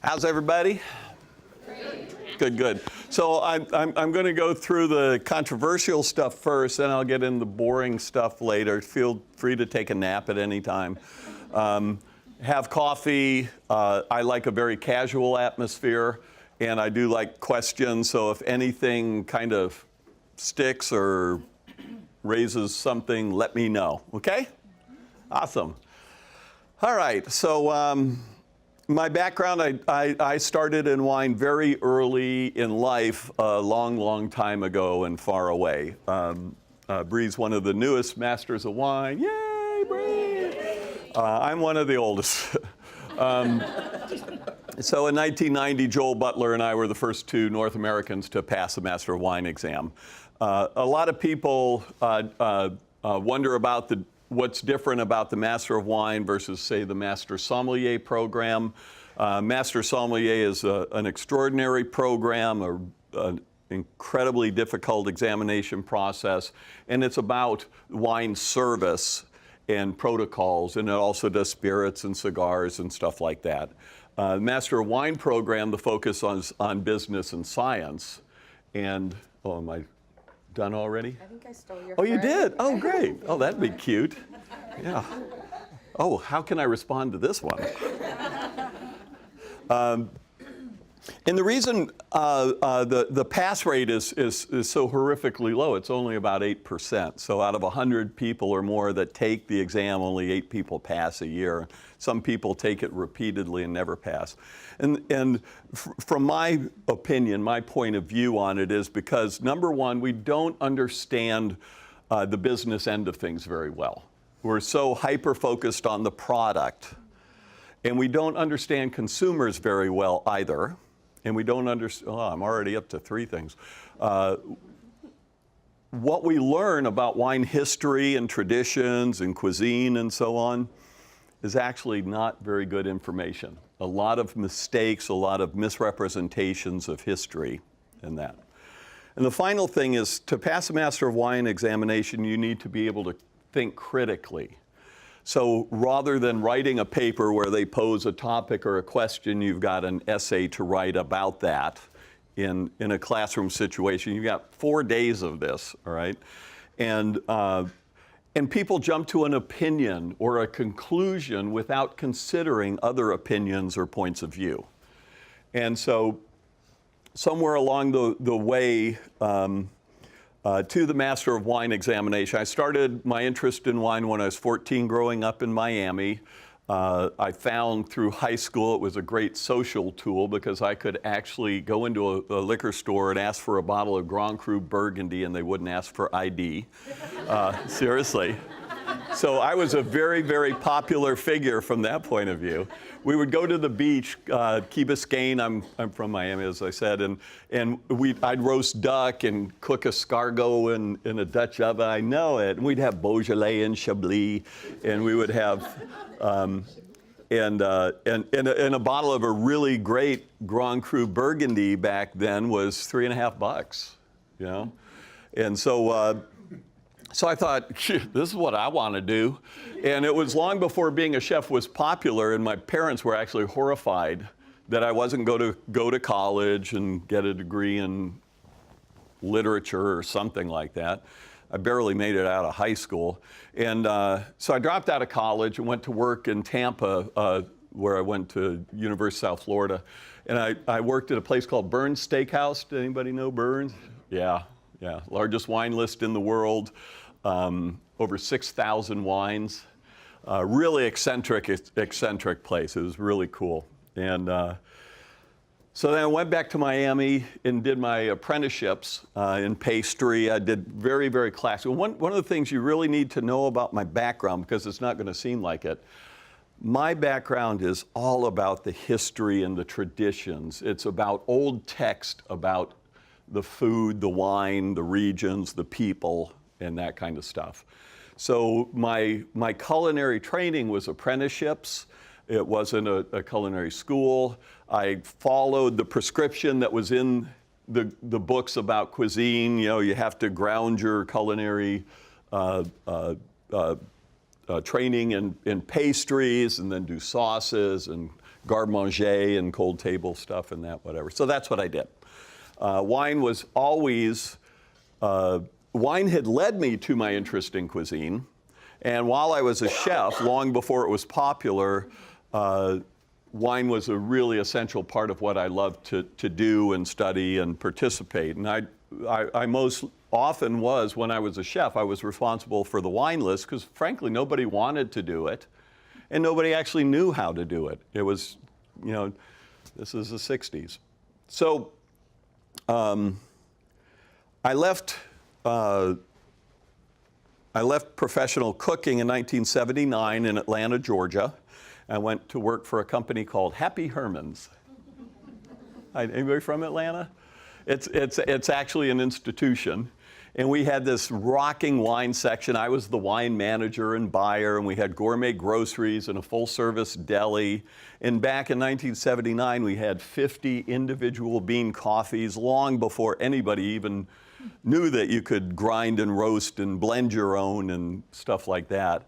How's everybody? Good, good. So I'm going to go through the controversial stuff first, then I'll get into the boring stuff later. Feel free to take a nap at any time. Have coffee. I like a very casual atmosphere, and I do like questions. So if anything kind of sticks or raises something, let me know. Okay? Awesome. All right. So my background, I started in wine very early in life, a long, long time ago and far away. Bree's one of the newest masters of wine. Yay, Bree! I'm one of the oldest. So in 1990, Joel Butler and I were the first two North Americans to pass the Master of Wine exam. A lot of people wonder about what's different about the Master of Wine versus, say, the Master Sommelier program. Master Sommelier is an extraordinary program, an incredibly difficult examination process, and it's about wine service and protocols, and it also does spirits and cigars and stuff like that. Master of Wine program, the focus is on business and science. And, oh, am I done already? I think I stole your Oh, you card. did? Oh, great. Oh, that'd be cute. Yeah. Oh, how can I respond to this one? And the reason the pass rate is so horrifically low, it's only about 8%. So out of 100 people or more that take the exam, only 8 people pass a year. Some people take it repeatedly and never pass. And from my opinion, my point of view on it is because, number one, we don't understand the business end of things very well. We're so hyper-focused on the product. And we don't understand consumers very well either. And we don't understand, oh, I'm already up to 3 things. What we learn about wine history and traditions and cuisine and so on is actually not very good information. A lot of mistakes, a lot of misrepresentations of history in that. And the final thing is, to pass a Master of Wine examination, you need to be able to think critically. So rather than writing a paper where they pose a topic or a question, you've got an essay to write about that in a classroom situation. You've got 4 days of this, all right? And people jump to an opinion or a conclusion without considering other opinions or points of view. And so somewhere along the way, to the Master of Wine examination. I started my interest in wine when I was 14 growing up in Miami. I found through high school it was a great social tool because I could actually go into a liquor store and ask for a bottle of Grand Cru Burgundy and they wouldn't ask for ID. Seriously. So I was a very, very popular figure from that point of view. We would go to the beach, Key Biscayne, I'm from Miami, as I said, and I'd roast duck and cook escargot in a Dutch oven. I know it. And we'd have Beaujolais and Chablis, and we would have, and a bottle of a really great Grand Cru Burgundy back then was $3.50, you know? And so, so I thought, this is what I want to do. And it was long before being a chef was popular, and my parents were actually horrified that I wasn't going to go to college and get a degree in literature or something like that. I barely made it out of high school. And so I dropped out of college and went to work in Tampa, where I went to University of South Florida. And I worked at a place called Burns Steakhouse. Did anybody know Burns? Yeah. Yeah, largest wine list in the world, over 6,000 wines. Really eccentric place. It was really cool. And so then I went back to Miami and did my apprenticeships in pastry. I did very, very classical. One of the things you really need to know about my background, because it's not going to seem like it, my background is all about the history and the traditions. It's about old text, about the food, the wine, the regions, the people, and that kind of stuff. So my culinary training was apprenticeships. It wasn't a culinary school. I followed the prescription that was in the books about cuisine. You know, you have to ground your culinary training in pastries, and then do sauces and garde manger and cold table stuff and that, whatever. So that's what I did. Wine was always, wine had led me to my interest in cuisine. And while I was a chef, long before it was popular, wine was a really essential part of what I loved to do and study and participate. And I most often was, when I was a chef, I was responsible for the wine list because frankly, nobody wanted to do it and nobody actually knew how to do it. It was, you know, this is the 60s. So I left professional cooking in 1979 in Atlanta, Georgia. I went to work for a company called Happy Herman's. Anybody from Atlanta? It's actually an institution. And we had this rocking wine section. I was the wine manager and buyer, and we had gourmet groceries and a full-service deli. And back in 1979, we had 50 individual bean coffees, long before anybody even knew that you could grind and roast and blend your own and stuff like that.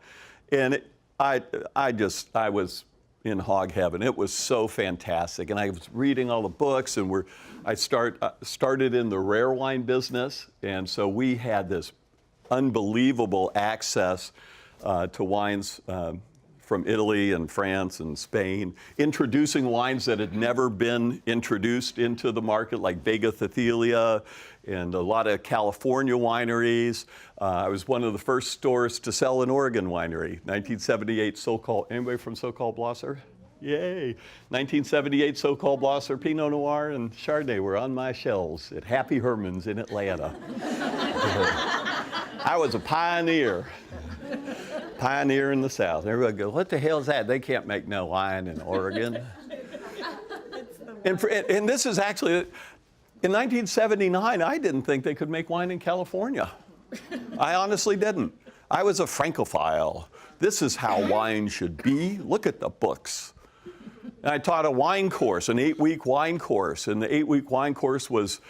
And I was in hog heaven. It was so fantastic. And I was reading all the books, and I started in the rare wine business. And so we had this unbelievable access to wines from Italy and France and Spain, introducing wines that had never been introduced into the market, like Vega Cecilia and a lot of California wineries. I was one of the first stores to sell an Oregon winery, 1978 so-called, anybody from so-called Blosser? Yay. 1978 so-called Blosser Pinot Noir and Chardonnay were on my shelves at Happy Herman's in Atlanta. I was a pioneer in the South. Everybody goes, what the hell is that? They can't make no wine in Oregon. And this is actually, in 1979, I didn't think they could make wine in California. I honestly didn't. I was a Francophile. This is how wine should be. Look at the books. And I taught a wine course, an 8-week wine course. And the 8-week wine course was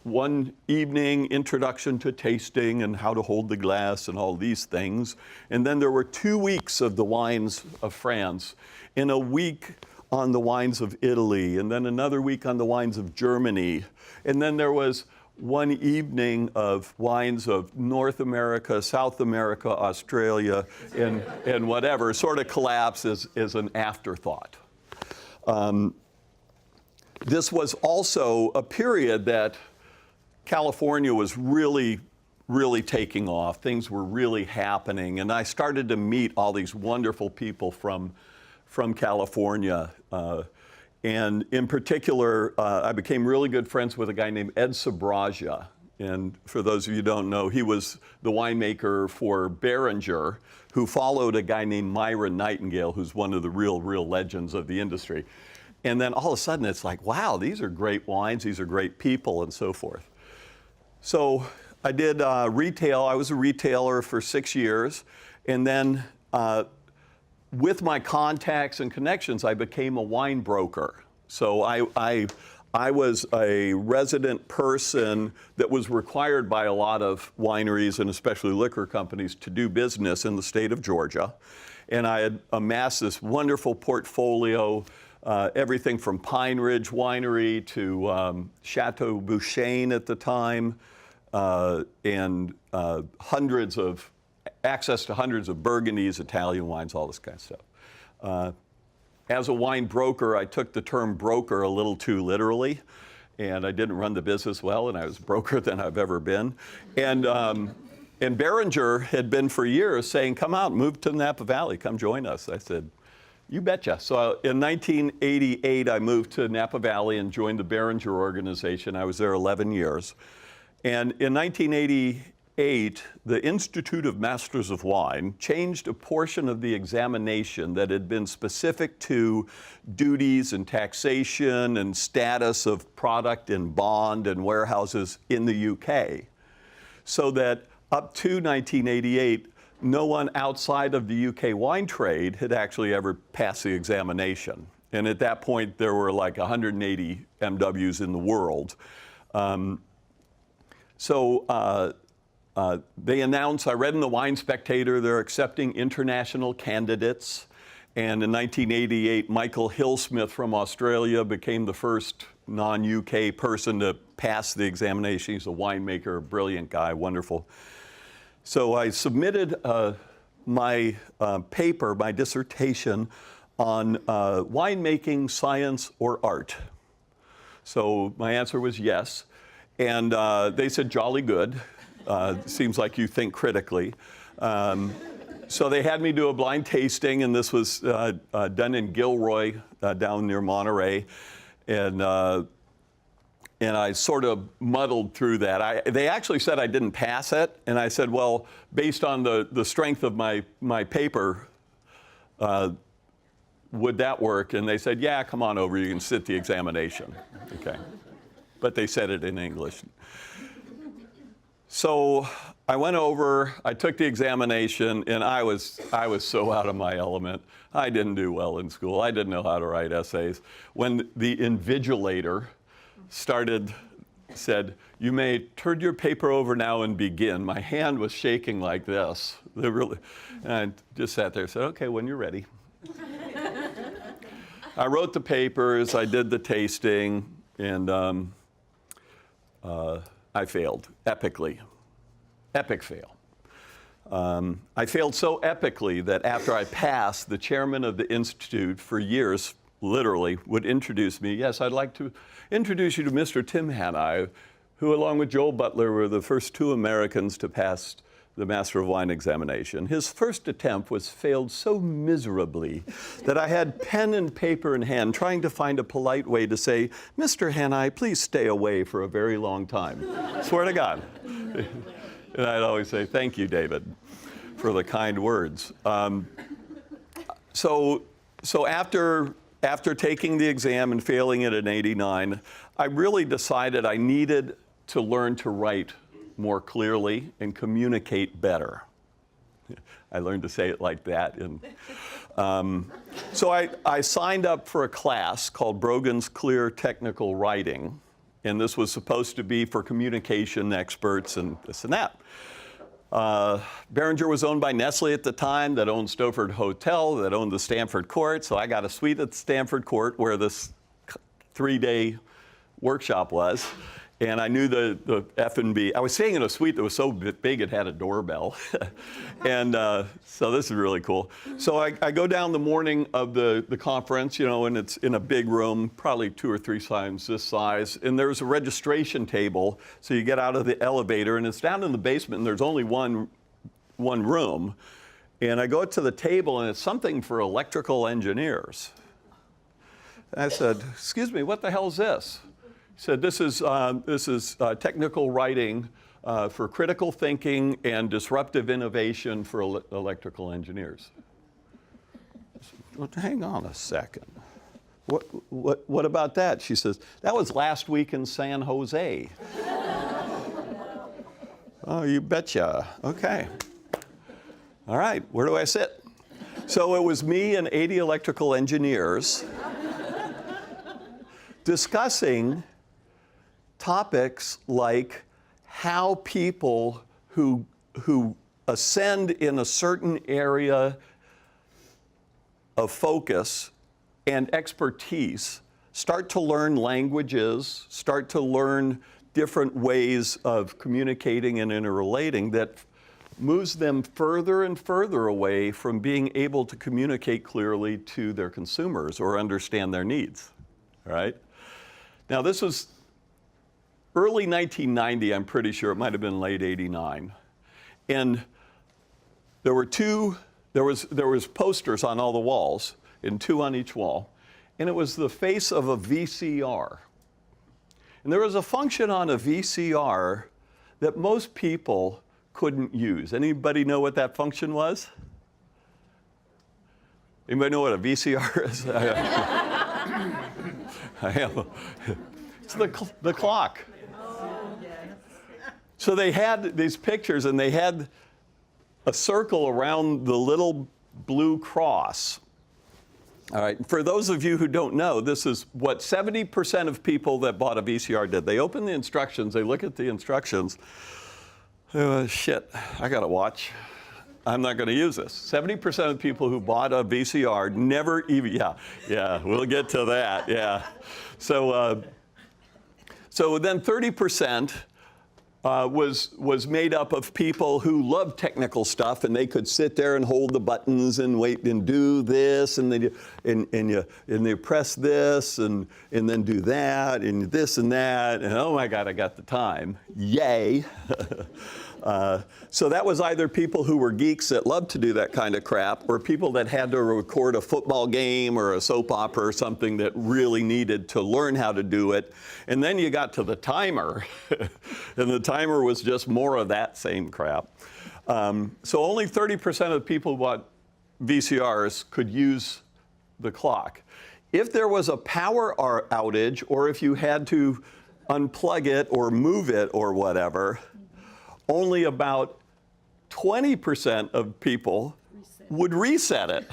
one evening introduction to tasting and how to hold the glass and all these things. And then there were 2 weeks of the wines of France, and a week on the wines of Italy, and then another week on the wines of Germany. And then there was one evening of wines of North America, South America, Australia, and whatever, sort of collapse as an afterthought. This was also a period that California was really, really taking off. Things were really happening. And I started to meet all these wonderful people from California. And in particular, I became really good friends with a guy named Ed Sabraja. And for those of you who don't know, he was the winemaker for Beringer, who followed a guy named Myron Nightingale, who's one of the real legends of the industry. And then all of a sudden, it's like, wow, these are great wines, these are great people, and so forth. So I did retail. I was a retailer for 6 years. And then with my contacts and connections, I became a wine broker. So I was a resident person that was required by a lot of wineries and especially liquor companies to do business in the state of Georgia. And I had amassed this wonderful portfolio, everything from Pine Ridge Winery to Chateau Bouchain at the time, and access to hundreds of Burgundies, Italian wines, all this kind of stuff. As a wine broker, I took the term broker a little too literally, and I didn't run the business well, and I was broker than I've ever been. And Beringer had been for years saying, come out, move to Napa Valley, come join us. I said, you betcha. So in 1988, I moved to Napa Valley and joined the Beringer organization. I was there 11 years. And in 1988, the Institute of Masters of Wine changed a portion of the examination that had been specific to duties and taxation and status of product in bond and warehouses in the UK. So that up to 1988, no one outside of the UK wine trade had actually ever passed the examination. And at that point, there were like 180 MWs in the world. So they announced, I read in the Wine Spectator, they're accepting international candidates. And in 1988, Michael Hillsmith from Australia became the first non-UK person to pass the examination. He's a winemaker, a brilliant guy, wonderful. So I submitted my paper, my dissertation on winemaking, science, or art. So my answer was yes. And they said, jolly good. Seems like you think critically. So they had me do a blind tasting, and this was done in Gilroy, down near Monterey. And I sort of muddled through that. They actually said I didn't pass it, and I said, well, based on the strength of my paper, would that work? And they said, yeah, come on over, you can sit the examination. Okay. But they said it in English. So I went over, I took the examination, and I was so out of my element. I didn't do well in school. I didn't know how to write essays. When the invigilator said, you may turn your paper over now and begin, my hand was shaking like this. And I just sat there and said, okay, when you're ready. I wrote the papers, I did the tasting, and I failed epically. Epic fail. I failed so epically that after I passed, the chairman of the institute for years, literally, would introduce me. Yes, I'd like to introduce you to Mr. Tim Hanni, who along with Joel Butler were the first two Americans to pass the Master of Wine examination. His first attempt was failed so miserably that I had pen and paper in hand trying to find a polite way to say, Mr. Hanni, please stay away for a very long time. Swear to God. And I'd always say, thank you, David, for the kind words. So after taking the exam and failing it in '89, I really decided I needed to learn to write more clearly and communicate better. I learned to say it like that. So I signed up for a class called Brogan's Clear Technical Writing, and this was supposed to be for communication experts and this and that. Behringer was owned by Nestle at the time, that owned Stoford Hotel, that owned the Stanford Court, so I got a suite at the Stanford Court where this 3-day workshop was. And I knew the F&B. I was staying in a suite that was so big it had a doorbell. And so this is really cool. So I go down the morning of the conference, and it's in a big room, probably 2 or 3 times this size. And there's a registration table. So you get out of the elevator, and it's down in the basement, and there's only one room. And I go to the table, and it's something for electrical engineers. And I said, excuse me, what the hell is this? He said, this is technical writing for critical thinking and disruptive innovation for electrical engineers. I said, well, hang on a second. What about that? She says, that was last week in San Jose. Oh, you betcha. Okay. All right, where do I sit? So it was me and 80 electrical engineers discussing topics like how people who ascend in a certain area of focus and expertise start to learn languages, start to learn different ways of communicating and interrelating that moves them further and further away from being able to communicate clearly to their consumers or understand their needs, all right? Now this was early 1990, I'm pretty sure, it might have been late '89. And there was posters on all the walls, and 2 on each wall, and it was the face of a VCR. And there was a function on a VCR that most people couldn't use. Anybody know what that function was? Anybody know what a VCR is? I am. It's the clock. So they had these pictures, and they had a circle around the little blue cross. All right, for those of you who don't know, this is what 70% of people that bought a VCR did. They open the instructions, they look at the instructions. Shit, I got to watch. I'm not going to use this. 70% of people who bought a VCR never even, yeah, we'll get to that, yeah. So then 30% was made up of people who loved technical stuff, and they could sit there and hold the buttons and wait and do this, and they press this and then do that and this and that, and oh my God, I got the time, yay. So that was either people who were geeks that loved to do that kind of crap, or people that had to record a football game or a soap opera or something that really needed to learn how to do it. And then you got to the timer, and the timer was just more of that same crap. So only 30% of people who bought VCRs could use the clock. If there was a power outage, or if you had to unplug it or move it or whatever, only about 20% of people would reset it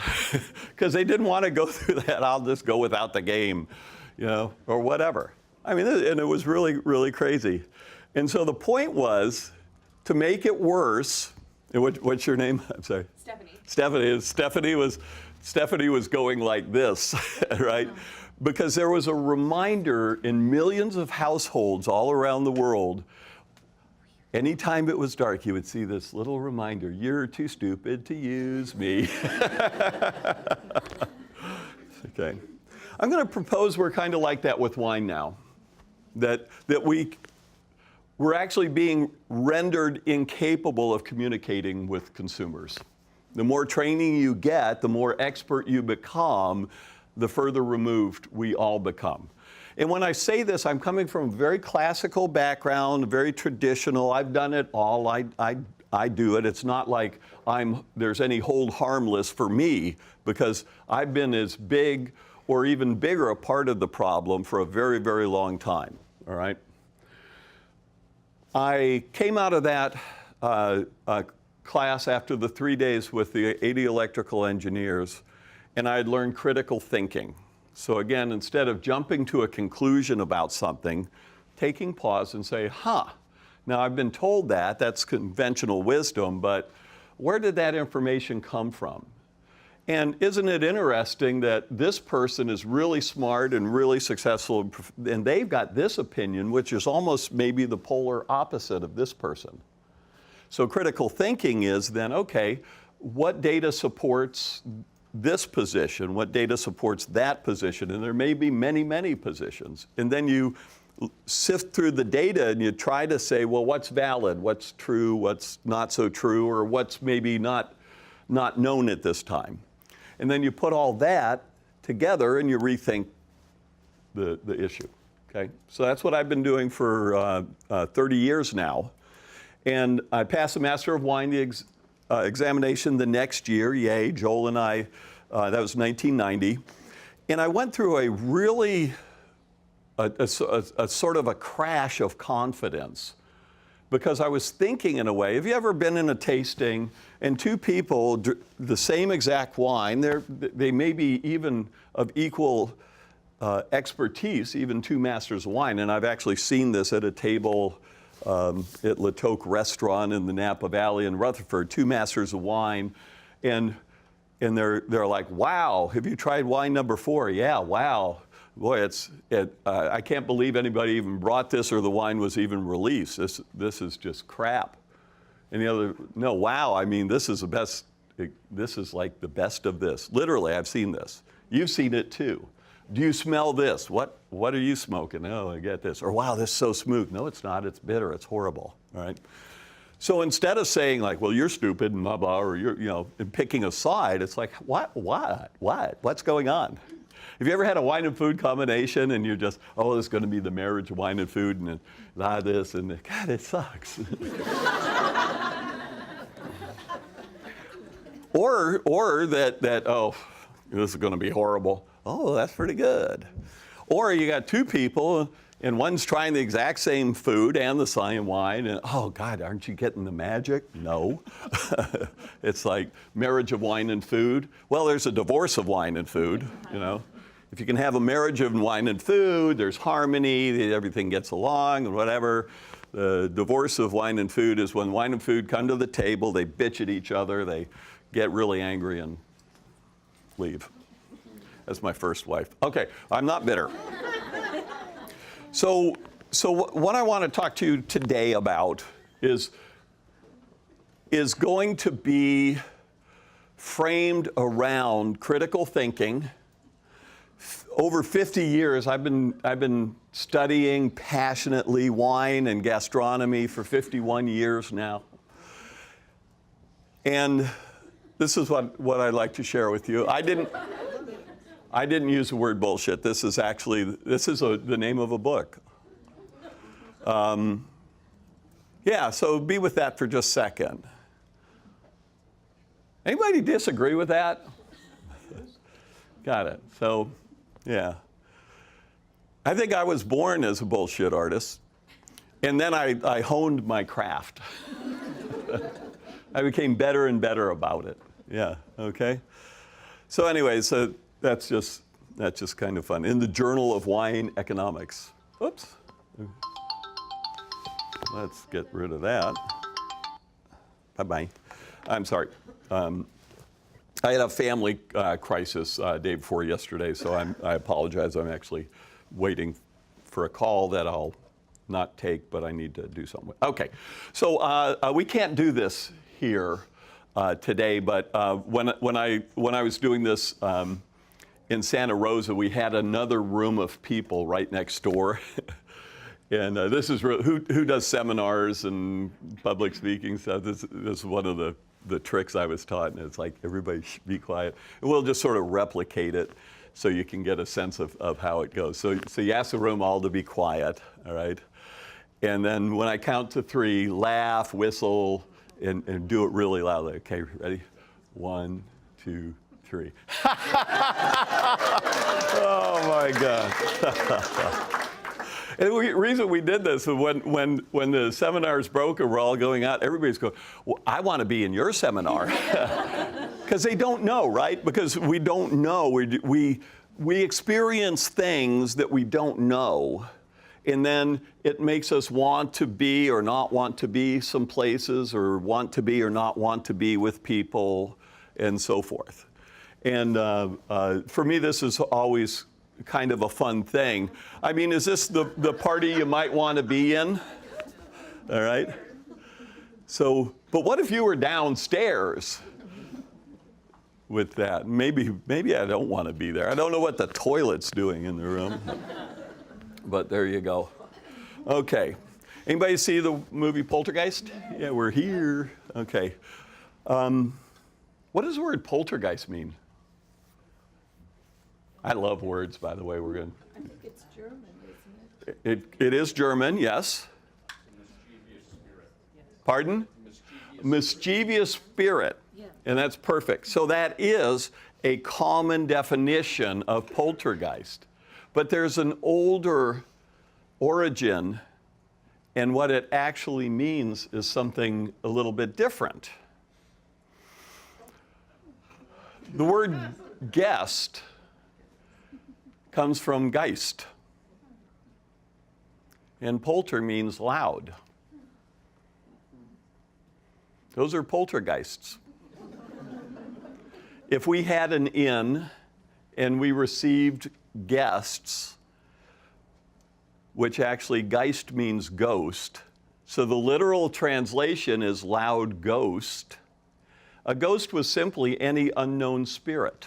because they didn't want to go through that. I'll just go without the game, or whatever. I mean, and it was really, really crazy. And so the point was to make it worse. And what's your name? I'm sorry. Stephanie. Stephanie was going like this, right? Because there was a reminder in millions of households all around the world. Anytime it was dark, you would see this little reminder, you're too stupid to use me. Okay. I'm going to propose we're kind of like that with wine now. That we're actually being rendered incapable of communicating with consumers. The more training you get, the more expert you become, the further removed we all become. And when I say this, I'm coming from a very classical background, very traditional. I've done it all. I do it. It's not like there's any hold harmless for me, because I've been as big or even bigger a part of the problem for a very, very long time. All right. I came out of that class after the 3 days with the 80 electrical engineers, and I had learned critical thinking. So again, instead of jumping to a conclusion about something, taking pause and say, now I've been told that's conventional wisdom, but where did that information come from? And isn't it interesting that this person is really smart and really successful, and they've got this opinion, which is almost maybe the polar opposite of this person. So critical thinking is then, okay, what data supports this position, what data supports that position, and there may be many, many positions. And then you sift through the data and you try to say, well, what's valid, what's true, what's not so true, or what's maybe not known at this time. And then you put all that together and you rethink the issue, okay? So that's what I've been doing for 30 years now. And I passed the Master of Wine examination the next year, yay, Joel and I, that was 1990. And I went through a really, a sort of a crash of confidence, because I was thinking in a way, have you ever been in a tasting and two people, the same exact wine, they may be even of equal expertise, even two masters of wine, and I've actually seen this at a table at Le Toque restaurant in the Napa Valley in Rutherford, two masters of wine, and they're like, wow, have you tried wine number 4? Yeah, wow. Boy, I can't believe anybody even brought this or the wine was even released. This is just crap. And the other, no, wow, I mean, this is the best, this is like the best of this. Literally, I've seen this. You've seen it too. Do you smell this? What are you smoking? Oh, I get this. Or wow, this is so smooth. No, it's not. It's bitter. It's horrible. All right. So instead of saying like, well, you're stupid and blah blah, or you're and picking a side, it's like, what's going on? Have you ever had a wine and food combination and you're just, oh, this is going to be the marriage of wine and food, and this and God, it sucks. or that oh, this is going to be horrible. Oh, that's pretty good. Or you got two people, and one's trying the exact same food and the same wine, and oh God, aren't you getting the magic? No. It's like marriage of wine and food. Well, there's a divorce of wine and food, If you can have a marriage of wine and food, there's harmony, everything gets along and whatever. The divorce of wine and food is when wine and food come to the table, they bitch at each other, they get really angry and leave. That's my first wife. Okay, I'm not bitter. So what I want to talk to you today about is going to be framed around critical thinking. Over 50 years, I've been studying passionately wine and gastronomy for 51 years now. And this is what I'd like to share with you. I didn't use the word bullshit. This is the name of a book. Yeah, so be with that for just a second. Anybody disagree with that? Got it. So, yeah. I think I was born as a bullshit artist, and then I honed my craft. I became better and better about it. Yeah, okay? So anyway, so that's just kind of fun. In the Journal of Wine Economics. Oops. Let's get rid of that. Bye-bye. I'm sorry. I had a family crisis day before yesterday, so I apologize. I'm actually waiting for a call that I'll not take, but I need to do something with. Okay, so we can't do this here today, but when I was doing this in Santa Rosa, we had another room of people right next door. And this is who does seminars and public speaking stuff. This is one of the tricks I was taught, and it's like, everybody should be quiet. And we'll just sort of replicate it so you can get a sense of how it goes. So you ask the room all to be quiet, all right? And then when I count to 3, laugh, whistle, and do it really loudly. Okay, ready? 1, 2, 3. Oh my God. And the reason we did this is when the seminars broke and we're all going out, everybody's going, well, I want to be in your seminar. Because they don't know, right? Because we don't know. We experience things that we don't know. And then it makes us want to be or not want to be some places, or want to be or not want to be with people, and so forth. And for me, this is always kind of a fun thing. I mean, is this the party you might want to be in? All right. So, but what if you were downstairs with that? Maybe I don't want to be there. I don't know what the toilet's doing in the room. But there you go. Okay. Anybody see the movie Poltergeist? Yeah, we're here. Okay. What does the word poltergeist mean? I love words, by the way. We're going. I think it's German, isn't it? It is German, yes. Mischievous spirit. Pardon? Mischievous spirit. Yeah. And that's perfect. So that is a common definition of poltergeist. But there's an older origin, and what it actually means is something a little bit different. The word guest comes from Geist. And polter means loud. Those are poltergeists. If we had an inn and we received guests, which actually Geist means ghost, so the literal translation is loud ghost. A ghost was simply any unknown spirit,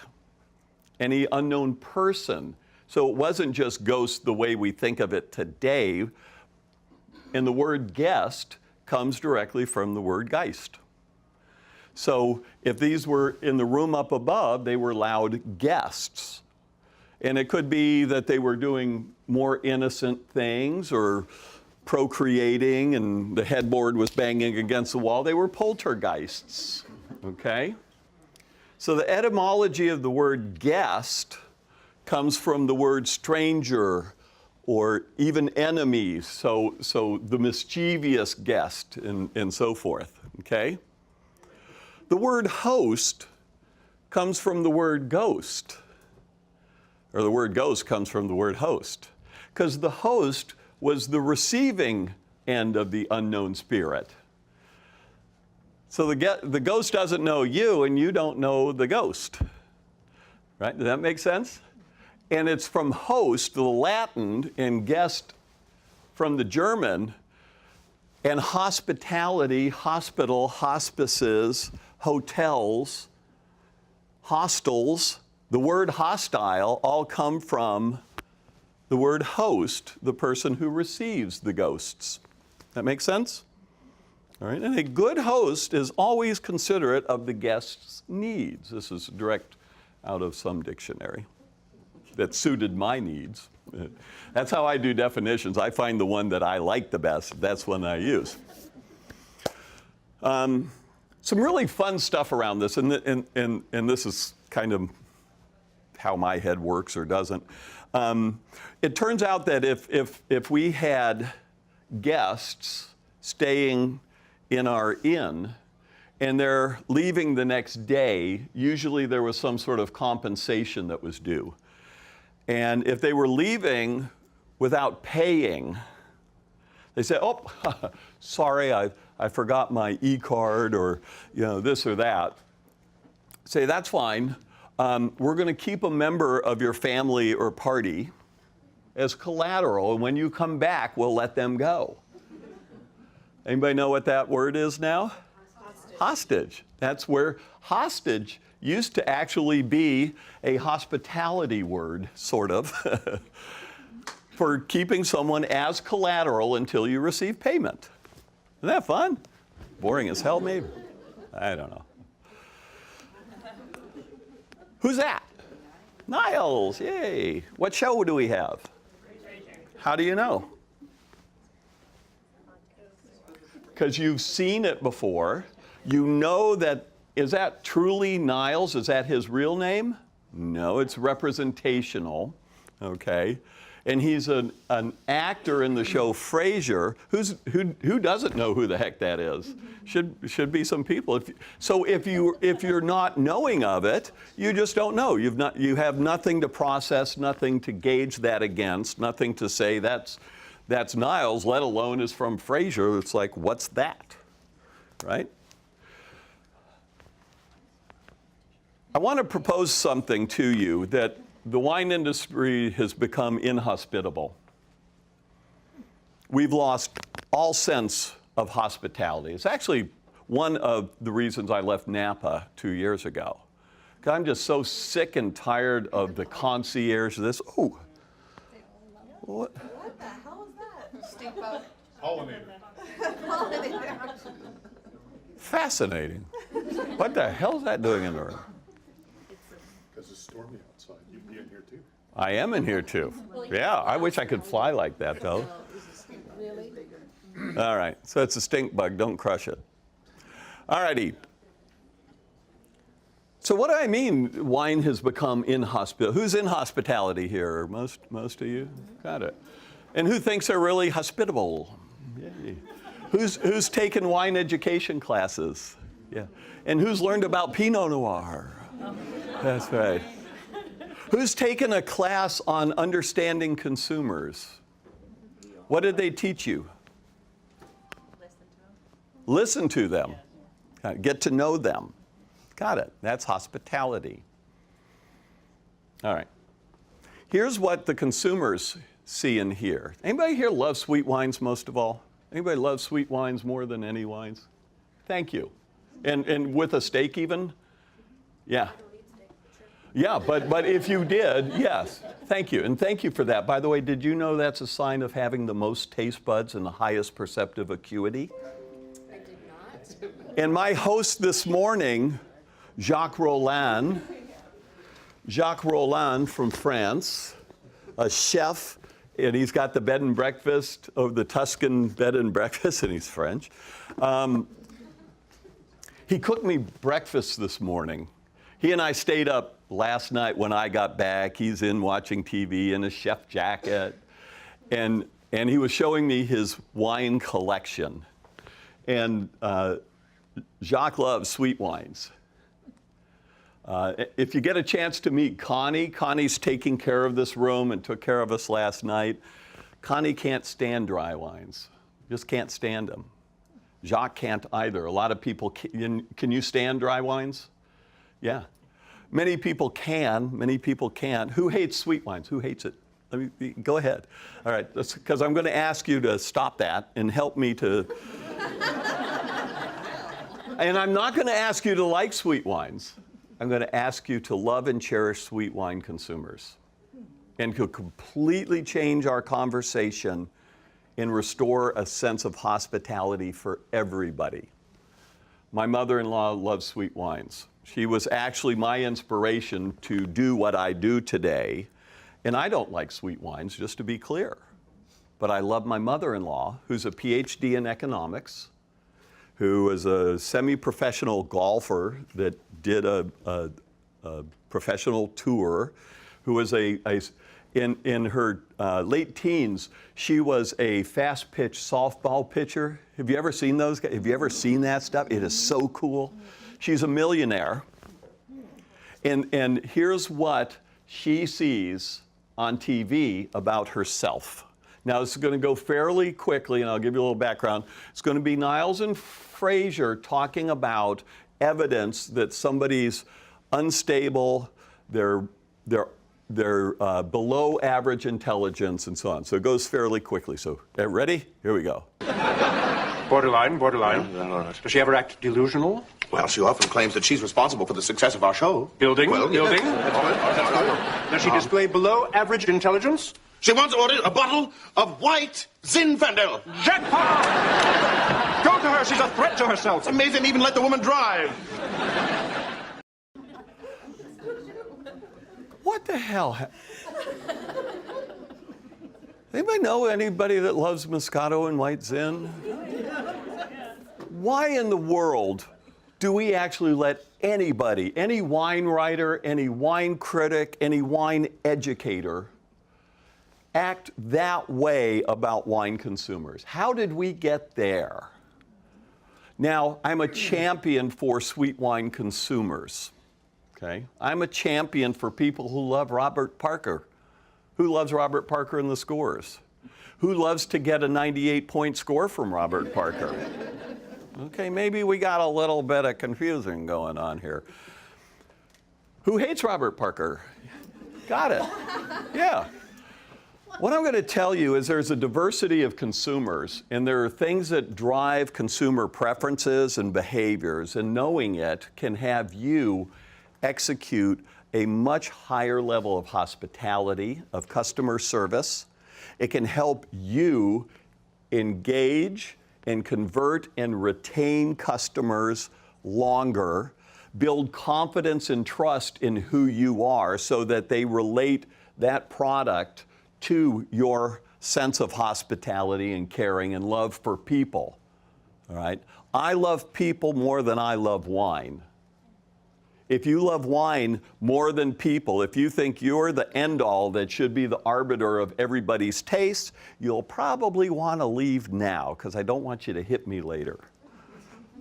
any unknown person. So it wasn't just ghost the way we think of it today. And the word guest comes directly from the word Geist. So if these were in the room up above, they were loud guests. And it could be that they were doing more innocent things or procreating and the headboard was banging against the wall. They were poltergeists, okay? So the etymology of the word guest comes from the word stranger or even enemies, so the mischievous guest and so forth, okay? The word host comes from the word ghost, or the word ghost comes from the word host, because the host was the receiving end of the unknown spirit. So the ghost doesn't know you, and you don't know the ghost. Right? Does that make sense? And it's from host, the Latin, and guest from the German, and hospitality, hospital, hospices, hotels, hostels. The word hostile all come from the word host, the person who receives the ghosts. That makes sense? All right, and a good host is always considerate of the guest's needs. This is direct out of some dictionary that suited my needs. That's how I do definitions. I find the one that I like the best. That's one I use. Some really fun stuff around this, and this is kind of how my head works or doesn't. It turns out that if we had guests staying in our inn and they're leaving the next day, usually there was some sort of compensation that was due. And if they were leaving without paying, they say, oh, sorry, I forgot my e-card, or this or that. Say, that's fine. We're going to keep a member of your family or party as collateral, and when you come back, we'll let them go. Anybody know what that word is now? Hostage. Hostage. That's where hostage used to actually be a hospitality word, sort of, for keeping someone as collateral until you receive payment. Isn't that fun? Boring as hell, maybe? I don't know. Who's that? Niles, yay. What show do we have? How do you know? Because you've seen it before. You know that. Is that truly Niles? Is that his real name? No, it's representational, okay? And he's an actor in the show Frasier. Who doesn't know who the heck that is? Should be some people. If you're not knowing of it, you just don't know. You have nothing to process, nothing to gauge that against, nothing to say that's Niles, let alone is from Frasier. It's like, what's that, right? I want to propose something to you, that the wine industry has become inhospitable. We've lost all sense of hospitality. It's actually one of the reasons I left Napa 2 years ago. Because I'm just so sick and tired of the concierge. What? What the hell is that? Stink bug. Pollinator. Fascinating. What the hell is that doing in the room? Because it's stormy outside. You'd be in here too. I am in here too. Yeah, I wish I could fly like that though. Really? All right, so it's a stink bug, don't crush it. All righty. So what do I mean wine has become inhospitable? Who's in hospitality here? Most of you? Got it. And who thinks they're really hospitable? Yay. Who's taken wine education classes? Yeah. And who's learned about Pinot Noir? That's right. Who's taken a class on understanding consumers? What did they teach you? Listen to them. Get to know them. Got it. That's hospitality. All right. Here's what the consumers see and hear. Anybody here love sweet wines most of all? Anybody love sweet wines more than any wines? Thank you. And with a steak even? Yeah. Yeah, but if you did, yes. Thank you. And thank you for that. By the way, did you know that's a sign of having the most taste buds and the highest perceptive acuity? I did not. And my host this morning, Jacques Roland from France, a chef, and he's got the bed and breakfast of the Tuscan bed and breakfast, and he's French. He cooked me breakfast this morning. He and I stayed up last night when I got back. He's in watching TV in a chef jacket, and he was showing me his wine collection. And Jacques loves sweet wines. If you get a chance to meet Connie's taking care of this room and took care of us last night. Connie can't stand dry wines. Just can't stand them. Jacques can't either. A lot of people can you stand dry wines? Yeah. Many people can, many people can't. Who hates sweet wines? Who hates it? Let me go ahead. All right, because I'm going to ask you to stop that and help me to. And I'm not going to ask you to like sweet wines. I'm going to ask you to love and cherish sweet wine consumers and to completely change our conversation and restore a sense of hospitality for everybody. My mother-in-law loves sweet wines. She was actually my inspiration to do what I do today. And I don't like sweet wines, just to be clear. But I love my mother-in-law, who's a PhD in economics, who is a semi-professional golfer that did a professional tour, who was in her late teens, she was a fast-pitch softball pitcher. Have you ever seen those guys? Have you ever seen that stuff? It is so cool. She's a millionaire. And here's what she sees on TV about herself. Now, this is going to go fairly quickly, and I'll give you a little background. It's going to be Niles and Fraser talking about evidence that somebody's unstable, they're below average intelligence, and so on. So it goes fairly quickly. So, ready? Here we go. Borderline. Does she ever act delusional? Well, she often claims that she's responsible for the success of our show. Building? Well, Building? Yes, that's good. Does she display below average intelligence? She once ordered a bottle of white Zinfandel. Jackpot! Go to her, she's a threat to herself. It's amazing they even let the woman drive. What the hell? Anybody know anybody that loves Moscato and white Zin? Why in the world do we actually let anybody, any wine writer, any wine critic, any wine educator, act that way about wine consumers? How did we get there? Now, I'm a champion for sweet wine consumers. Okay? I'm a champion for people who love Robert Parker. Who loves Robert Parker and the scores? Who loves to get a 98-point score from Robert Parker? Okay, maybe we got a little bit of confusing going on here. Who hates Robert Parker? Got it. Yeah. What I'm going to tell you is there's a diversity of consumers, and there are things that drive consumer preferences and behaviors, and knowing it can have you execute a much higher level of hospitality, of customer service. It can help you engage and convert and retain customers longer, build confidence and trust in who you are so that they relate that product to your sense of hospitality and caring and love for people. All right? I love people more than I love wine. If you love wine more than people, if you think you're the end-all that should be the arbiter of everybody's taste, you'll probably want to leave now, because I don't want you to hit me later.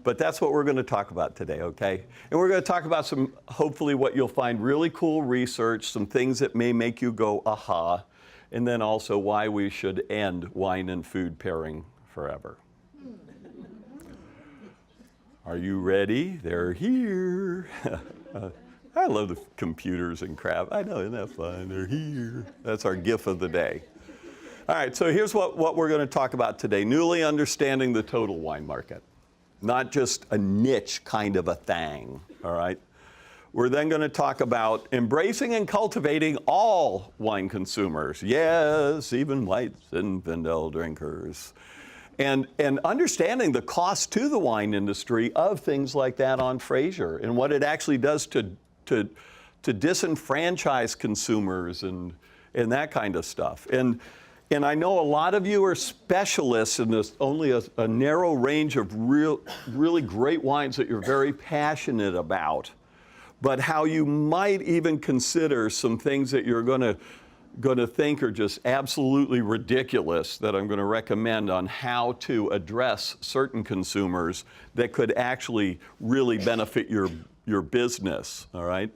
But that's what we're going to talk about today, okay? And we're going to talk about some, hopefully what you'll find really cool research, some things that may make you go, aha, and then also why we should end wine and food pairing forever. Are you ready? They're here. I love the computers and crap. I know, isn't that fun? They're here. That's our GIF of the day. All right, so here's what we're going to talk about today. Newly understanding the total wine market. Not just a niche kind of a thing, all right? We're then going to talk about embracing and cultivating all wine consumers. Yes, even whites and Zinfandel drinkers. And understanding the cost to the wine industry of things like that on Fraser and what it actually does to disenfranchise consumers and that kind of stuff. And I know a lot of you are specialists in this, only a narrow range of really great wines that you're very passionate about, but how you might even consider some things that you're going to think are just absolutely ridiculous that I'm going to recommend on how to address certain consumers that could actually really benefit your business, all right?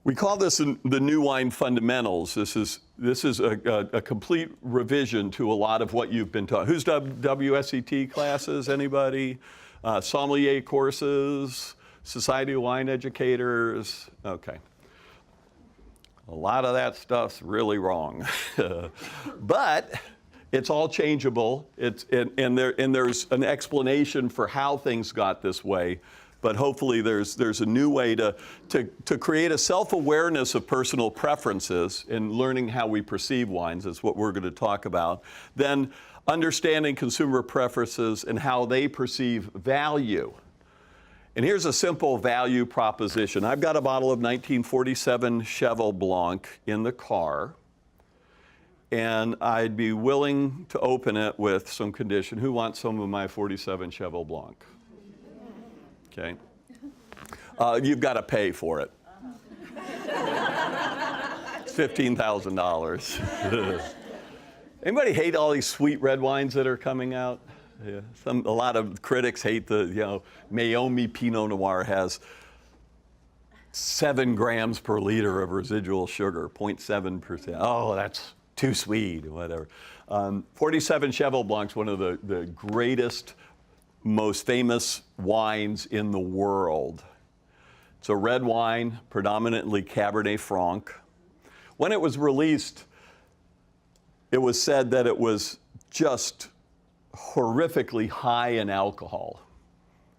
We call this the New Wine Fundamentals. This is a complete revision to a lot of what you've been taught. Who's done WSET classes? Anybody? Sommelier courses? Society of Wine Educators? Okay. A lot of that stuff's really wrong. But it's all changeable. And there's an explanation for how things got this way. But hopefully there's a new way to create a self-awareness of personal preferences and learning how we perceive wines is what we're going to talk about. Then understanding consumer preferences and how they perceive value. And here's a simple value proposition. I've got a bottle of 1947 Cheval Blanc in the car, and I'd be willing to open it with some condition. Who wants some of my 47 Cheval Blanc? Okay. You've got to pay for it. It's $15,000. Anybody hate all these sweet red wines that are coming out? Yeah. A lot of critics hate the, Meiomi Pinot Noir has 7 grams per liter of residual sugar, 0.7%. Oh, that's too sweet, or whatever. 47 Cheval Blanc's one of the greatest, most famous wines in the world. It's a red wine, predominantly Cabernet Franc. When it was released, it was said that it was just horrifically high in alcohol.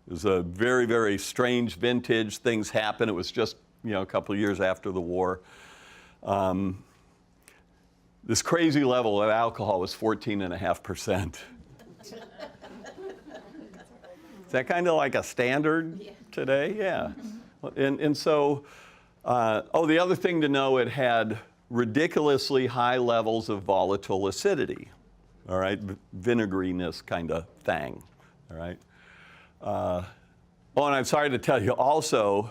It was a very, very strange vintage. Things happened. It was just, a couple of years after the war. This crazy level of alcohol was 14.5%. Is that kind of like a standard today? Yeah. And so, the other thing to know, it had ridiculously high levels of volatile acidity, all right, vinegariness kind of thing, all right. And I'm sorry to tell you also,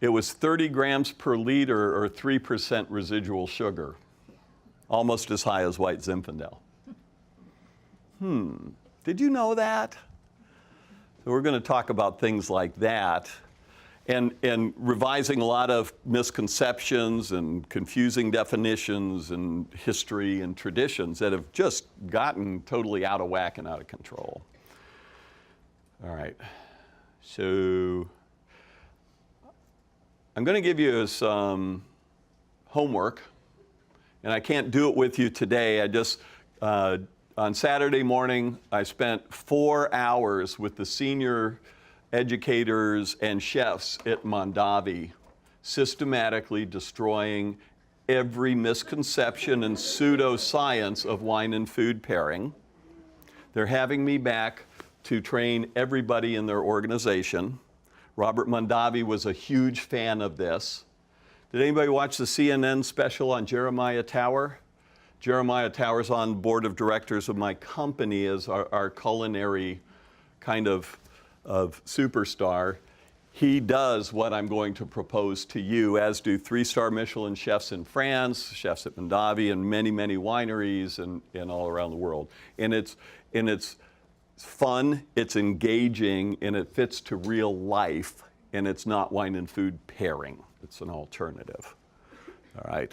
it was 30 grams per liter or 3% residual sugar, almost as high as white Zinfandel. Did you know that? So we're going to talk about things like that and revising a lot of misconceptions and confusing definitions and history and traditions that have just gotten totally out of whack and out of control. All right. So I'm going to give you some homework, and I can't do it with you today. I just on Saturday morning, I spent 4 hours with the senior educators and chefs at Mondavi, systematically destroying every misconception and pseudoscience of wine and food pairing. They're having me back to train everybody in their organization. Robert Mondavi was a huge fan of this. Did anybody watch the CNN special on Jeremiah Tower? Jeremiah Tower's on the board of directors of my company as our culinary kind of superstar. He does what I'm going to propose to you, as do 3-star Michelin chefs in France, chefs at Mondavi, and many, many wineries and all around the world. And it's fun, it's engaging, and it fits to real life, and it's not wine and food pairing. It's an alternative. All right.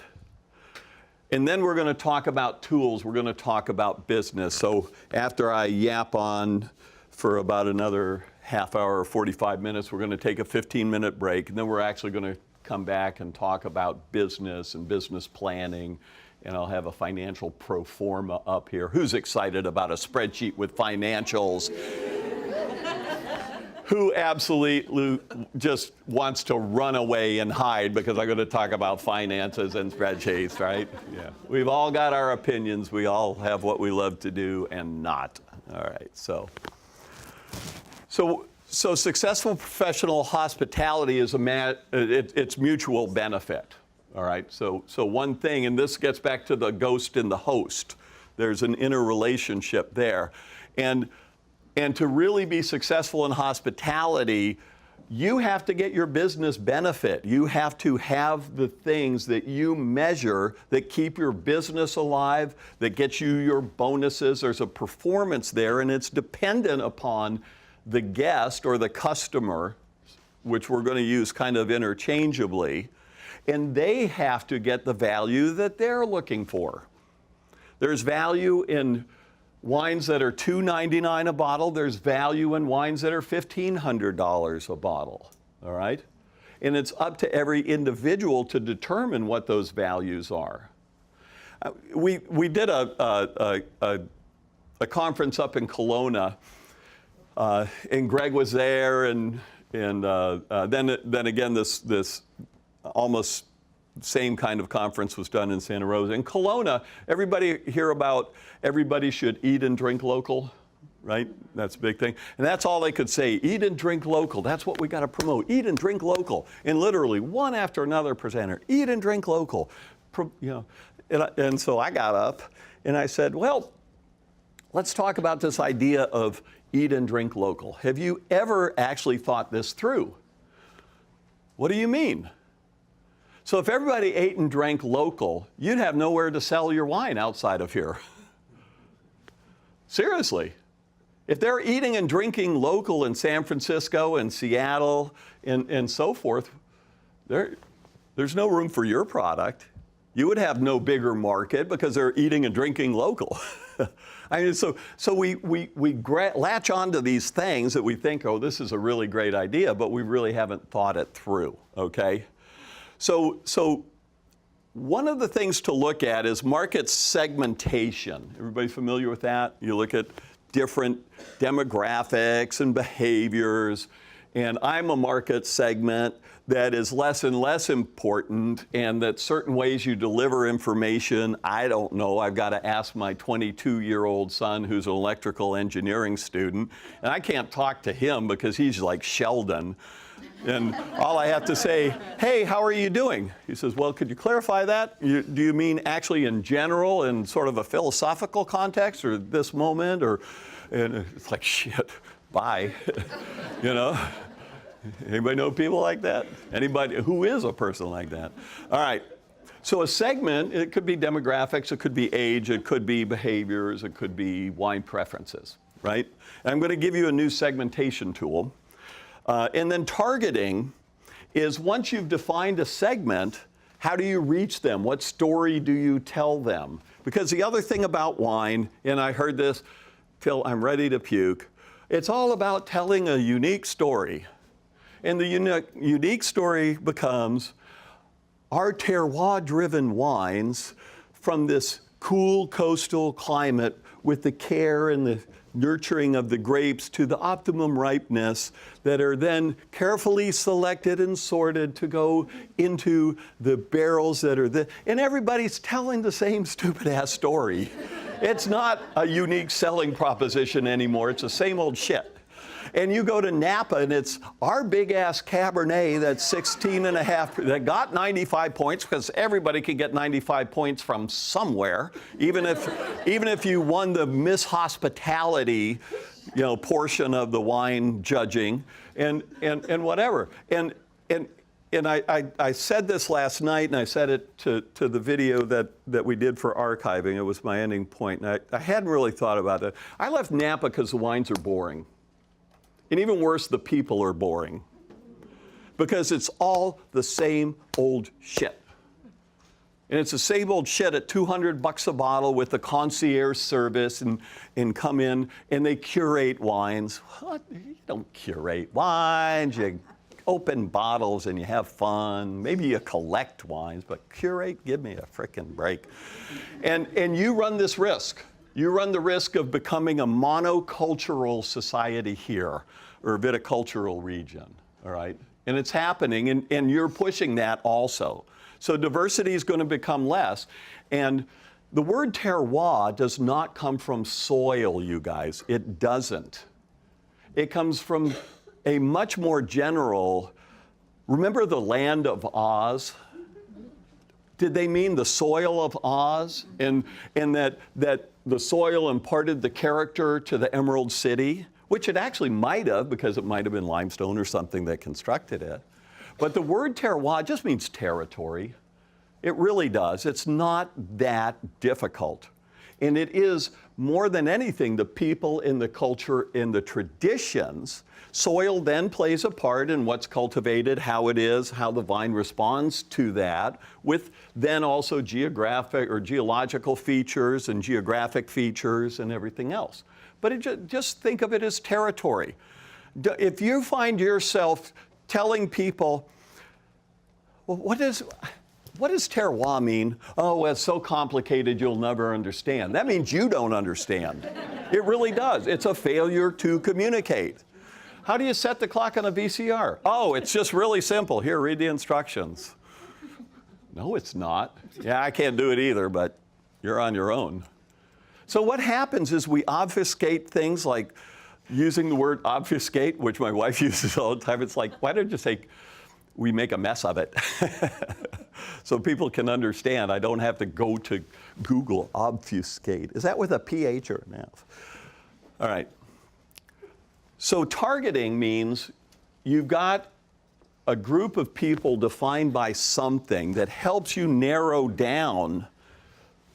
And then we're going to talk about tools. We're going to talk about business. So after I yap on for about another half hour or 45 minutes, we're going to take a 15-minute break. And then we're actually going to come back and talk about business and business planning. And I'll have a financial pro forma up here. Who's excited about a spreadsheet with financials? Who absolutely just wants to run away and hide because I'm going to talk about finances and spreadsheets, right? Yeah. We've all got our opinions. We all have what we love to do and not. All right. So successful professional hospitality is it's mutual benefit. All right. So one thing, and this gets back to the ghost and the host. There's an interrelationship there, and to really be successful in hospitality, you have to get your business benefit. You have to have the things that you measure that keep your business alive, that get you your bonuses. There's a performance there, and it's dependent upon the guest or the customer, which we're going to use kind of interchangeably. and they have to get the value that they're looking for. There's value in wines that are $2.99 a bottle. There's value in wines that are $1,500 a bottle, all right? And it's up to every individual to determine what those values are. We did a conference up in Kelowna, and Greg was there, and then again this almost same kind of conference was done in Santa Rosa. In Kelowna, everybody hear about everybody should eat and drink local, right? That's a big thing. And that's all they could say, eat and drink local. That's what we got to promote, eat and drink local. And literally one after another presenter, eat and drink local. You know, and so I got up and I said, well, let's talk about this idea of eat and drink local. Have you ever actually thought this through? What do you mean? So if everybody ate and drank local, you'd have nowhere to sell your wine outside of here. Seriously. If they're eating and drinking local in San Francisco and Seattle and so forth, there's no room for your product. You would have no bigger market because they're eating and drinking local. I mean, so we latch onto these things that we think, oh, this is a really great idea, but we really haven't thought it through, okay? So one of the things to look at is market segmentation. Everybody familiar with that? You look at different demographics and behaviors, and I'm a market segment that is less and less important, and that certain ways you deliver information, I don't know. I've got to ask my 22-year-old son who's an electrical engineering student, and I can't talk to him because he's like Sheldon. And all I have to say, hey, how are you doing? He says, well, could you clarify that? Do you mean actually in general, in sort of a philosophical context, or this moment? And it's like, shit, bye. You know? Anybody know people like that? Anybody who is a person like that? All right. So a segment, it could be demographics, it could be age, it could be behaviors, it could be wine preferences, right? And I'm going to give you a new segmentation tool. And then targeting is once you've defined a segment, how do you reach them? What story do you tell them? Because the other thing about wine, and I heard this till I'm ready to puke, it's all about telling a unique story. And the unique story becomes our terroir-driven wines from this cool coastal climate with the care and the nurturing of the grapes to the optimum ripeness that are then carefully selected and sorted to go into the barrels that are and everybody's telling the same stupid ass story. It's not a unique selling proposition anymore. It's the same old shit. And you go to Napa and it's our big ass Cabernet that's 16 and a half, that got 95 points because everybody can get 95 points from somewhere, even if you won the Miss Hospitality, you know, portion of the wine judging and whatever. And I said this last night, and I said it to the video that we did for archiving. It was my ending point. And I hadn't really thought about that. I left Napa because the wines are boring. And even worse, the people are boring. Because it's all the same old shit. And it's the same old shit at $200 a bottle with the concierge service and come in and they curate wines. What? You don't curate wines. You open bottles and you have fun. Maybe you collect wines, but curate, give me a frickin' break. And you run this risk. You run the risk of becoming a monocultural society here, or a viticultural region, all right? And it's happening, and you're pushing that also. So diversity is going to become less. And the word terroir does not come from soil, you guys. It doesn't. It comes from a much more general, remember the land of Oz? Did they mean the soil of Oz? And that the soil imparted the character to the Emerald City? Which it actually might have, because it might have been limestone or something that constructed it. But the word terroir just means territory. It really does. It's not that difficult. And it is, more than anything, the people in the culture, in the traditions. Soil then plays a part in what's cultivated, how it is, how the vine responds to that, with then also geographic or geological features and geographic features and everything else. But just think of it as territory. If you find yourself telling people, well, what does terroir mean? Oh, it's so complicated you'll never understand. That means you don't understand. It really does. It's a failure to communicate. How do you set the clock on a VCR? Oh, it's just really simple. Here, read the instructions. No, it's not. Yeah, I can't do it either, but you're on your own. So what happens is we obfuscate things, like using the word obfuscate, which my wife uses all the time. It's like, why don't you say, we make a mess of it? So people can understand. I don't have to go to Google obfuscate. Is that with a PH or an F? All right. So targeting means you've got a group of people defined by something that helps you narrow down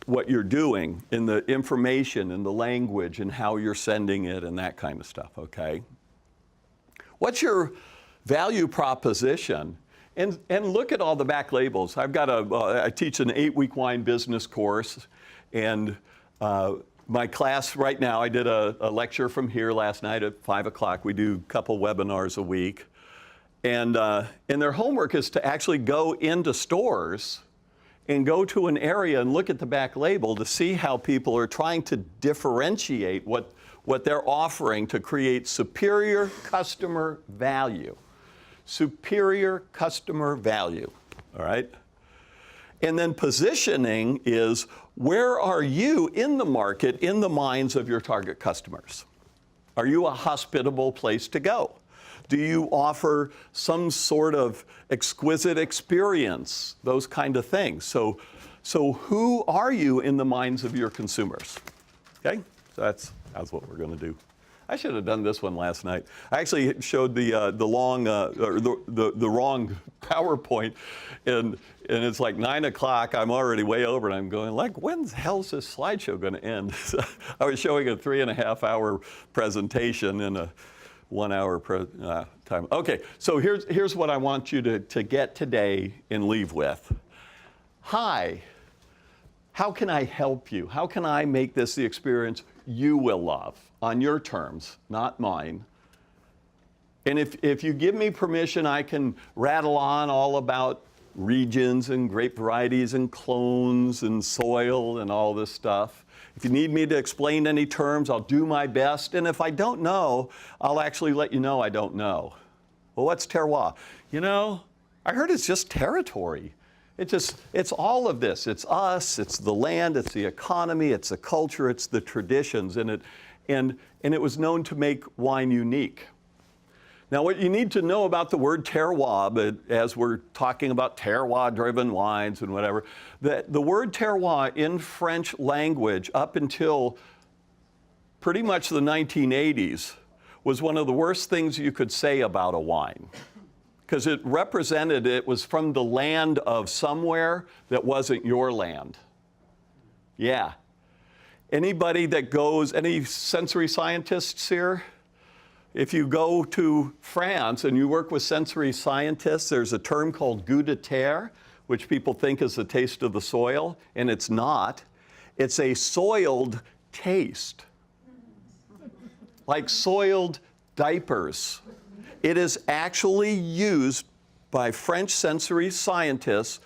what you're doing in the information and the language and how you're sending it and that kind of stuff, okay? What's your value proposition? And look at all the back labels. I teach an 8-week wine business course, and my class right now, I did a lecture from here last night at 5 o'clock. We do a couple webinars a week. And their homework is to actually go into stores and go to an area and look at the back label to see how people are trying to differentiate what they're offering to create superior customer value. Superior customer value, all right? And then positioning is, where are you in the market, in the minds of your target customers? Are you a hospitable place to go? Do you offer some sort of exquisite experience? Those kind of things. So who are you in the minds of your consumers? Okay, so that's what we're going to do. I should have done this one last night. I actually showed the wrong PowerPoint, and it's like 9 o'clock. I'm already way over, and I'm going, like, when the hell's this slideshow going to end? So I was showing a 3.5-hour presentation in a 1-hour time. Okay, so here's what I want you to get today and leave with. Hi, how can I help you? How can I make this the experience you will love on your terms, not mine? And if you give me permission, I can rattle on all about regions and grape varieties and clones and soil and all this stuff. If you need me to explain any terms, I'll do my best. And if I don't know, I'll actually let you know I don't know. Well, what's terroir? You know, I heard it's just territory. It's all of this. It's us, it's the land, it's the economy, it's the culture, it's the traditions, and it was known to make wine unique. Now, what you need to know about the word terroir, but as we're talking about terroir-driven wines and whatever, that the word terroir in French language up until pretty much the 1980s was one of the worst things you could say about a wine, because it represented, it was from the land of somewhere that wasn't your land. Yeah. Anybody that goes, any sensory scientists here? If you go to France and you work with sensory scientists, there's a term called goût de terre, which people think is the taste of the soil, and it's not. It's a soiled taste, like soiled diapers. It is actually used by French sensory scientists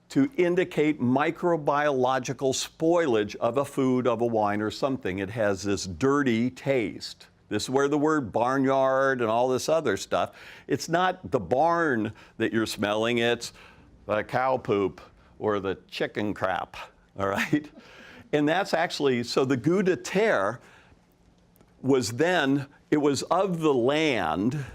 to indicate microbiological spoilage of a food, of a wine, or something. It has this dirty taste. This is where the word barnyard and all this other stuff, it's not the barn that you're smelling, it's the cow poop or the chicken crap, all right? And that's actually, so the goût de terre was then, it was of the land,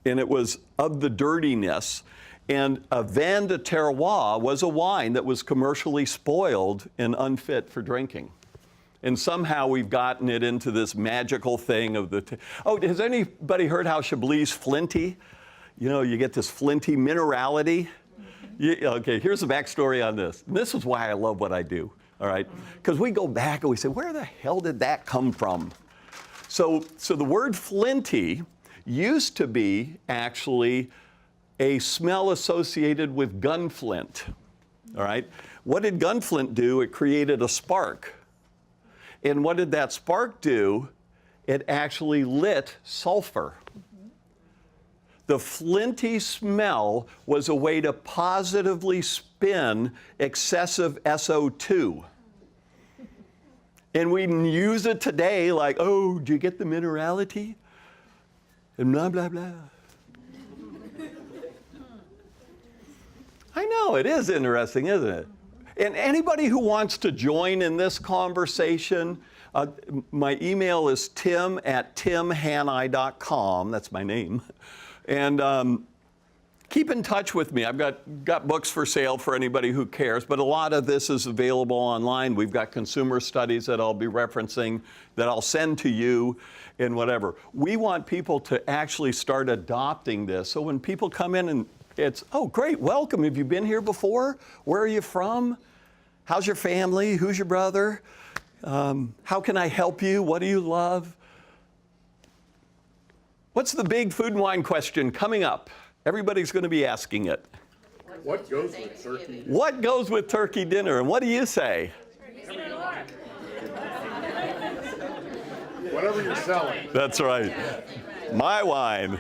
and it was of the dirtiness, and a vin de terroir was a wine that was commercially spoiled and unfit for drinking. And somehow we've gotten it into this magical thing of oh, has anybody heard how Chablis flinty? You know, you get this flinty minerality. Okay, here's the backstory on this. This is why I love what I do. all right? Because we go back and we say, where the hell did that come from? So the word flinty used to be actually a smell associated with gunflint, all right? What did gunflint do? It created a spark. And what did that spark do? It actually lit sulfur. The flinty smell was a way to positively spin excessive SO2. And we use it today like, oh, do you get the minerality? And blah, blah, blah. I know, it is interesting, isn't it? And anybody who wants to join in this conversation, my email is tim@timhanni.com. That's my name. And keep in touch with me. I've got books for sale for anybody who cares, but a lot of this is available online. We've got consumer studies that I'll be referencing that I'll send to you and whatever. We want people to actually start adopting this. So when people come in and it's, oh, great, welcome. Have you been here before? Where are you from? How's your family? Who's your brother? How can I help you? What do you love? What's the big food and wine question coming up? Everybody's going to be asking it. What goes with turkey? What goes with turkey dinner? And what do you say? Whatever you're selling. That's right. My wine.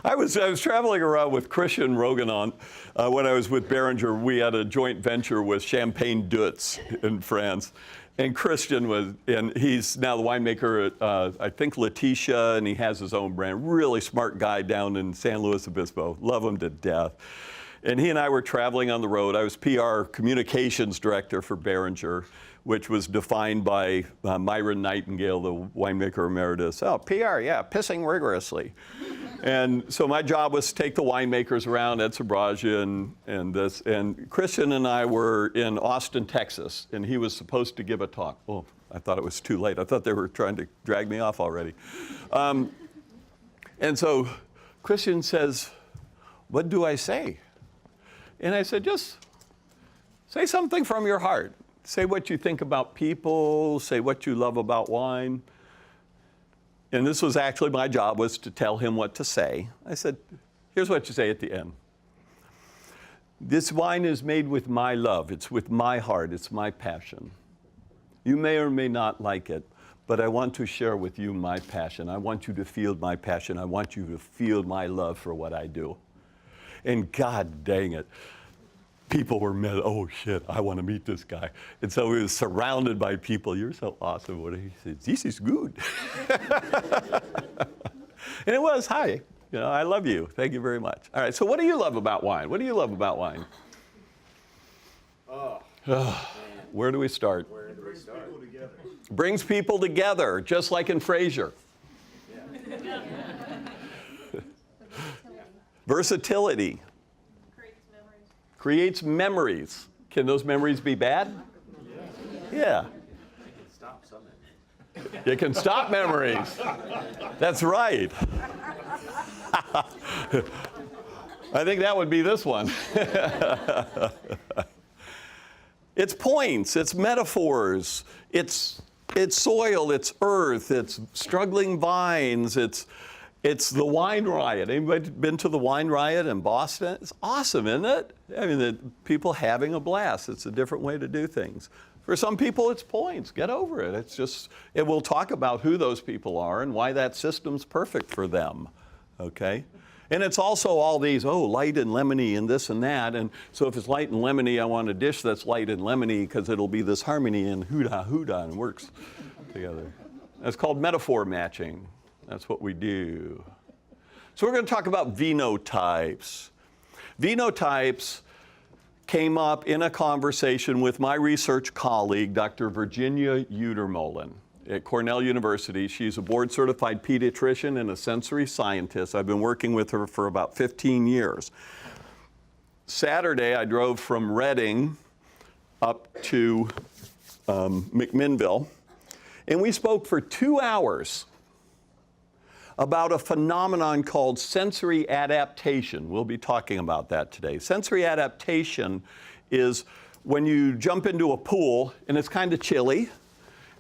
I was traveling around with Christian Roganon when I was with Beringer. We had a joint venture with Champagne Dutz in France. And Christian was, and he's now the winemaker at, I think, Letitia, and he has his own brand. Really smart guy down in San Luis Obispo. Love him to death. And he and I were traveling on the road. I was PR communications director for Beringer, which was defined by Myron Nightingale, the winemaker emeritus. Oh, PR, yeah, pissing rigorously. And so my job was to take the winemakers around, Ed Sabraja and this. And Christian and I were in Austin, Texas, and he was supposed to give a talk. Oh, I thought it was too late. I thought they were trying to drag me off already. And so Christian says, what do I say? And I said, just say something from your heart. Say what you think about people, say what you love about wine. And this was actually my job, was to tell him what to say. I said, here's what you say at the end. This wine is made with my love. It's with my heart. It's my passion. You may or may not like it, but I want to share with you my passion. I want you to feel my passion. I want you to feel my love for what I do. And God dang it, people were mad. Oh shit, I want to meet this guy. And so he was surrounded by people. You're so awesome. He said, this is good. And it was, hi, I love you. Thank you very much. All right, so what do you love about wine? What do you love about wine? Where do we start? Brings people together, just like in Frasier. Yeah. Versatility. Creates memories. Can those memories be bad? Yeah. It can stop memories. That's right. I think that would be this one. It's points, it's metaphors, it's soil, it's earth, it's struggling vines, it's the wine riot. Anybody been to the wine riot in Boston? It's awesome, isn't it? I mean, the people having a blast. It's a different way to do things. For some people, it's points. Get over it. It's just, and we'll talk about who those people are and why that system's perfect for them, okay? And it's also all these, light and lemony and this and that. And so if it's light and lemony, I want a dish that's light and lemony because it'll be this harmony and hoo-da and works together. That's called metaphor matching. That's what we do. So we're going to talk about phenotypes. Phenotypes came up in a conversation with my research colleague, Dr. Virginia Utermohlen at Cornell University. She's a board-certified pediatrician and a sensory scientist. I've been working with her for about 15 years. Saturday, I drove from Reading up to McMinnville, and we spoke for 2 hours about a phenomenon called sensory adaptation. We'll be talking about that today. Sensory adaptation is when you jump into a pool and it's kind of chilly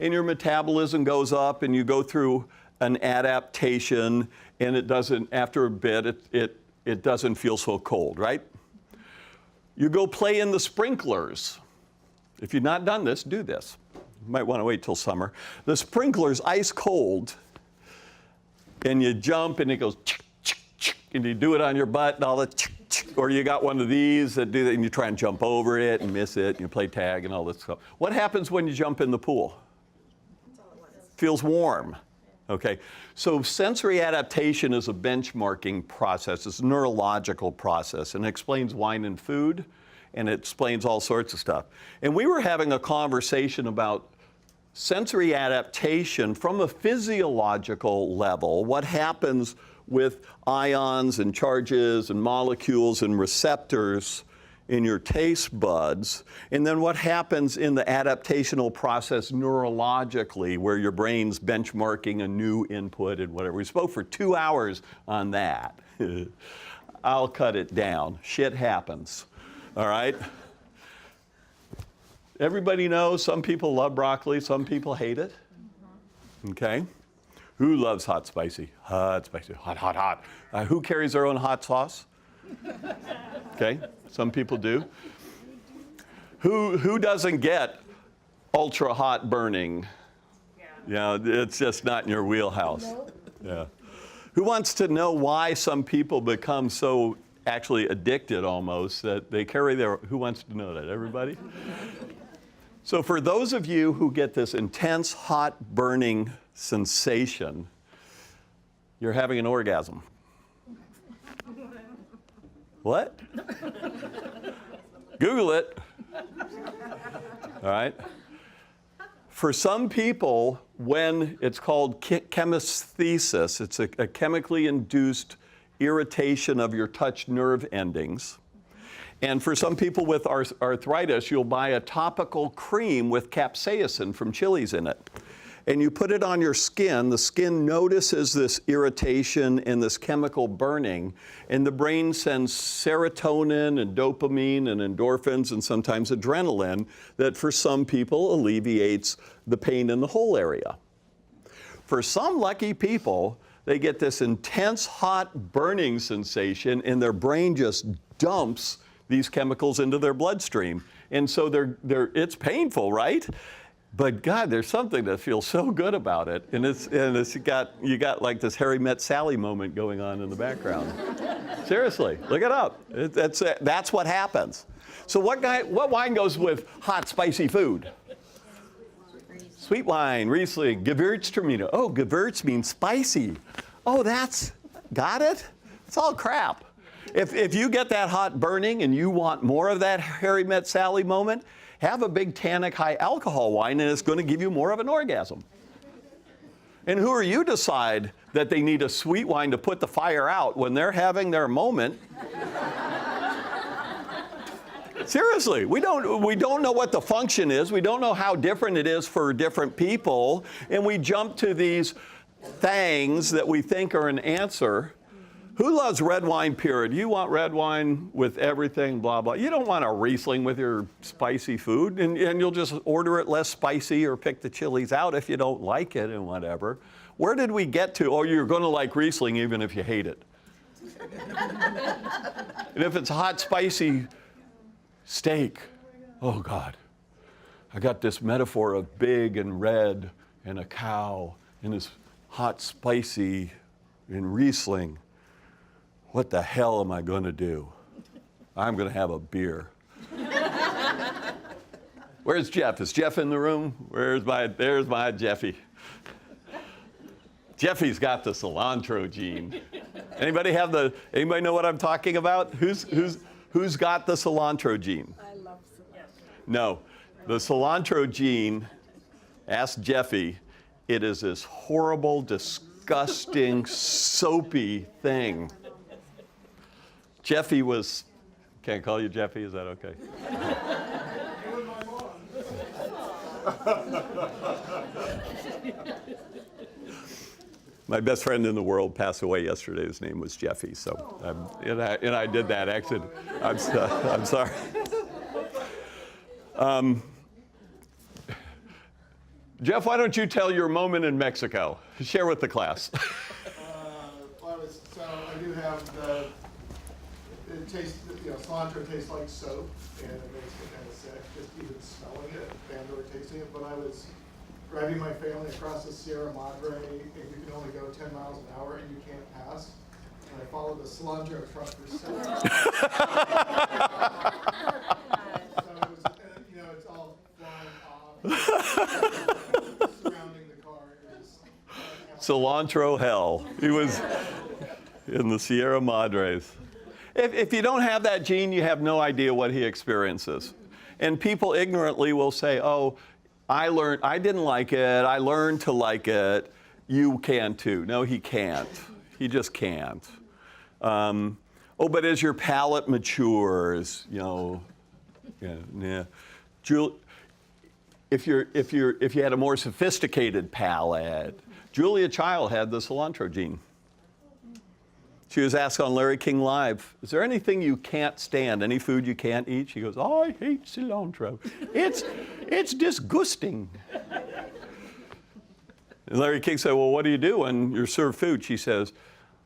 and your metabolism goes up and you go through an adaptation and it doesn't, after a bit, it doesn't feel so cold, right? You go play in the sprinklers. If you've not done this, do this. You might want to wait till summer. The sprinkler's ice cold, and you jump and it goes, chick, chick, chick, and you do it on your butt and all that, chick, chick, or you got one of these that do that and you try and jump over it and miss it and you play tag and all this stuff. What happens when you jump in the pool? Feels warm. Okay, so sensory adaptation is a benchmarking process. It's a neurological process, and it explains wine and food, and it explains all sorts of stuff. And we were having a conversation about sensory adaptation from a physiological level, what happens with ions and charges and molecules and receptors in your taste buds, and then what happens in the adaptational process neurologically, where your brain's benchmarking a new input and whatever. We spoke for 2 hours on that. I'll cut it down. Shit happens. All right? Everybody knows some people love broccoli, some people hate it. Okay? Who loves hot, spicy? Hot, spicy, hot, hot, hot. Who carries their own hot sauce? Okay, some people do. Who doesn't get ultra hot burning? Yeah, it's just not in your wheelhouse. Nope. Yeah. Who wants to know why some people become so actually addicted almost that they carry their, who wants to know that? Everybody? So for those of you who get this intense hot burning sensation, you're having an orgasm. What? Google it. All right. For some people, when it's called chemesthesis, it's a chemically induced irritation of your touch nerve endings. And for some people with arthritis, you'll buy a topical cream with capsaicin from Chili's in it. And you put it on your skin, the skin notices this irritation and this chemical burning, and the brain sends serotonin and dopamine and endorphins and sometimes adrenaline that for some people alleviates the pain in the whole area. For some lucky people, they get this intense hot burning sensation and their brain just dumps these chemicals into their bloodstream. And so it's painful, right? But God, there's something that feels so good about it, and you got like this Harry Met Sally moment going on in the background. Seriously, look it up. That's what happens. So what wine goes with hot, spicy food? Sweet wine, Riesling, Gewürztraminer. Oh, Gewürz means spicy. Oh, got it? It's all crap. If you get that hot burning and you want more of that Harry Met Sally moment, have a big tannic high alcohol wine and it's going to give you more of an orgasm. And who are you to decide that they need a sweet wine to put the fire out when they're having their moment? Seriously, we don't know what the function is. We don't know how different it is for different people. And we jump to these things that we think are an answer. Who loves red wine period? You want red wine with everything, blah, blah. You don't want a Riesling with your spicy food, and you'll just order it less spicy or pick the chilies out if you don't like it and whatever. Where did we get to? Oh, you're going to like Riesling even if you hate it. And if it's hot, spicy steak, oh God. I got this metaphor of big and red and a cow and this hot, spicy and Riesling. What the hell am I going to do? I'm going to have a beer. Where's Jeff? Is Jeff in the room? There's my Jeffy. Jeffy's got the cilantro gene. Anybody know what I'm talking about? Who's got the cilantro gene? I love cilantro. No, the cilantro gene, ask Jeffy, it is this horrible, disgusting, soapy thing. Jeffy was, can't call you Jeffy, is that okay? My best friend in the world passed away yesterday. His name was Jeffy. So, and I did that accident. I'm sorry. Jeff, why don't you tell your moment in Mexico? Share with the class. I do have it tastes, cilantro tastes like soap, and it makes me kind of sick, just even smelling it and/or tasting it. But I was driving my family across the Sierra Madre, and you can only go 10 miles an hour, and you can't pass. And I followed the cilantro truck for 7 hours. So it was, it's all flying off, surrounding the car. It was, Cilantro hell. He was in the Sierra Madres. If you don't have that gene, you have no idea what he experiences. And people ignorantly will say, oh, I didn't like it, I learned to like it, you can too. No, he can't. He just can't. But as your palate matures, if you had a more sophisticated palate, Julia Child had the cilantro gene. She was asked on Larry King Live, is there anything you can't stand, any food you can't eat? She goes, oh, I hate cilantro. It's disgusting. And Larry King said, well, what do you do when you're served food? She says,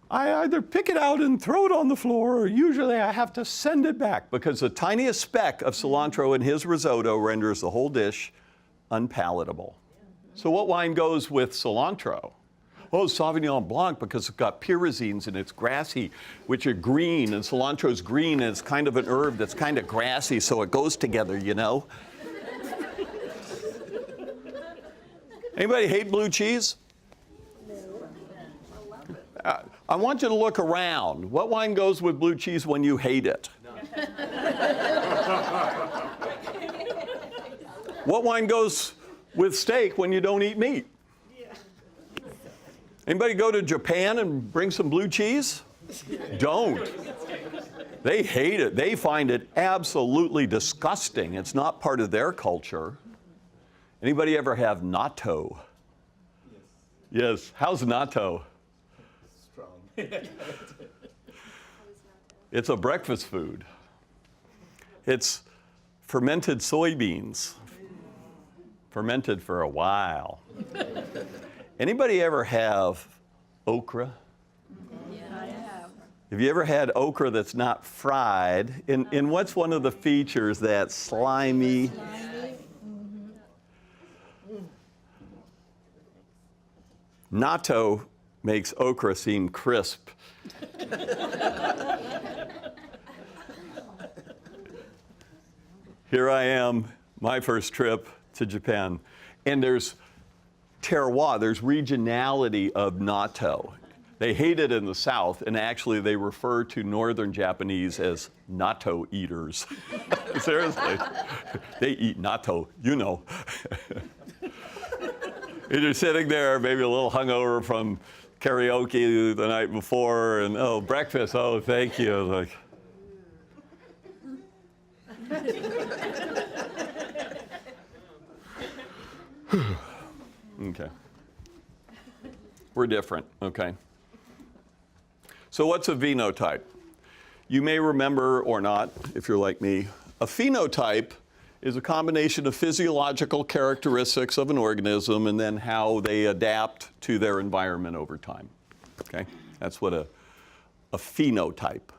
I either pick it out and throw it on the floor, or usually I have to send it back, because the tiniest speck of cilantro in his risotto renders the whole dish unpalatable. So what wine goes with cilantro? Oh, Sauvignon Blanc, because it's got pyrazines and it's grassy, which are green, and cilantro's green, and it's kind of an herb that's kind of grassy, so it goes together, Anybody hate blue cheese? I want you to look around. What wine goes with blue cheese when you hate it? What wine goes with steak when you don't eat meat? Anybody go to Japan and bring some blue cheese? Don't. They hate it. They find it absolutely disgusting. It's not part of their culture. Anybody ever have natto? Yes. How's natto? Strong. It's a breakfast food. It's fermented soybeans, fermented for a while. Anybody ever have okra? Yeah, I have. Have you ever had okra that's not fried? And what's one of the features, that slimy? Natto makes okra seem crisp. Here I am, my first trip to Japan, and there's terroir, there's regionality of natto. They hate it in the South, and actually they refer to northern Japanese as natto eaters. Seriously, they eat natto, And you're sitting there, maybe a little hungover from karaoke the night before, and oh, breakfast, oh, thank you. Like, okay. We're different, okay? So what's a phenotype? You may remember, or not, if you're like me, a phenotype is a combination of physiological characteristics of an organism and then how they adapt to their environment over time, okay? That's what a phenotype.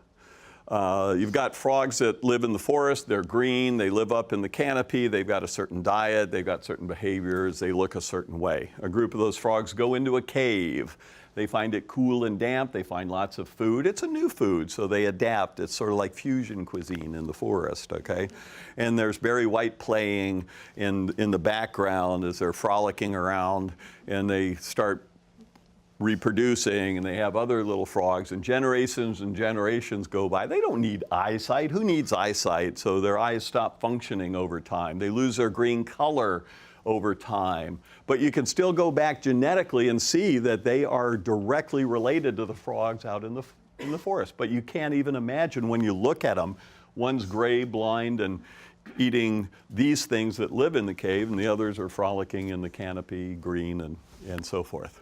You've got frogs that live in the forest, they're green, they live up in the canopy, they've got a certain diet, they've got certain behaviors, they look a certain way. A group of those frogs go into a cave. They find it cool and damp, they find lots of food. It's a new food, so they adapt. It's sort of like fusion cuisine in the forest, okay? And there's Barry White playing in the background as they're frolicking around, and they start reproducing, and they have other little frogs, and generations go by. They don't need eyesight. Who needs eyesight? So their eyes stop functioning over time. They lose their green color over time. But you can still go back genetically and see that they are directly related to the frogs out in the forest. But you can't even imagine when you look at them, one's gray, blind, and eating these things that live in the cave, and the others are frolicking in the canopy, green, and so forth.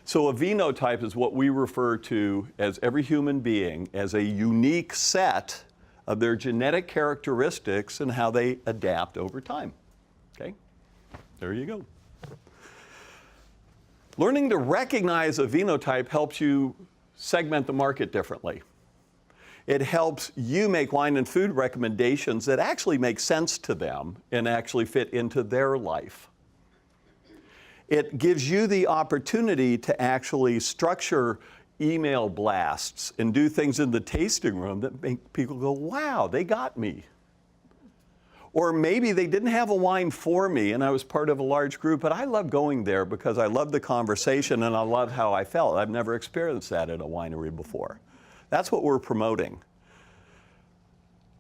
So a phenotype is what we refer to as every human being as a unique set of their genetic characteristics and how they adapt over time. Okay? There you go. Learning to recognize a phenotype helps you segment the market differently. It helps you make wine and food recommendations that actually make sense to them and actually fit into their life. It gives you the opportunity to actually structure email blasts and do things in the tasting room that make people go, wow, they got me. Or maybe they didn't have a wine for me and I was part of a large group, but I love going there because I love the conversation and I love how I felt. I've never experienced that at a winery before. That's what we're promoting.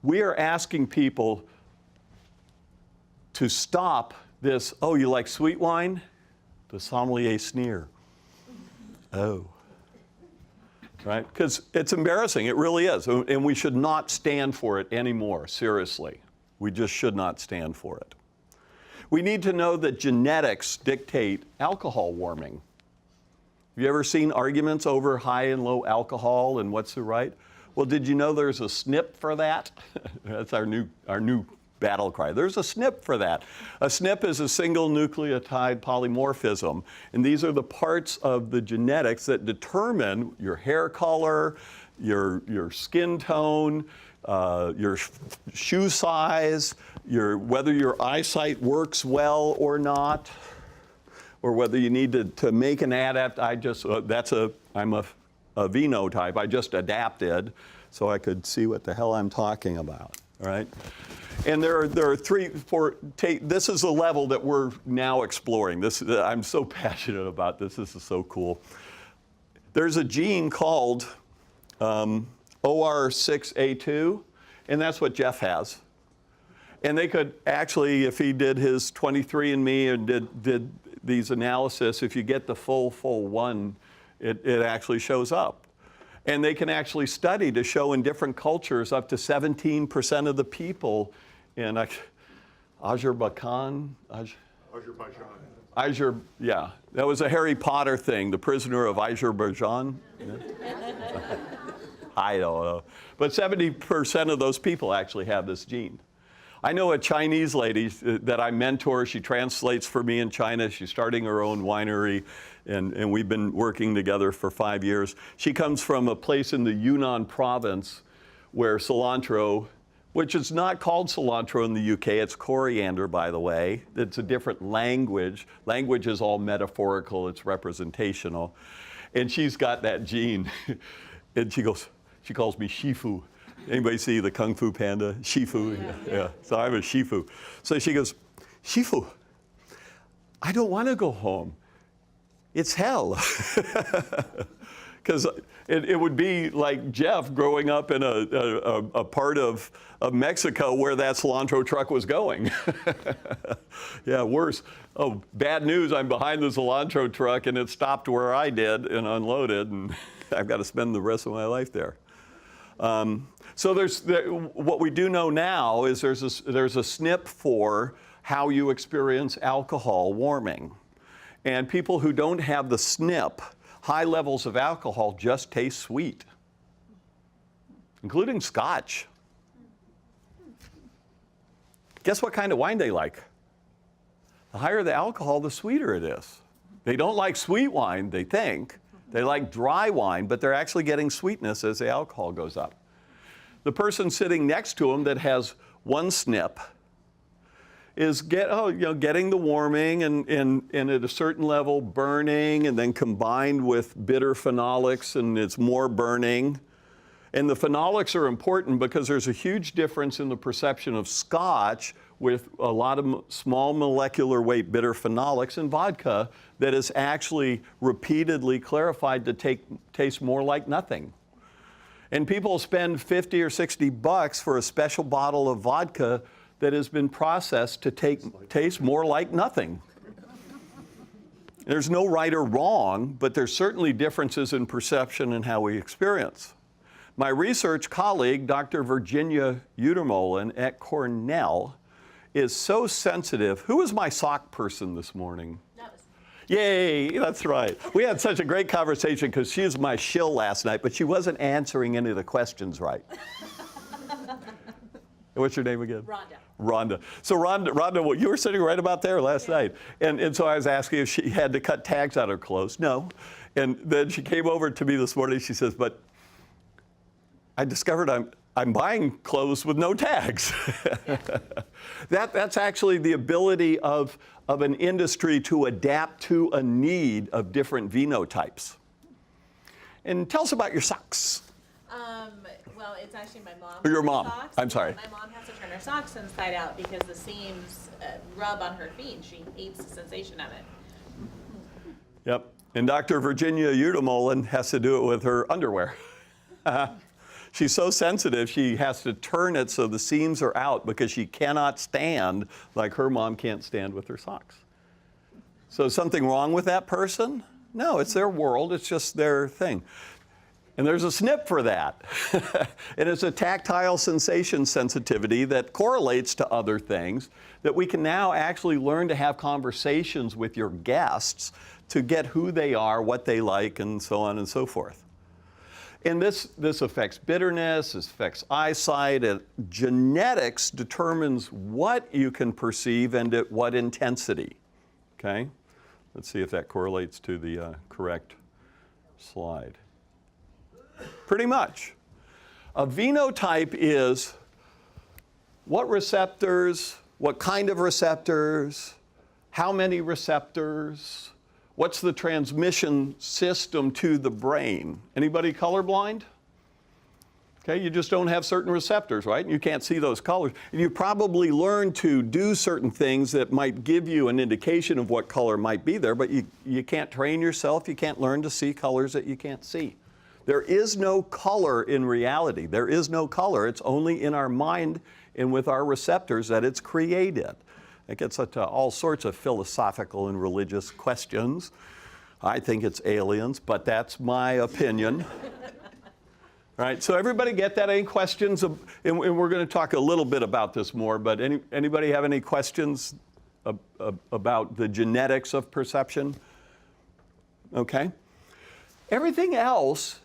We are asking people to stop this, oh, you like sweet wine? The sommelier sneer. Oh. Right? Because it's embarrassing, it really is. And we should not stand for it anymore, seriously. We just should not stand for it. We need to know that genetics dictate alcohol warming. Have you ever seen arguments over high and low alcohol and what's the right? Well, did you know there's a SNP for that? That's our new battle cry. There's a SNP for that. A SNP is a single nucleotide polymorphism, and these are the parts of the genetics that determine your hair color, your skin tone, your shoe size, whether your eyesight works well or not, or whether you need to make an adapt. I'm a phenotype. I just adapted so I could see what the hell I'm talking about. All right. And there are this is a level that we're now exploring. I'm so passionate about this. This is so cool. There's a gene called OR6A2, and that's what Jeff has. And they could actually, if he did his 23andMe and did these analysis, if you get the full one, it actually shows up. And they can actually study to show in different cultures up to 17% of the people in Azerbaijan. Yeah, that was a Harry Potter thing, the prisoner of Azerbaijan. Yeah. I don't know. But 70% of those people actually have this gene. I know a Chinese lady that I mentor. She translates for me in China. She's starting her own winery, and we've been working together for 5 years. She comes from a place in the Yunnan province where cilantro, which is not called cilantro in the UK, it's coriander, by the way. It's a different language. Language is all metaphorical, it's representational. And she's got that gene. And she calls me Shifu. Anybody see the Kung Fu Panda? Shifu, yeah. So I'm a Shifu. So she goes, Shifu, I don't want to go home. It's hell. Because it would be like Jeff growing up in a part of Mexico where that cilantro truck was going. Yeah, worse. Oh, bad news, I'm behind the cilantro truck and it stopped where I did and unloaded, and I've got to spend the rest of my life there. So what we do know now is there's a SNP for how you experience alcohol warming. And people who don't have the SNP, high levels of alcohol just taste sweet, including Scotch. Guess what kind of wine they like? The higher the alcohol, the sweeter it is. They don't like sweet wine, they think. They like dry wine, but they're actually getting sweetness as the alcohol goes up. The person sitting next to them that has one SNP is getting the warming and at a certain level burning, and then combined with bitter phenolics, and it's more burning. And the phenolics are important because there's a huge difference in the perception of Scotch with a lot of small molecular weight bitter phenolics in vodka that is actually repeatedly clarified to taste more like nothing. And people spend $50 or $60 for a special bottle of vodka that has been processed to taste more like nothing. There's no right or wrong, but there's certainly differences in perception and how we experience. My research colleague, Dr. Virginia Utermohlen at Cornell, is so sensitive. Who was my sock person this morning? Yay, that's right. We had such a great conversation because she was my shill last night, but she wasn't answering any of the questions right. What's your name again? Rhonda. So Rhonda, well, you were sitting right about there last night. And so I was asking if she had to cut tags out of her clothes. No. And then she came over to me this morning. She says, but I discovered I'm buying clothes with no tags. That's actually the ability of an industry to adapt to a need of different phenotypes. And tell us about your socks. Well, it's actually my mom. Or your mom. Socks. I'm sorry. My mom has to turn her socks inside out because the seams rub on her feet. She hates the sensation of it. Yep. And Dr. Virginia Udemolin has to do it with her underwear. She's so sensitive, she has to turn it so the seams are out because she cannot stand like her mom can't stand with her socks. So is something wrong with that person? No, it's their world. It's just their thing. And there's a SNP for that. And it's a tactile sensation sensitivity that correlates to other things that we can now actually learn to have conversations with your guests to get who they are, what they like, and so on and so forth. And this affects bitterness, this affects eyesight. Genetics determines what you can perceive and at what intensity. Okay? Let's see if that correlates to the correct slide. Pretty much. A phenotype is what receptors, what kind of receptors, how many receptors, what's the transmission system to the brain? Anybody colorblind? Okay, you just don't have certain receptors, right? You can't see those colors. And you probably learn to do certain things that might give you an indication of what color might be there, but you can't train yourself, you can't learn to see colors that you can't see. There is no color in reality. There is no color. It's only in our mind and with our receptors that it's created. It gets into all sorts of philosophical and religious questions. I think it's aliens, but that's my opinion. Right, so everybody get that? Any questions? And we're going to talk a little bit about this more, but anybody have any questions about the genetics of perception? Okay. Everything else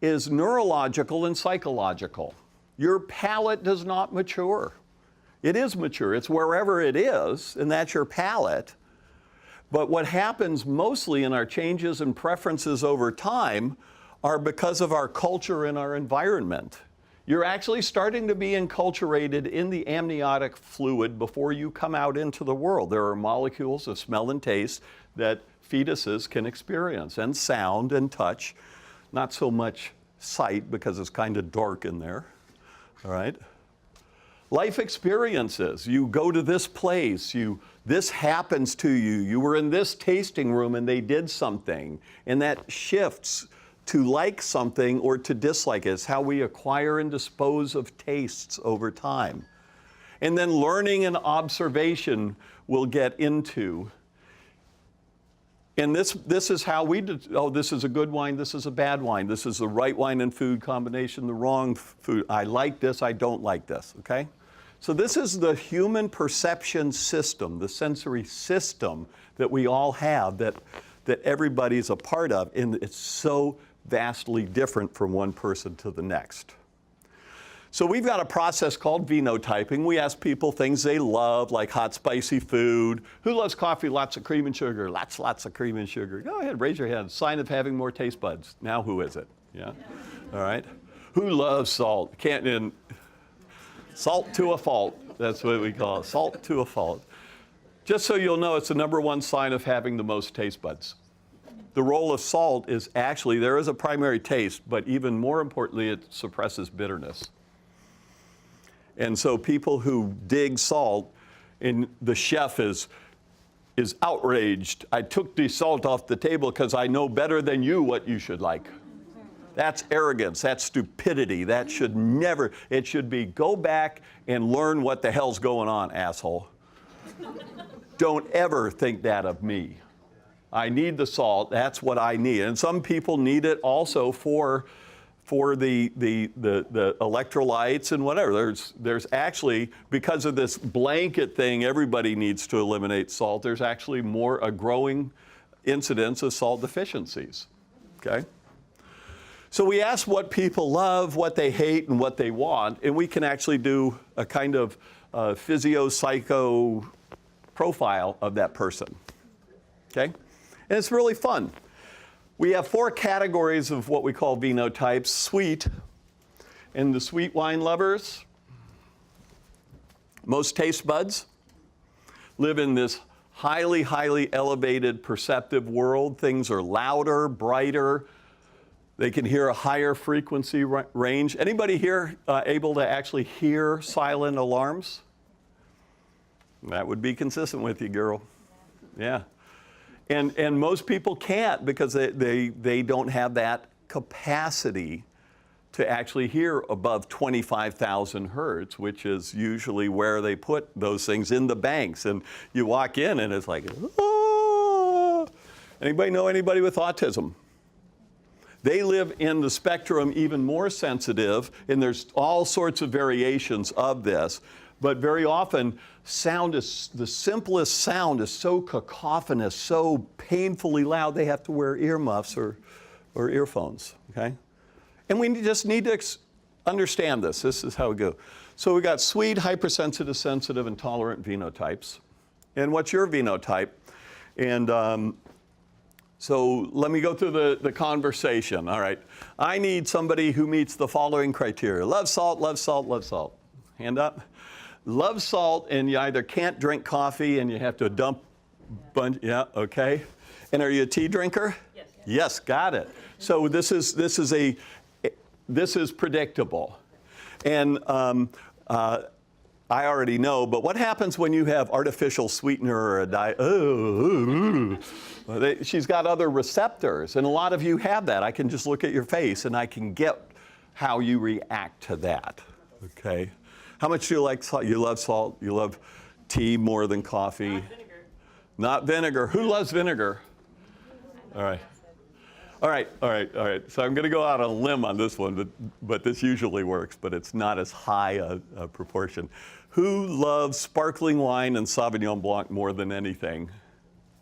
is neurological and psychological. Your palate does not mature. It is mature. It's wherever it is, and that's your palate. But what happens mostly in our changes and preferences over time are because of our culture and our environment. You're actually starting to be enculturated in the amniotic fluid before you come out into the world. There are molecules of smell and taste that fetuses can experience, and sound and touch. Not so much sight because it's kind of dark in there, all right? Life experiences. You go to this place, this happens to you. You were in this tasting room and they did something, and that shifts to like something or to dislike it. It's how we acquire and dispose of tastes over time. And then learning and observation we'll get into. And this is how we, this is a good wine, this is a bad wine, this is the right wine and food combination, the wrong food. I like this, I don't like this, okay? So this is the human perception system, the sensory system that we all have, that everybody's a part of, and it's so vastly different from one person to the next. So we've got a process called phenotyping. We ask people things they love, like hot, spicy food. Who loves coffee? Lots of cream and sugar. Lots of cream and sugar. Go ahead, raise your hand. Sign of having more taste buds. Now who is it? Yeah? All right. Who loves salt? Salt to a fault. That's what we call it. Salt to a fault. Just so you'll know, it's the #1 sign of having the most taste buds. The role of salt is actually, there is a primary taste, but even more importantly, it suppresses bitterness. And so people who dig salt, and the chef is outraged. I took the salt off the table because I know better than you what you should like. That's arrogance, that's stupidity, that should never, it should be go back and learn what the hell's going on, asshole. Don't ever think that of me. I need the salt, that's what I need. And some people need it also for for the electrolytes and whatever. There's actually, because of this blanket thing, everybody needs to eliminate salt, there's actually a growing incidence of salt deficiencies, okay? So we ask what people love, what they hate, and what they want, and we can actually do a kind of physio-psycho profile of that person, okay? And it's really fun. We have 4 categories of what we call phenotypes: sweet, and the sweet wine lovers, most taste buds, live in this highly, highly elevated perceptive world. Things are louder, brighter. They can hear a higher frequency range. Anybody here able to actually hear silent alarms? That would be consistent with you, girl. Yeah. And most people can't because they don't have that capacity to actually hear above 25,000 hertz, which is usually where they put those things in the banks. And you walk in and it's like, oh. Anybody know anybody with autism? They live in the spectrum even more sensitive, and there's all sorts of variations of this. But very often, the simplest sound is so cacophonous, so painfully loud, they have to wear earmuffs or earphones, okay? And we just need to understand this. This is how we go. So we got sweet, hypersensitive, sensitive, and tolerant phenotypes. And what's your phenotype? And so let me go through the conversation. All right. I need somebody who meets the following criteria. Love salt, love salt, love salt. Hand up. Love salt, and you either can't drink coffee and you have to dump bunch. Yeah, okay. And are you a tea drinker? Yes. Yes, got it. So this is predictable. And I already know, but what happens when you have artificial sweetener or a diet? She's got other receptors, and a lot of you have that. I can just look at your face and I can get how you react to that, okay? How much do you like salt? You love salt? You love tea more than coffee? Not vinegar. Not vinegar. Who loves vinegar? All right. All right. So I'm going to go out on a limb on this one, but this usually works, but it's not as high a proportion. Who loves sparkling wine and Sauvignon Blanc more than anything?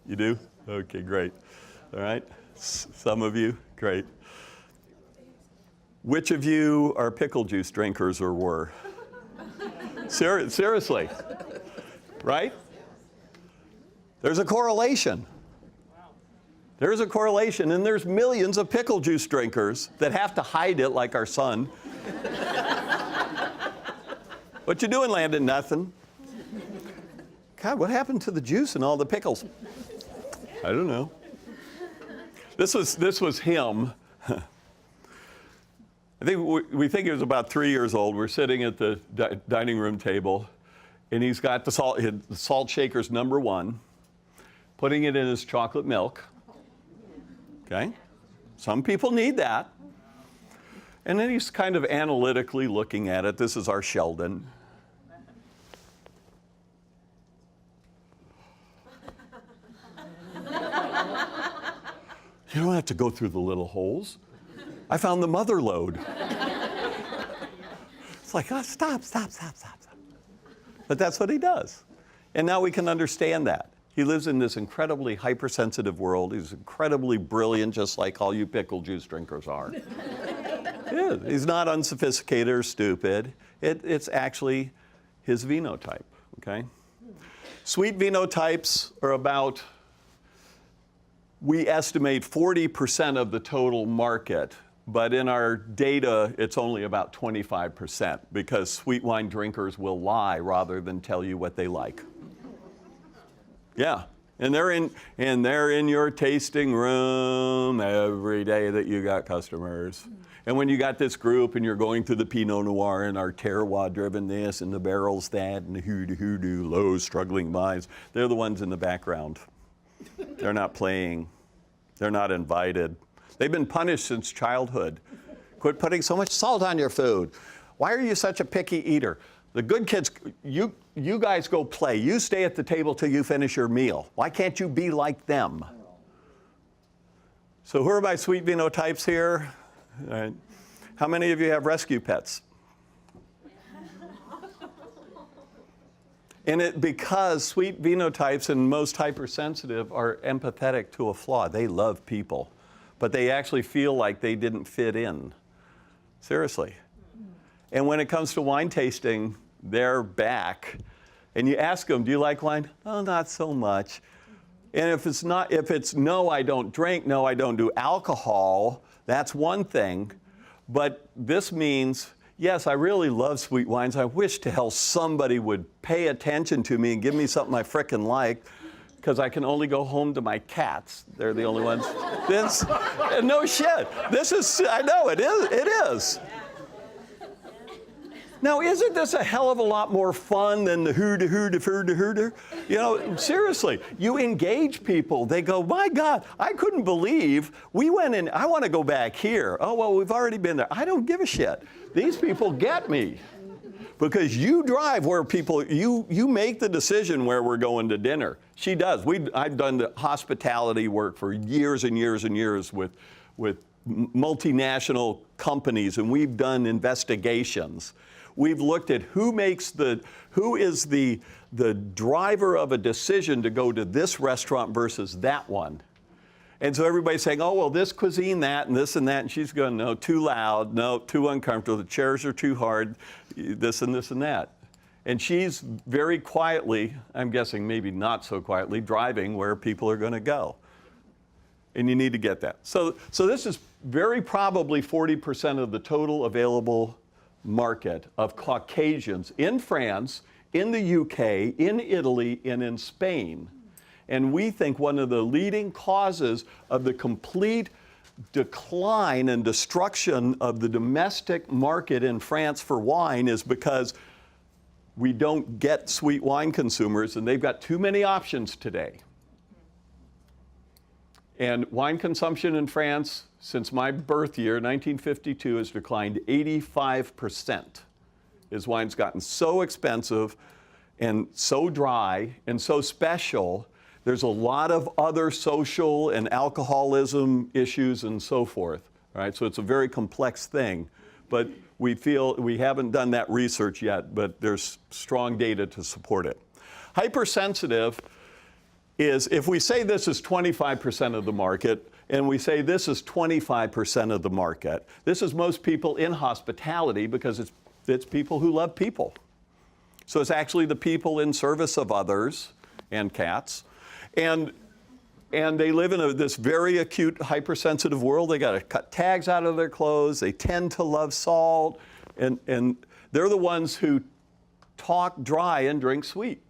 You do? Okay, great. All right. Some of you? Great. Which of you are pickle juice drinkers or were? Seriously, right? There's a correlation. There's a correlation, and there's millions of pickle juice drinkers that have to hide it like our son. What you doing, Landon? Nothing. God, what happened to the juice and all the pickles? I don't know. This was him. I think we think he was about 3 years old. We're sitting at the dining room table, and he's got the salt shaker's #1, putting it in his chocolate milk. Okay? Some people need that. And then he's kind of analytically looking at it. This is our Sheldon. You don't have to go through the little holes. I found the mother lode. It's like, oh, stop. But that's what he does. And now we can understand that. He lives in this incredibly hypersensitive world. He's incredibly brilliant, just like all you pickle juice drinkers are. Yeah, he's not unsophisticated or stupid. It's actually his phenotype, okay? Sweet phenotypes are about, we estimate 40% of the total market. But in our data, it's only about 25% because sweet wine drinkers will lie rather than tell you what they like. Yeah, and they're in your tasting room every day that you got customers. And when you got this group and you're going through the Pinot Noir and our terroir-driven this and the barrels that and the hoodoo, low struggling vines, they're the ones in the background. They're not playing. They're not invited. They've been punished since childhood. Quit putting so much salt on your food. Why are you such a picky eater? The good kids, you guys go play. You stay at the table till you finish your meal. Why can't you be like them? So who are my sweet phenotypes here? All right. How many of you have rescue pets? And because sweet phenotypes and most hypersensitive are empathetic to a flaw. They love people, but they actually feel like they didn't fit in. Seriously. And when it comes to wine tasting, they're back. And you ask them, do you like wine? Oh, not so much. And if it's no, I don't drink, no, I don't do alcohol, that's one thing. But this means, yes, I really love sweet wines. I wish to hell somebody would pay attention to me and give me something I frickin' like, because I can only go home to my cats. They're the only ones. No shit. I know, it is. Now, isn't this a hell of a lot more fun than the hooter? You know, seriously, you engage people. They go, my God, I couldn't believe we went in. I want to go back here. Oh, well, we've already been there. I don't give a shit. These people get me. Because you drive where people, you make the decision where we're going to dinner. She does. I've done the hospitality work for years and years and years with multinational companies, and we've done investigations. We've looked at who is the driver of a decision to go to this restaurant versus that one. And so everybody's saying, oh, well, this cuisine, that, and this and that. And she's going, no, too loud, no, too uncomfortable. The chairs are too hard, this and this and that. And she's very quietly, I'm guessing maybe not so quietly, driving where people are going to go. And you need to get that. So this is very probably 40% of the total available market of Caucasians in France, in the UK, in Italy, and in Spain. And we think one of the leading causes of the complete decline and destruction of the domestic market in France for wine is because we don't get sweet wine consumers, and they've got too many options today. And wine consumption in France, since my birth year, 1952, has declined 85%. As wine's gotten so expensive and so dry and so special. There's a lot of other social and alcoholism issues and so forth, right? So it's a very complex thing, but we feel we haven't done that research yet, but there's strong data to support it. Hypersensitive is, if we say this is 25% of the market, and we say this is 25% of the market, this is most people in hospitality because it's people who love people. So it's actually the people in service of others and cats. And they live in this very acute, hypersensitive world. They got to cut tags out of their clothes. They tend to love salt. And they're the ones who talk dry and drink sweet.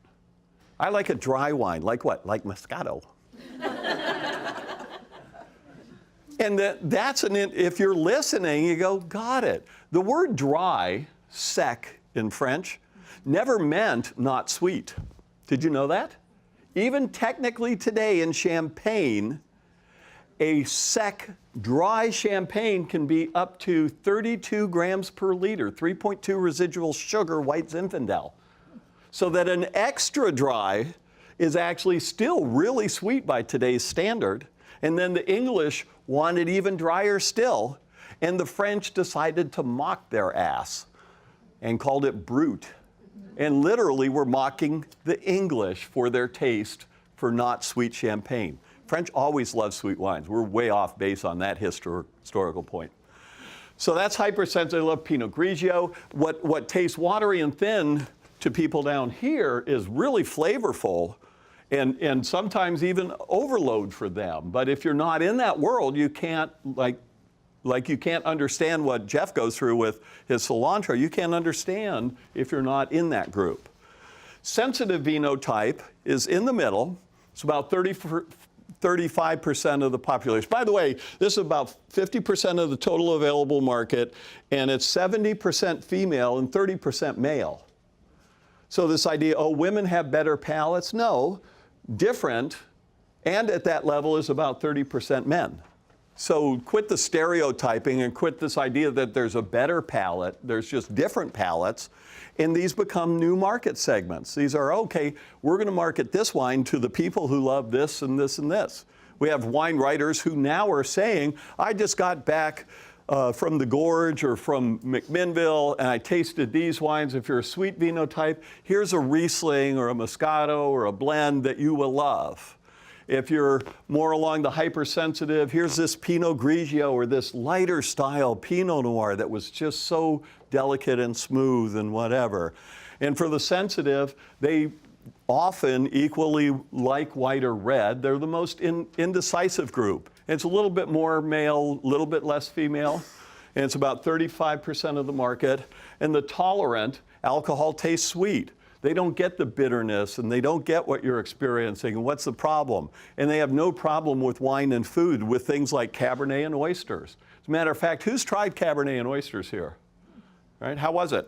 I like a dry wine. Like what? Like Moscato. And if you're listening, you go, got it. The word dry, sec in French, never meant not sweet. Did you know that? Even technically today in Champagne, a sec, dry champagne can be up to 32 grams per liter, 3.2 residual sugar, white Zinfandel. So that an extra dry is actually still really sweet by today's standard. And then the English wanted even drier still, and the French decided to mock their ass and called it brut. And literally were mocking the English for their taste for not sweet champagne. French always love sweet wines. We're way off base on that historical point. So that's hypersensitive. I love Pinot Grigio. What tastes watery and thin to people down here is really flavorful and sometimes even overload for them. But if you're not in that world, you can't, like you can't understand what Jeff goes through with his cilantro. You can't understand if you're not in that group. Sensitive phenotype is in the middle. It's about 35% of the population. By the way, this is about 50% of the total available market, and it's 70% female and 30% male. So this idea, oh, women have better palates? No, different, and at that level is about 30% men. So quit the stereotyping and quit this idea that there's a better palate. There's just different palates. And these become new market segments. These are, okay, we're going to market this wine to the people who love this and this and this. We have wine writers who now are saying, I just got back from the Gorge or from McMinnville, and I tasted these wines. If you're a sweet vino type, here's a Riesling or a Moscato or a blend that you will love. If you're more along the hypersensitive, here's this Pinot Grigio or this lighter style Pinot Noir that was just so delicate and smooth and whatever. And for the sensitive, they often equally like white or red. They're the most indecisive group. It's a little bit more male, a little bit less female, and it's about 35% of the market. And the tolerant, alcohol tastes sweet. They don't get the bitterness, and they don't get what you're experiencing, and what's the problem? And they have no problem with wine and food with things like Cabernet and oysters. As a matter of fact, who's tried Cabernet and oysters here? Right? How was it?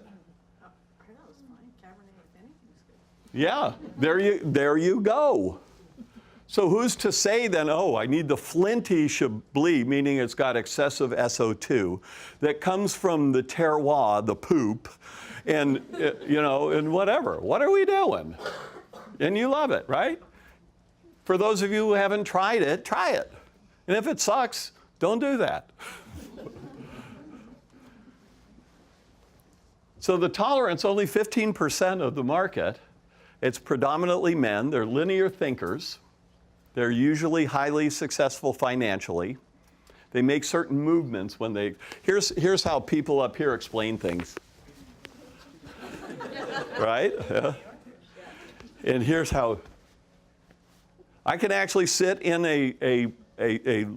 Yeah, there you go. So who's to say then, oh, I need the flinty Chablis, meaning it's got excessive SO2, that comes from the terroir, the poop, and, and whatever. What are we doing? And you love it, right? For those of you who haven't tried it, try it. And if it sucks, don't do that. So the tolerance, only 15% of the market. It's predominantly men. They're linear thinkers. They're usually highly successful financially. They make certain movements when they... Here's how people up here explain things. Right? Yeah. And here's how... I can actually sit in a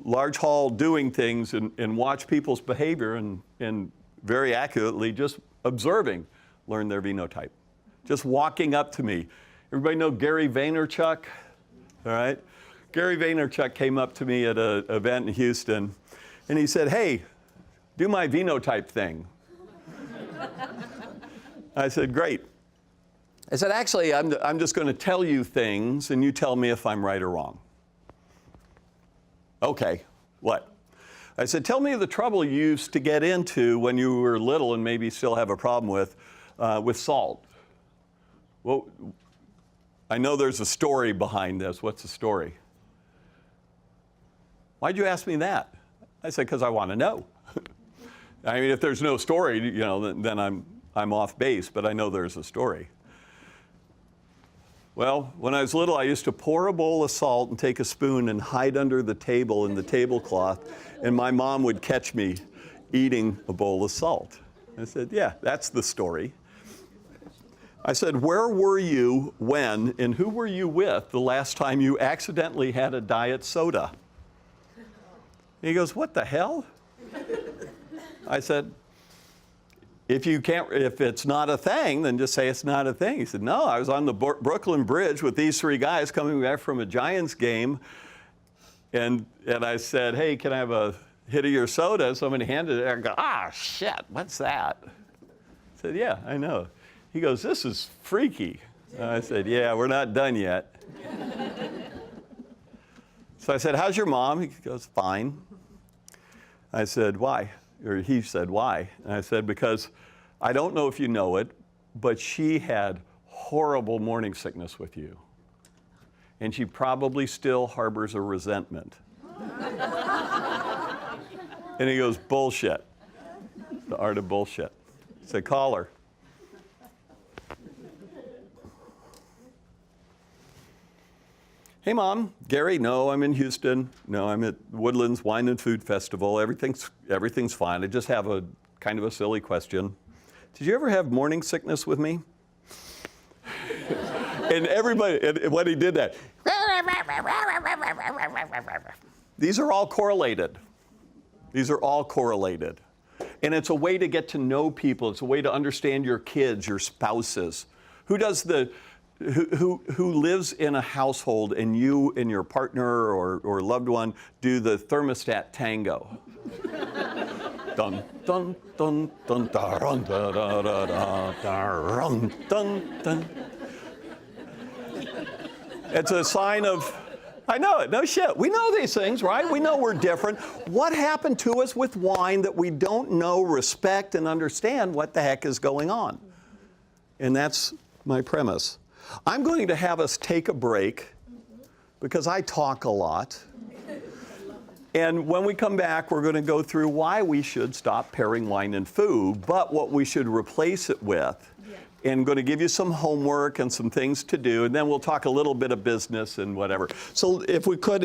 large hall doing things and watch people's behavior and very accurately just observing, learn their vinotype. Just walking up to me. Everybody know Gary Vaynerchuk? All right? Gary Vaynerchuk came up to me at an event in Houston, and he said, hey, do my vinotype thing. I said, great. I said, actually, I'm just going to tell you things, and you tell me if I'm right or wrong. Okay, what? I said, tell me the trouble you used to get into when you were little and maybe still have a problem with salt. Well, I know there's a story behind this. What's the story? Why'd you ask me that? I said, because I want to know. I mean, if there's no story, then I'm off base, but I know there's a story. Well, when I was little, I used to pour a bowl of salt and take a spoon and hide under the table in the tablecloth, and my mom would catch me eating a bowl of salt. I said, yeah, that's the story. I said, where were you when and who were you with the last time you accidentally had a diet soda? And he goes, what the hell? I said, if it's not a thing, then just say it's not a thing. He said, no, I was on the Brooklyn Bridge with these three guys coming back from a Giants game, and I said, hey, can I have a hit of your soda? Somebody handed it. I go, shit, what's that? I said, yeah, I know. He goes, this is freaky. I said, yeah, we're not done yet. So I said, how's your mom? He goes, fine. I said, why? Or he said, why? And I said, because I don't know if you know it, but she had horrible morning sickness with you. And she probably still harbors a resentment. And he goes, bullshit. The art of bullshit. I said, call her. Hey, Mom. Gary, no, I'm in Houston. No, I'm at Woodlands Wine and Food Festival. Everything's fine. I just have a kind of a silly question. Did you ever have morning sickness with me? And everybody, and when he did that, these are all correlated. These are all correlated. And it's a way to get to know people. It's a way to understand your kids, your spouses. Who lives in a household and you and your partner or loved one do the thermostat tango? Dun dun dun dun dun dun dun dun dun dun. It's a sign of, I know it, no shit. We know these things, right? We know we're different. What happened to us with wine that we don't know, respect, and understand what the heck is going on? And that's my premise. I'm going to have us take a break because I talk a lot. And when we come back, we're going to go through why we should stop pairing wine and food, but what we should replace it with. And going to give you some homework and some things to do, and then we'll talk a little bit of business and whatever. So if we could,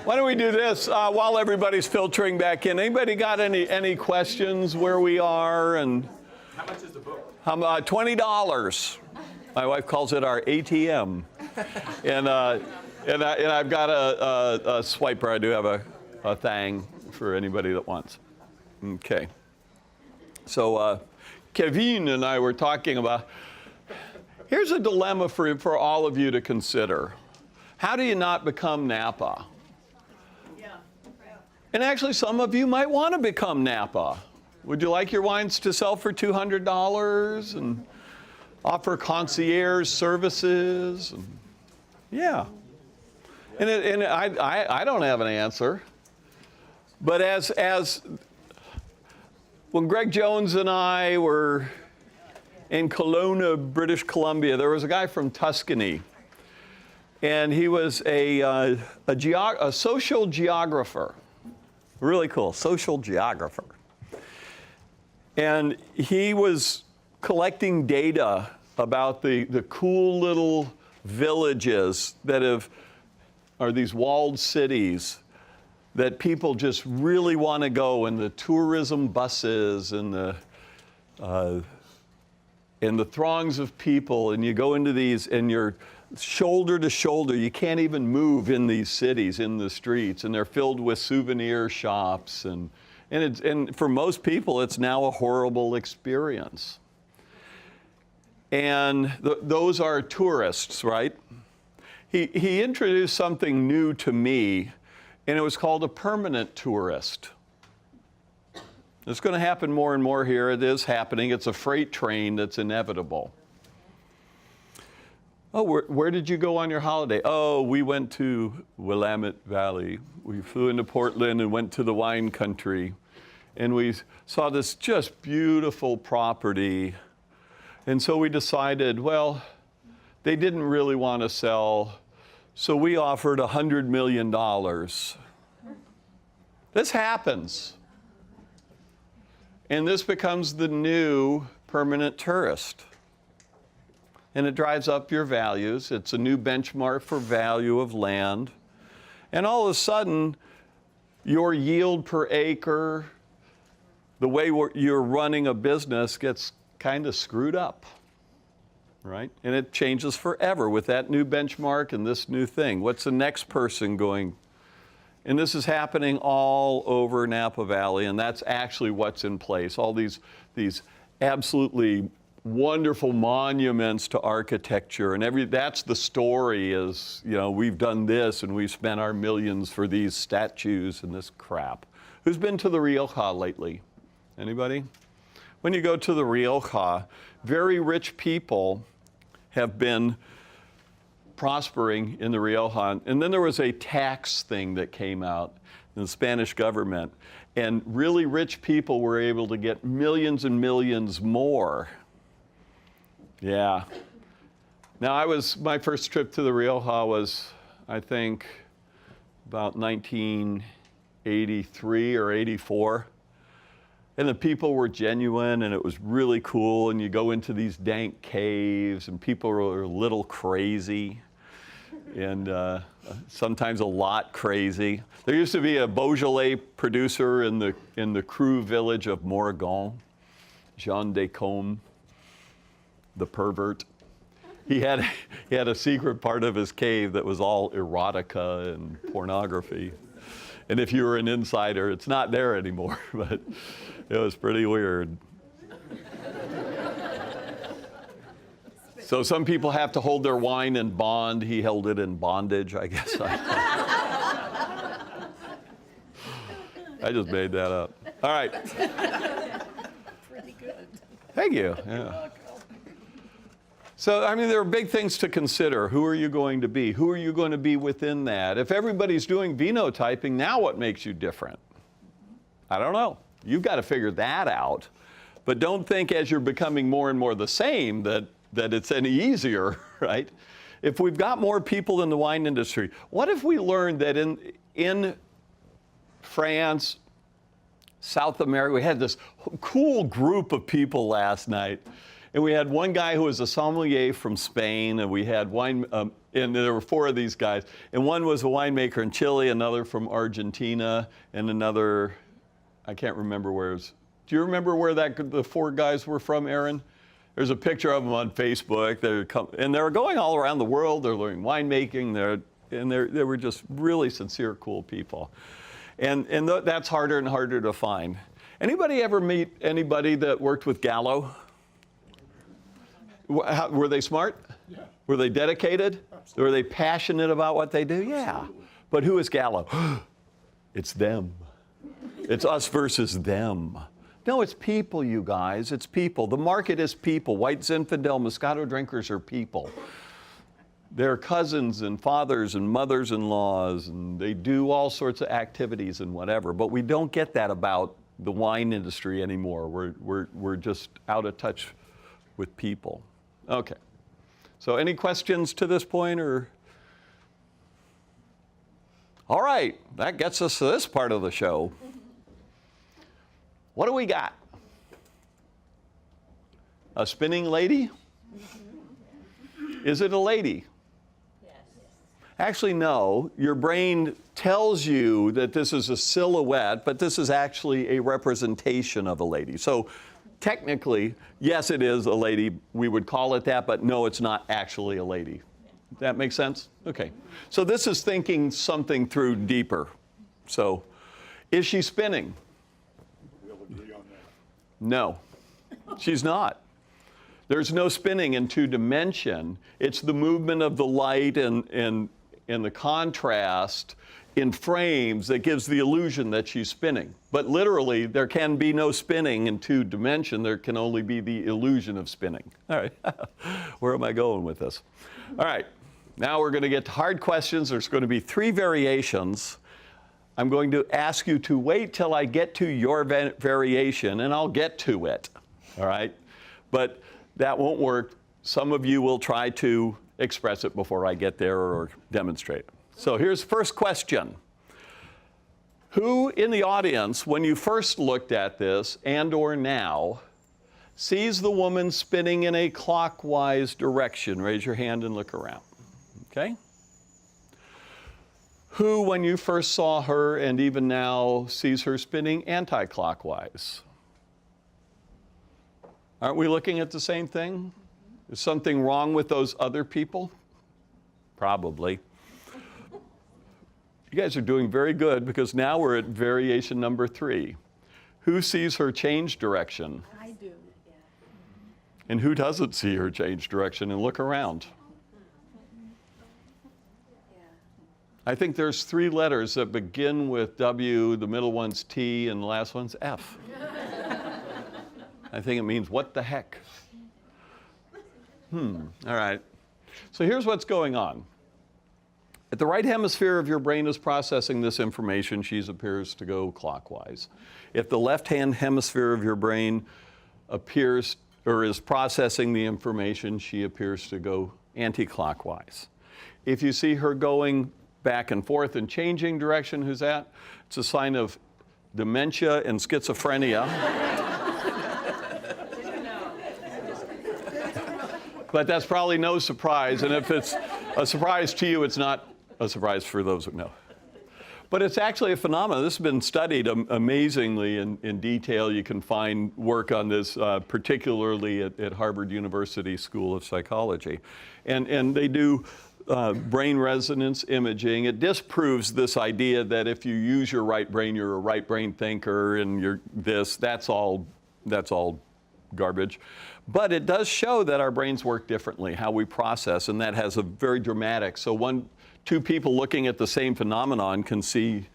why don't we do this while everybody's filtering back in? Anybody got any questions where we are? And How much is the book? $20. My wife calls it our ATM. And I've got a swiper. I do have a thing for anybody that wants. Okay. So Kevin and I were talking about, here's a dilemma for all of you to consider. How do you not become Napa? Yeah. And actually, some of you might want to become Napa. Would you like your wines to sell for $200 and offer concierge services? And, yeah. And I don't have an answer. But as when Greg Jones and I were in Kelowna, British Columbia, there was a guy from Tuscany. And he was a social geographer. Really cool, social geographer. And he was collecting data about the cool little villages that are these walled cities that people just really want to go, and the tourism buses and the throngs of people, and you go into these and you're shoulder to shoulder. You can't even move in these cities, in the streets, and they're filled with souvenir shops, and for most people, it's now a horrible experience. And those are tourists, right? He introduced something new to me, and it was called a permanent tourist. It's going to happen more and more here. It is happening. It's a freight train that's inevitable. Oh, where did you go on your holiday? Oh, we went to Willamette Valley. We flew into Portland and went to the wine country. And we saw this just beautiful property. And so we decided, well, they didn't really want to sell, so we offered $100 million. This happens. And this becomes the new permanent tourist. And it drives up your values. It's a new benchmark for value of land. And all of a sudden, your yield per acre, the way you're running a business gets kind of screwed up, right? And it changes forever with that new benchmark and this new thing. What's the next person going? And this is happening all over Napa Valley, and that's actually what's in place. All these absolutely wonderful monuments to architecture, and that's the story is, we've done this and we've spent our millions for these statues and this crap. Who's been to the Rioja lately? Anybody? When you go to the Rioja, very rich people have been prospering in the Rioja. And then there was a tax thing that came out in the Spanish government. And really rich people were able to get millions and millions more. Yeah. Now my first trip to the Rioja was, I think, about 1983 or 84. And the people were genuine, and it was really cool. And you go into these dank caves, and people are a little crazy, and sometimes a lot crazy. There used to be a Beaujolais producer in the Cru village of Morgon, Jean Descombes, the pervert. He had a secret part of his cave that was all erotica and pornography. And if you were an insider, it's not there anymore, but it was pretty weird. So some people have to hold their wine in bond. He held it in bondage, I guess. I just made that up. All right. Pretty good. Thank you. Yeah. So, there are big things to consider. Who are you going to be? Who are you going to be within that? If everybody's doing phenotyping, now what makes you different? I don't know. You've got to figure that out. But don't think as you're becoming more and more the same that it's any easier, right? If we've got more people in the wine industry, what if we learned that in France, South America. We had this cool group of people last night. And we had one guy who was a sommelier from Spain, and we had wine, and there were 4 of these guys. And one was a winemaker in Chile, another from Argentina, and another, I can't remember where it was. Do you remember where the 4 guys were from, Aaron? There's a picture of them on Facebook. They're going all around the world. They're learning winemaking. They were just really sincere, cool people. And that's harder and harder to find. Anybody ever meet anybody that worked with Gallo? Were they smart? Yeah. Were they dedicated? Absolutely. Were they passionate about what they do? Yeah. Absolutely. But who is Gallo? It's them. It's us versus them. No, it's people, you guys. It's people. The market is people. White Zinfandel Moscato drinkers are people. They're cousins and fathers and mothers-in-laws, and they do all sorts of activities and whatever. But we don't get that about the wine industry anymore. We're just out of touch with people. Okay. So any questions to this point, or? All right, that gets us to this part of the show. What do we got? A spinning lady? Is it a lady? Yes. Actually, no. Your brain tells you that this is a silhouette, but this is actually a representation of a lady. So technically, yes, it is a lady. We would call it that, but no, it's not actually a lady. That makes sense? Okay. So this is thinking something through deeper. So, is she spinning? We'll agree on that. No, she's not. There's no spinning in 2-dimension. It's the movement of the light and the contrast in frames that gives the illusion that she's spinning. But literally, there can be no spinning in 2-dimension. There can only be the illusion of spinning. All right, where am I going with this? All right, now we're going to get to hard questions. There's going to be 3 variations. I'm going to ask you to wait till I get to your variation, and I'll get to it, all right? But that won't work. Some of you will try to express it before I get there or demonstrate. So here's the first question. Who in the audience, when you first looked at this and or now, sees the woman spinning in a clockwise direction? Raise your hand and look around, okay? Who, when you first saw her and even now, sees her spinning anti-clockwise? Aren't we looking at the same thing? Is something wrong with those other people? Probably. You guys are doing very good, because now we're at variation number 3. Who sees her change direction? I do. And who doesn't see her change direction and look around? I think there's 3 letters that begin with W, the middle one's T, and the last one's F. I think it means, what the heck? All right. So here's what's going on. If the right hemisphere of your brain is processing this information, she appears to go clockwise. If the left-hand hemisphere of your brain appears or is processing the information, she appears to go anti-clockwise. If you see her going back and forth and changing direction, who's that? It's a sign of dementia and schizophrenia. But that's probably no surprise, and if it's a surprise to you, it's not a surprise for those who know. But it's actually a phenomenon. This has been studied amazingly in detail. You can find work on this, particularly at Harvard University School of Psychology. And they do brain resonance imaging. It disproves this idea that if you use your right brain, you're a right brain thinker, and you're this, that's all garbage. But it does show that our brains work differently, how we process, and that has a very dramatic, so 2 people looking at the same phenomenon can see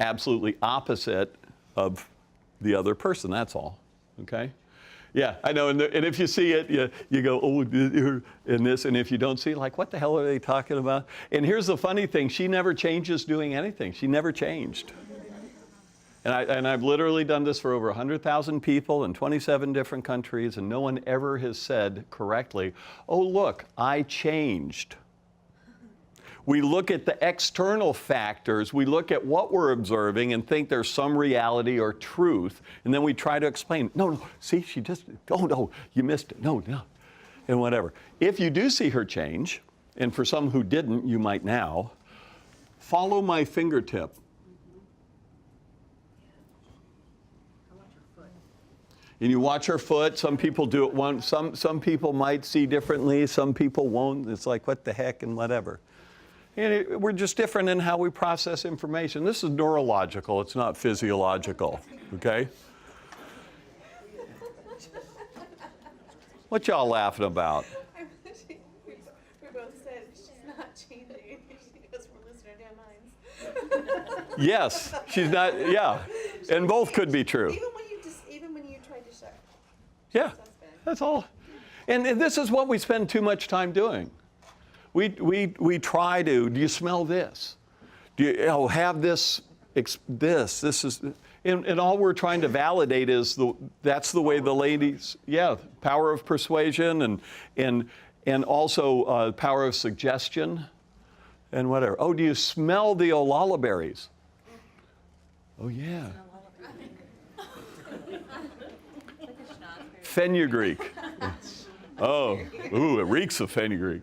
absolutely opposite of the other person, that's all, okay? Yeah, I know, and if you see it, you go, oh, and this, and if you don't see it, like, what the hell are they talking about? And here's the funny thing, she never changes doing anything. She never changed. And I've literally done this for over 100,000 people in 27 different countries, and no one ever has said correctly, oh, look, I changed. We look at the external factors. We look at what we're observing and think there's some reality or truth. And then we try to explain, no, see, she just, oh, no, you missed it. No, and whatever. If you do see her change, and for some who didn't, you might now, follow my fingertip. And you watch her foot. Some people do it once. Some people might see differently. Some people won't. It's like, what the heck and whatever. And we're just different in how we process information. This is neurological. It's not physiological. Okay? What y'all laughing about? We both said she's not changing because we're losing our damn minds. Yes, she's not. Yeah, and both could be true. Even when you tried to shut. Yeah, that's all. And this is what we spend too much time doing. We try to. Do you smell this? Do you have this? This is. And all we're trying to validate is that's the way the ladies. Yeah, power of persuasion and also power of suggestion, and whatever. Oh, do you smell the olala berries? Oh yeah. Fenugreek. Oh, ooh, it reeks of fenugreek.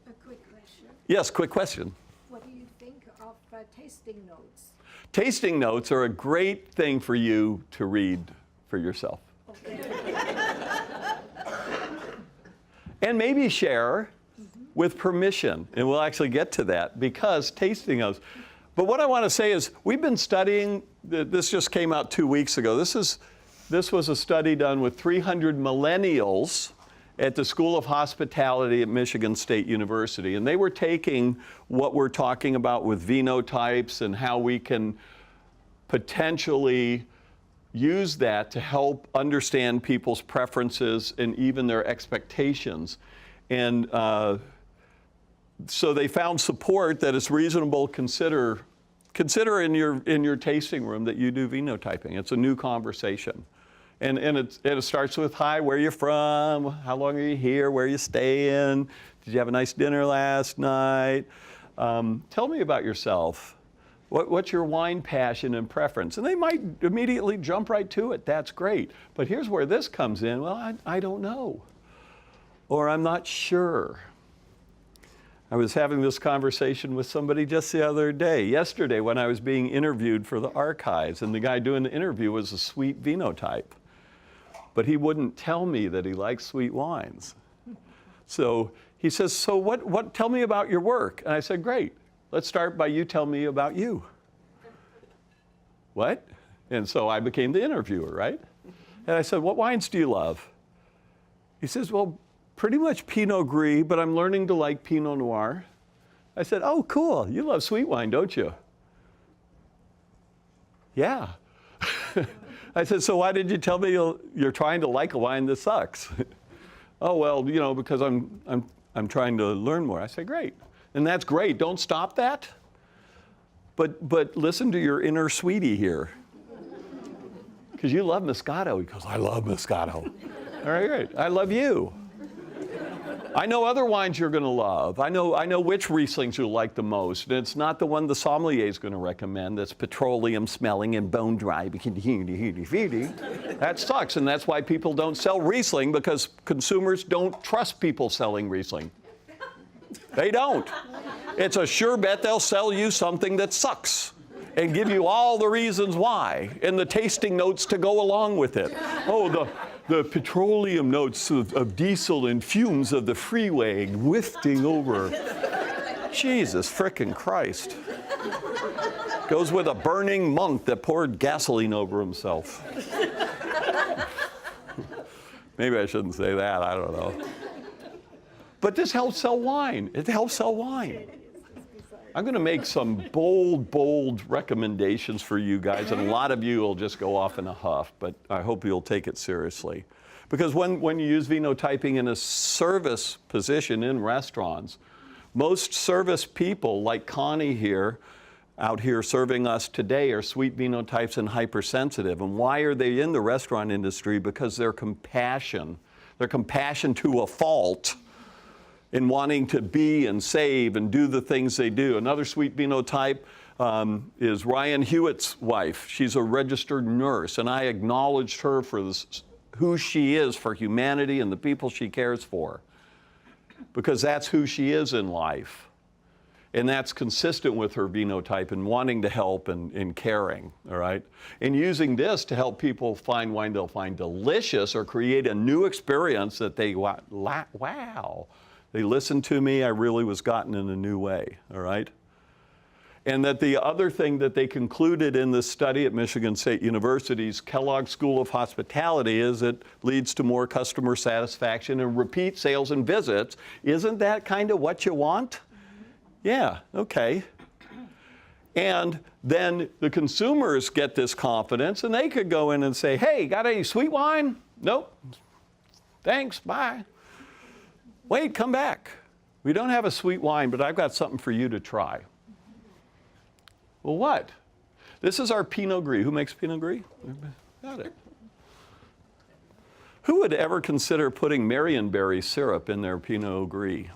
A quick question. Yes, quick question. What do you think of tasting notes? Tasting notes are a great thing for you to read for yourself. And maybe share with permission. And we'll actually get to that because tasting notes. But what I want to say is we've been studying, this just came out 2 weeks ago. This was a study done with 300 millennials at the School of Hospitality at Michigan State University. And they were taking what we're talking about with phenotypes and how we can potentially use that to help understand people's preferences and even their expectations. And so they found support that it's reasonable consider in your tasting room that you do phenotyping. It's a new conversation. And it starts with, hi, where are you from? How long are you here? Where are you staying? Did you have a nice dinner last night? Tell me about yourself. What's your wine passion and preference? And they might immediately jump right to it. That's great. But here's where this comes in. Well, I don't know. Or I'm not sure. I was having this conversation with somebody just the other day, yesterday, when I was being interviewed for the archives, and the guy doing the interview was a sweet phenotype. But he wouldn't tell me that he likes sweet wines. So he says, so what, tell me about your work. And I said, great. Let's start by you tell me about you. What? And so I became the interviewer, right? And I said, what wines do you love? He says, well, pretty much Pinot Gris, but I'm learning to like Pinot Noir. I said, oh, cool. You love sweet wine, don't you? Yeah. I said, so why did you tell me you're trying to like a wine that sucks? Oh, well, because I'm trying to learn more. I said, great. And that's great. Don't stop that. But listen to your inner sweetie here. Because you love Moscato. He goes, I love Moscato. All right, great. I love you. I know other wines you're going to love. I know which Rieslings you'll like the most. And it's not the one the sommelier is going to recommend that's petroleum smelling and bone dry. That sucks, and that's why people don't sell Riesling, because consumers don't trust people selling Riesling. They don't. It's a sure bet they'll sell you something that sucks and give you all the reasons why and the tasting notes to go along with it. Oh, the petroleum notes of diesel and fumes of the freeway wafting over. Jesus frickin' Christ. Goes with a burning monk that poured gasoline over himself. Maybe I shouldn't say that, I don't know. But this helps sell wine. It helps sell wine. I'm going to make some bold recommendations for you guys, and a lot of you will just go off in a huff, but I hope you'll take it seriously. Because when you use phenotyping in a service position in restaurants, most service people, like Connie here, out here serving us today, are sweet phenotypes and hypersensitive. And why are they in the restaurant industry? Because their compassion to a fault, in wanting to be and save and do the things they do. Another sweet phenotype is Ryan Hewitt's wife. She's a registered nurse, and I acknowledged her for this, who she is for humanity and the people she cares for, because that's who she is in life. And that's consistent with her phenotype and wanting to help and caring, all right? And using this to help people find wine they'll find delicious or create a new experience that they, wow, they listened to me, I really was gotten in a new way, all right? And that the other thing that they concluded in this study at Michigan State University's Kellogg School of Hospitality is it leads to more customer satisfaction and repeat sales and visits. Isn't that kind of what you want? Yeah, okay. And then the consumers get this confidence and they could go in and say, hey, got any sweet wine? Nope. Thanks, bye. Wait, come back. We don't have a sweet wine, but I've got something for you to try. Well, what? This is our Pinot Gris. Who makes Pinot Gris? Got it. Who would ever consider putting Marionberry syrup in their Pinot Gris?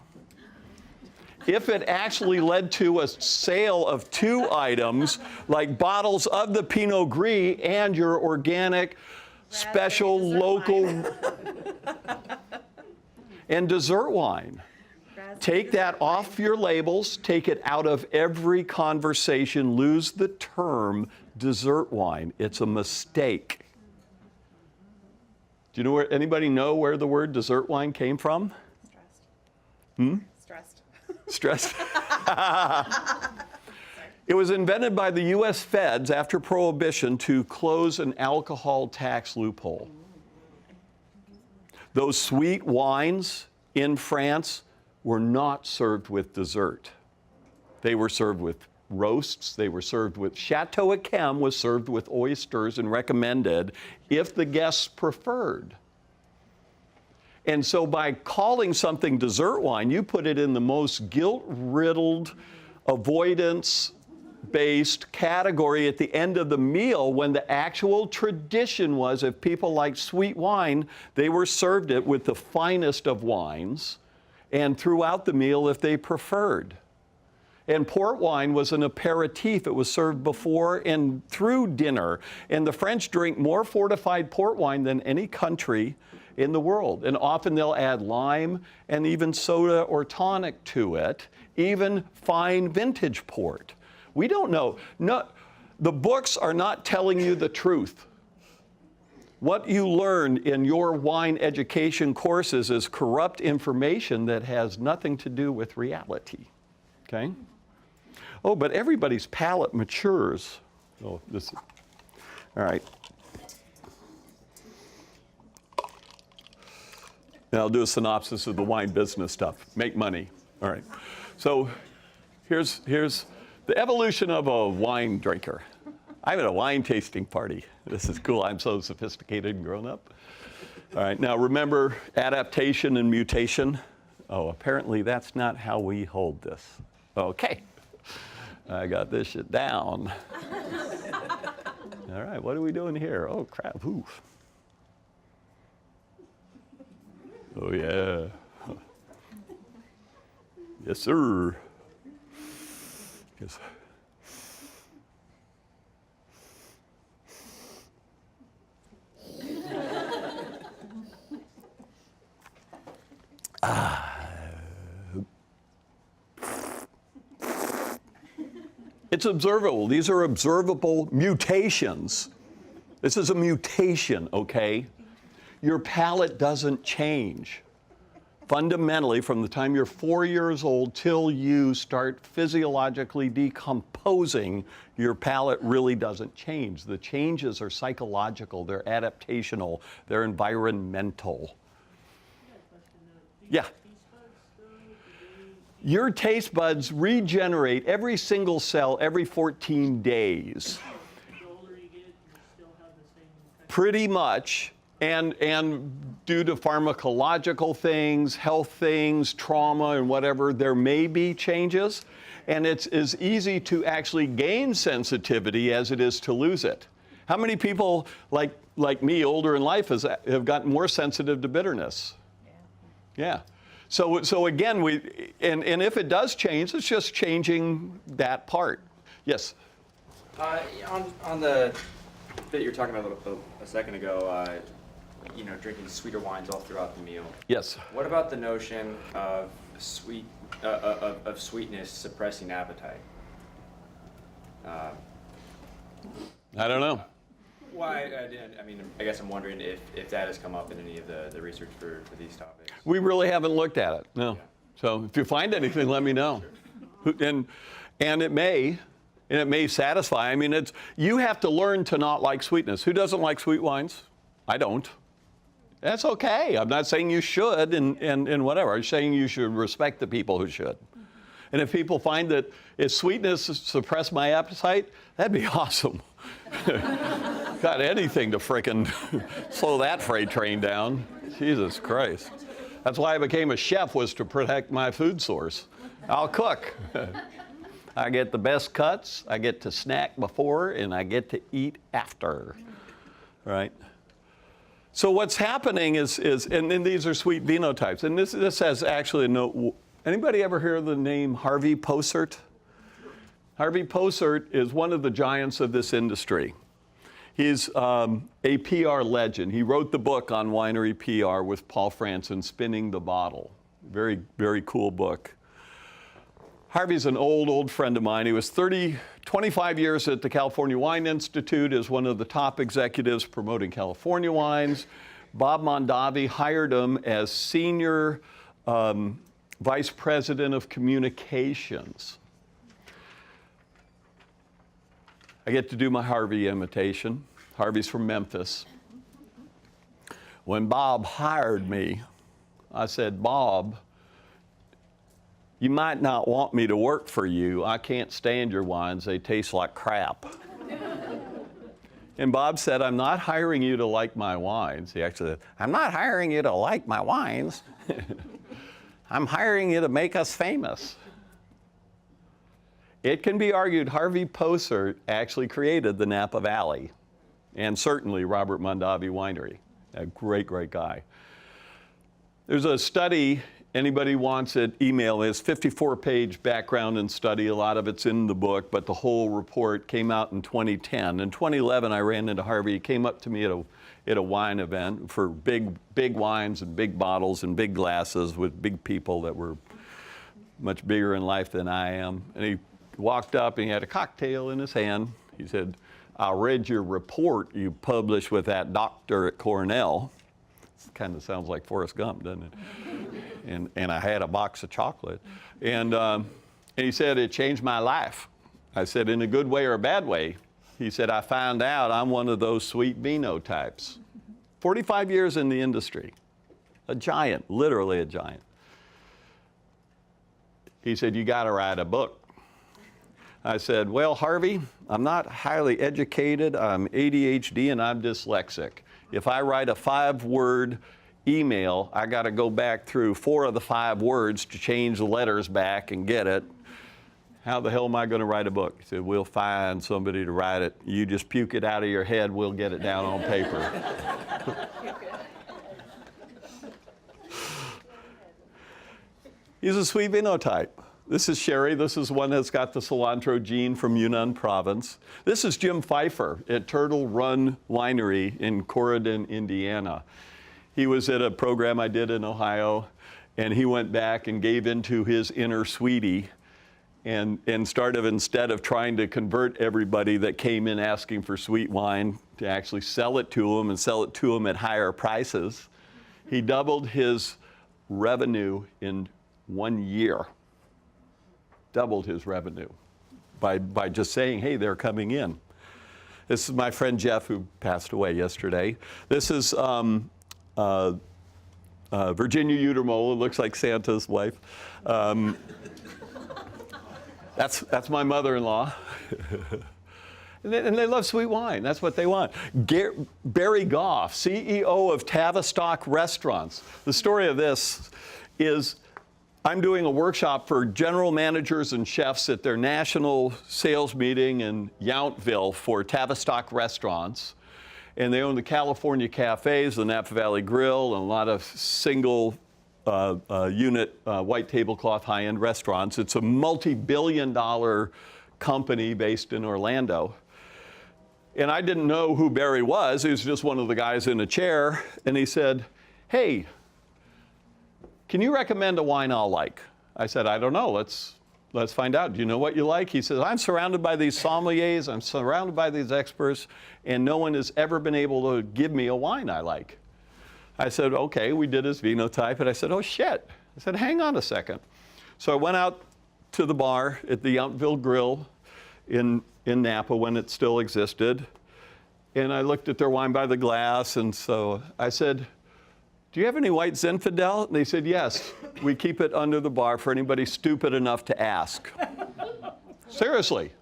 If it actually led to a sale of 2 items, like bottles of the Pinot Gris and your organic, special, local, and dessert wine. Take that off your labels, take it out of every conversation, lose the term dessert wine. It's a mistake. Do you know where, anybody know where the word dessert wine came from? Stressed. Stressed. It was invented by the US feds after Prohibition to close an alcohol tax loophole. Those sweet wines in France were not served with dessert. They were served with roasts, they were served with, Chateau Yquem was served with oysters and recommended if the guests preferred. And so by calling something dessert wine, you put it in the most guilt-riddled, avoidance-based category at the end of the meal, when the actual tradition was if people liked sweet wine, they were served it with the finest of wines, and throughout the meal if they preferred. And port wine was an aperitif. It was served before and through dinner. And the French drink more fortified port wine than any country in the world. And often they'll add lime and even soda or tonic to it, even fine vintage port. We don't know. No, the books are not telling you the truth. What you learn in your wine education courses is corrupt information that has nothing to do with reality, okay? Oh, but everybody's palate matures. Oh, this, all right. Now I'll do a synopsis of the wine business stuff. Make money, all right. So here's the evolution of a wine drinker. I'm at a wine tasting party. This is cool. I'm so sophisticated and grown up. All right, now remember adaptation and mutation. Oh, apparently that's not how we hold this. Okay, I got this shit down. All right, what are we doing here? Oh, crap, ooh. Oh, yeah. Yes, sir. Yes. It's observable. These are observable mutations. This is a mutation, okay? Your palate doesn't change. Fundamentally, from the time you're 4 years old till you start physiologically decomposing, your palate really doesn't change. The changes are psychological, they're adaptational, they're environmental. Yeah. Your taste buds regenerate every single cell every 14 days. Pretty much. And due to pharmacological things, health things, trauma, and whatever, there may be changes. And it's as easy to actually gain sensitivity as it is to lose it. How many people, like me, older in life, have gotten more sensitive to bitterness? Yeah. So again, and if it does change, it's just changing that part. Yes? On the bit you were talking about a second ago, drinking sweeter wines all throughout the meal. Yes. What about the notion of sweetness suppressing appetite? I don't know. Why? I guess I'm wondering if that has come up in any of the research for these topics. We really haven't looked at it, no. Yeah. So if you find anything, let me know. And it may satisfy. I mean, you have to learn to not like sweetness. Who doesn't like sweet wines? I don't. That's okay. I'm not saying you should and whatever. I'm saying you should respect the people who should. And if people find that if sweetness suppress my appetite, that'd be awesome. Got anything to frickin' slow that freight train down. Jesus Christ. That's why I became a chef, was to protect my food source. I'll cook. I get the best cuts, I get to snack before, and I get to eat after, right? So what's happening is and these are sweet phenotypes, and this has actually no, anybody ever hear the name Harvey Posert? Harvey Posert is one of the giants of this industry. He's a PR legend. He wrote the book on winery PR with Paul Franson, Spinning the Bottle. Very, very cool book. Harvey's an old friend of mine. He was 25 years at the California Wine Institute as one of the top executives promoting California wines. Bob Mondavi hired him as senior vice president of communications. I get to do my Harvey imitation. Harvey's from Memphis. When Bob hired me, I said, Bob, you might not want me to work for you. I can't stand your wines. They taste like crap. And Bob said, I'm not hiring you to like my wines. He actually said, I'm not hiring you to like my wines. I'm hiring you to make us famous. It can be argued Harvey Posert actually created the Napa Valley, and certainly Robert Mondavi Winery. A great, great guy. There's a study, anybody wants it, email me. It's 54-page background and study. A lot of it's in the book, but the whole report came out in 2010. In 2011, I ran into Harvey. He came up to me at a wine event for big wines and big bottles and big glasses with big people that were much bigger in life than I am. And he walked up and he had a cocktail in his hand. He said, I read your report you published with that doctor at Cornell. It kind of sounds like Forrest Gump, doesn't it? And I had a box of chocolate. And he said, it changed my life. I said, in a good way or a bad way? He said, I found out I'm one of those sweet vino types. 45 years in the industry. A giant, literally a giant. He said, you got to write a book. I said, well, Harvey, I'm not highly educated. I'm ADHD and I'm dyslexic. If I write a 5-word email, I got to go back through 4 of the 5 words to change the letters back and get it. How the hell am I going to write a book? He said, we'll find somebody to write it. You just puke it out of your head, we'll get it down on paper. He's a sweet vino type. This is sherry. This is one that's got the cilantro gene from Yunnan province. This is Jim Pfeiffer at Turtle Run Winery in Corydon, Indiana. He was at a program I did in Ohio, and he went back and gave into his inner sweetie and started, instead of trying to convert everybody that came in asking for sweet wine, to actually sell it to them and sell it to them at higher prices. He doubled his revenue in 1 year. Doubled his revenue by just saying, hey, they're coming in. This is my friend Jeff, who passed away yesterday. This is Virginia Utermola, looks like Santa's wife. That's my mother-in-law. And they love sweet wine. That's what they want. Barry Goff, CEO of Tavistock Restaurants. The story of this is, I'm doing a workshop for general managers and chefs at their national sales meeting in Yountville for Tavistock Restaurants. And they own the California Cafes, the Napa Valley Grill, and a lot of single unit white tablecloth high-end restaurants. It's a multi-billion-dollar company based in Orlando. And I didn't know who Barry was. He was just one of the guys in a chair. And he said, hey, can you recommend a wine I'll like? I said, I don't know. Let's find out. Do you know what you like? He says, I'm surrounded by these sommeliers. I'm surrounded by these experts. And no one has ever been able to give me a wine I like. I said, okay. We did his phenotype. And I said, oh, shit. I said, hang on a second. So I went out to the bar at the Yountville Grill in Napa when it still existed. And I looked at their wine by the glass. And so I said, do you have any white Zinfandel? And they said, yes. We keep it under the bar for anybody stupid enough to ask. Seriously.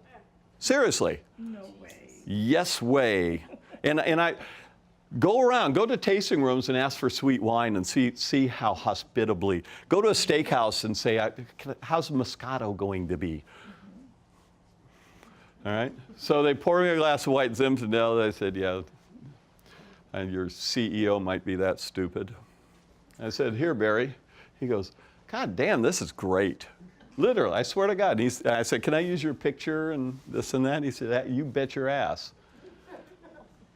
Seriously. No way. Yes way. And I go around, go to tasting rooms and ask for sweet wine and see how hospitably. Go to a steakhouse and say, how's Moscato going to be? All right. So they poured me a glass of white Zinfandel. I said, yeah, and your CEO might be that stupid. I said, here, Barry. He goes, God damn, this is great. Literally, I swear to God. I said, can I use your picture and this and that? He said, you bet your ass.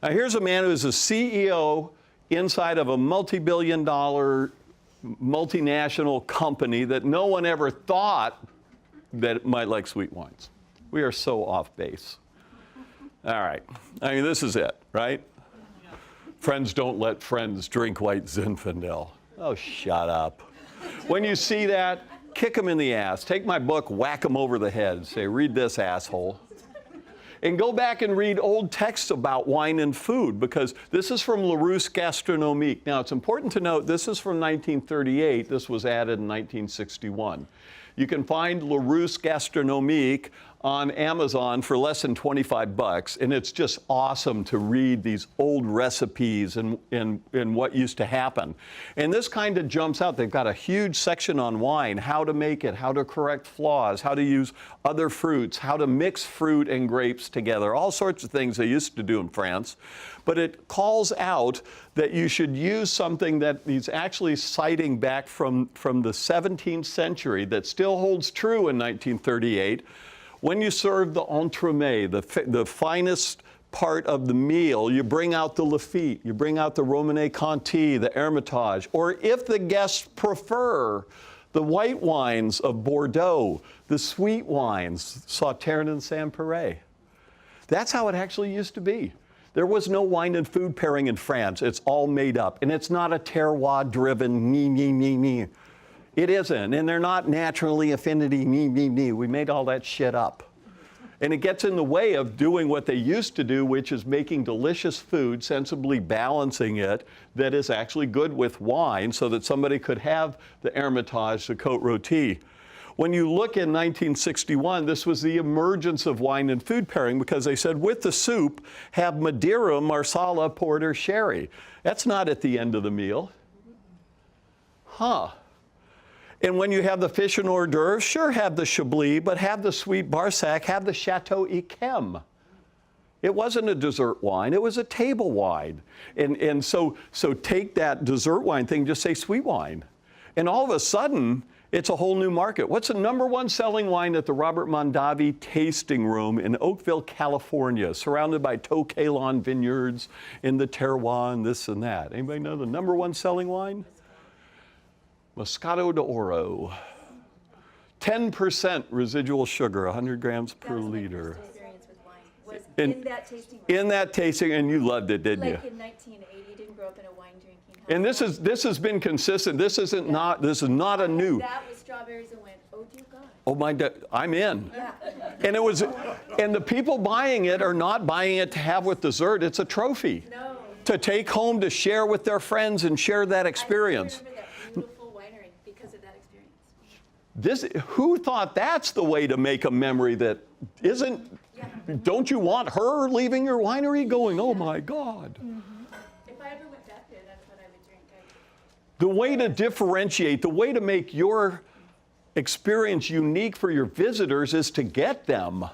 Now, here's a man who's a CEO inside of a multi-billion-dollar multinational company that no one ever thought that it might like sweet wines. We are so off base. All right. I mean, this is it, right? Friends don't let friends drink white Zinfandel. Oh, shut up. When you see that, kick them in the ass. Take my book, whack them over the head. Say, read this, asshole. And go back and read old texts about wine and food, because this is from Larousse Gastronomique. Now, it's important to note this is from 1938. This was added in 1961. You can find Larousse Gastronomique on Amazon for less than 25 bucks, and it's just awesome to read these old recipes and what used to happen. And this kind of jumps out. They've got a huge section on wine, how to make it, how to correct flaws, how to use other fruits, how to mix fruit and grapes together, all sorts of things they used to do in France. But it calls out that you should use something that he's actually citing back from the 17th century that still holds true in 1938. When you serve the entremet, the finest part of the meal, you bring out the Lafite, you bring out the Romanée Conti, the Hermitage, or if the guests prefer, the white wines of Bordeaux, the sweet wines, Sauternes and Saint-Péray. That's how it actually used to be. There was no wine and food pairing in France. It's all made up. And it's not a terroir-driven me. It isn't. And they're not naturally affinity me. We made all that shit up. And it gets in the way of doing what they used to do, which is making delicious food, sensibly balancing it, that is actually good with wine so that somebody could have the Hermitage, the Côte Rôtie. When you look in 1961, this was the emergence of wine and food pairing because they said, with the soup, have Madeira, Marsala, Porter, Sherry. That's not at the end of the meal. Huh. And when you have the fish and hors d'oeuvres, sure, have the Chablis, but have the sweet Barsac, have the Chateau Yquem. It wasn't a dessert wine, it was a table wine. And so take that dessert wine thing, just say sweet wine. And all of a sudden, it's a whole new market. What's the #1 selling wine at the Robert Mondavi Tasting Room in Oakville, California, surrounded by Toquelon vineyards in the terroir and this and that? Anybody know the #1 selling wine? Moscato d'Oro. 10% residual sugar, 100 grams per liter. Experience with wine was In- in that tasting room. In that tasting, and you loved it, didn't you? Like in 1980, didn't grow up in a wine drinking house. And this has been consistent. This is not a new. That was strawberries and went, oh dear God. Oh my God, I'm in. Yeah. And the people buying it are not buying it to have with dessert. It's a trophy No. to take home to share with their friends and share that experience. I remember that beautiful winery because of that experience. Who thought that's the way to make a memory that isn't? Don't you want her leaving your winery going, oh my God? If I ever went back there, that's what I would drink. The way to differentiate, the way to make your experience unique for your visitors is to get them,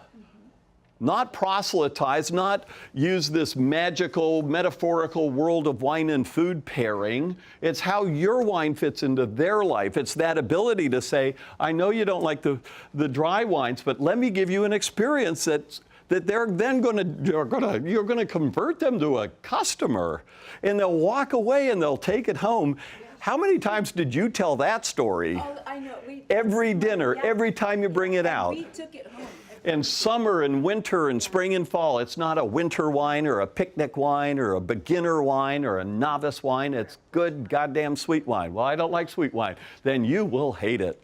not proselytize, not use this magical, metaphorical world of wine and food pairing. It's how your wine fits into their life. It's that ability to say, I know you don't like the dry wines, but let me give you an experience that they're then you're going to convert them to a customer, and they'll walk away and they'll take it home. How many times did you tell that story? Oh, I know. Every dinner, Yeah. every time you bring it out. We took it home. And summer and winter and spring and fall, it's not a winter wine or a picnic wine or a beginner wine or a novice wine. It's good goddamn sweet wine. Well, I don't like sweet wine. Then you will hate it.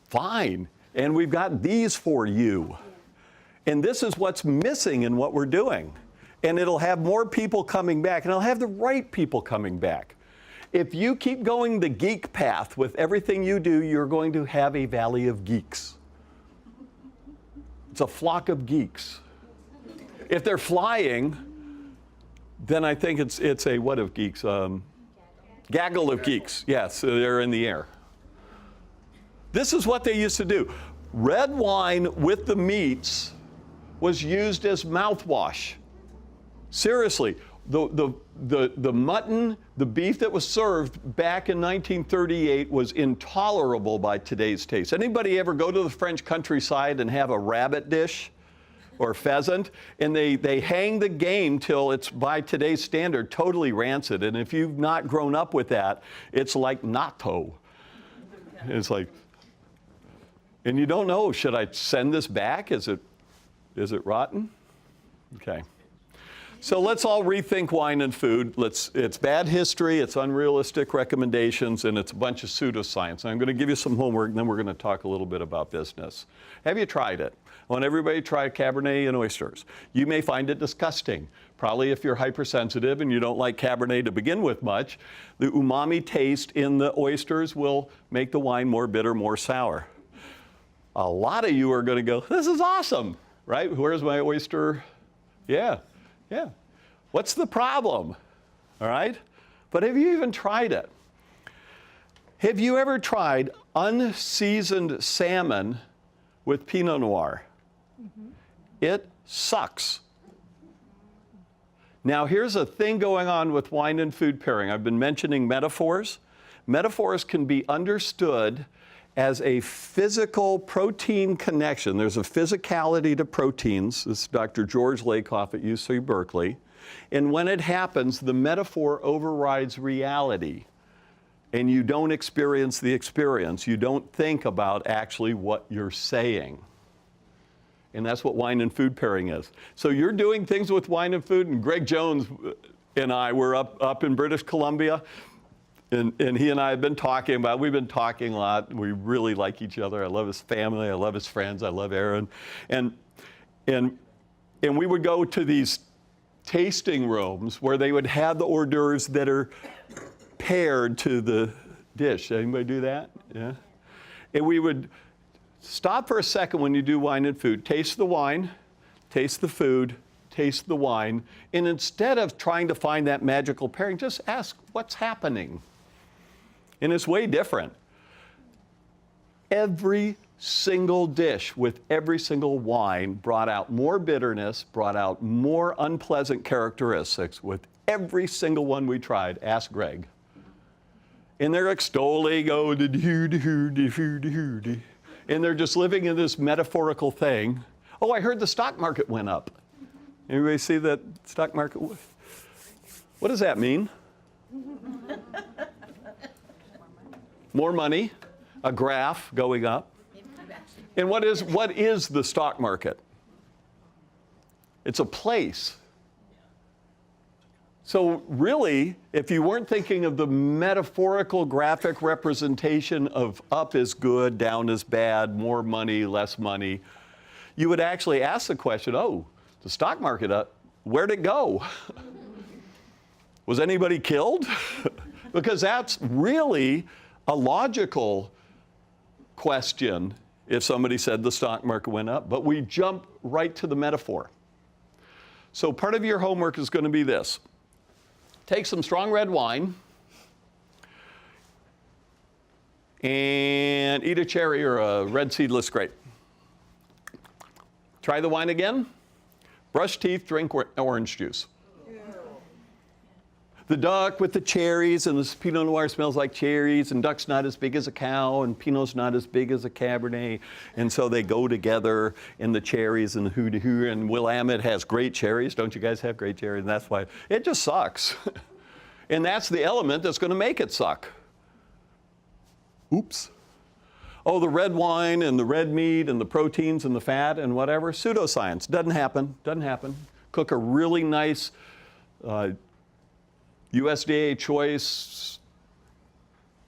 Fine. And we've got these for you. And this is what's missing in what we're doing. And it'll have more people coming back, and it'll have the right people coming back. If you keep going the geek path with everything you do, you're going to have a valley of geeks. It's a flock of geeks. If they're flying, then I think it's a what of geeks? Gaggle of geeks. Yes, they're in the air. This is what they used to do. Red wine with the meats was used as mouthwash. Seriously, the mutton, the beef that was served back in 1938 was intolerable by today's taste. Anybody ever go to the French countryside and have a rabbit dish or pheasant? And they hang the game till it's, by today's standard, totally rancid. And if you've not grown up with that, it's like natto. It's like, and you don't know, should I send this back? Is it rotten? Okay. So let's all rethink wine and food. It's bad history, it's unrealistic recommendations, and it's a bunch of pseudoscience. I'm going to give you some homework, and then we're going to talk a little bit about business. Have you tried it? I want everybody to try Cabernet and oysters. You may find it disgusting. Probably if you're hypersensitive and you don't like Cabernet to begin with much, the umami taste in the oysters will make the wine more bitter, more sour. A lot of you are going to go, this is awesome, right? Where's my oyster? Yeah. Yeah. What's the problem? All right? But have you even tried it? Have you ever tried unseasoned salmon with Pinot Noir? Mm-hmm. It sucks. Now, here's a thing going on with wine and food pairing. I've been mentioning metaphors. Metaphors can be understood as a physical protein connection. There's a physicality to proteins. This is Dr. George Lakoff at UC Berkeley. And when it happens, the metaphor overrides reality. And you don't experience the experience. You don't think about actually what you're saying. And that's what wine and food pairing is. So you're doing things with wine and food, and Greg Jones and I were up in British Columbia. And he and I have been talking about, we've been talking a lot. We really like each other. I love his family. I love his friends. I love Aaron. And we would go to these tasting rooms where they would have the hors d'oeuvres that are paired to the dish. Anybody do that? Yeah. And we would stop for a second when you do wine and food. Taste the wine, taste the food, taste the wine. And instead of trying to find that magical pairing, just ask, what's happening? And it's way different. Every single dish with every single wine brought out more bitterness, brought out more unpleasant characteristics with every single one we tried. Ask Greg. And they're extolling, oh, and they're just living in this metaphorical thing. Oh, I heard the stock market went up. Anybody see that stock market? What does that mean? More money, a graph going up. And what is the stock market? It's a place. So really, if you weren't thinking of the metaphorical graphic representation of up is good, down is bad, more money, less money, you would actually ask the question, oh, the stock market up, where'd it go? Was anybody killed? Because that's really a logical question if somebody said the stock market went up, but we jump right to the metaphor. So part of your homework is going to be this. Take some strong red wine and eat a cherry or a red seedless grape. Try the wine again. Brush teeth, drink orange juice. The duck with the cherries, and this Pinot Noir smells like cherries, and duck's not as big as a cow, and Pinot's not as big as a Cabernet, and so they go together in the cherries and the hoo-de-hoo, and Willamette has great cherries. Don't you guys have great cherries? And that's why it just sucks. And that's the element that's going to make it suck. Oops. Oh, the red wine and the red meat and the proteins and the fat and whatever, pseudoscience. Doesn't happen. Doesn't happen. Cook a really nice USDA choice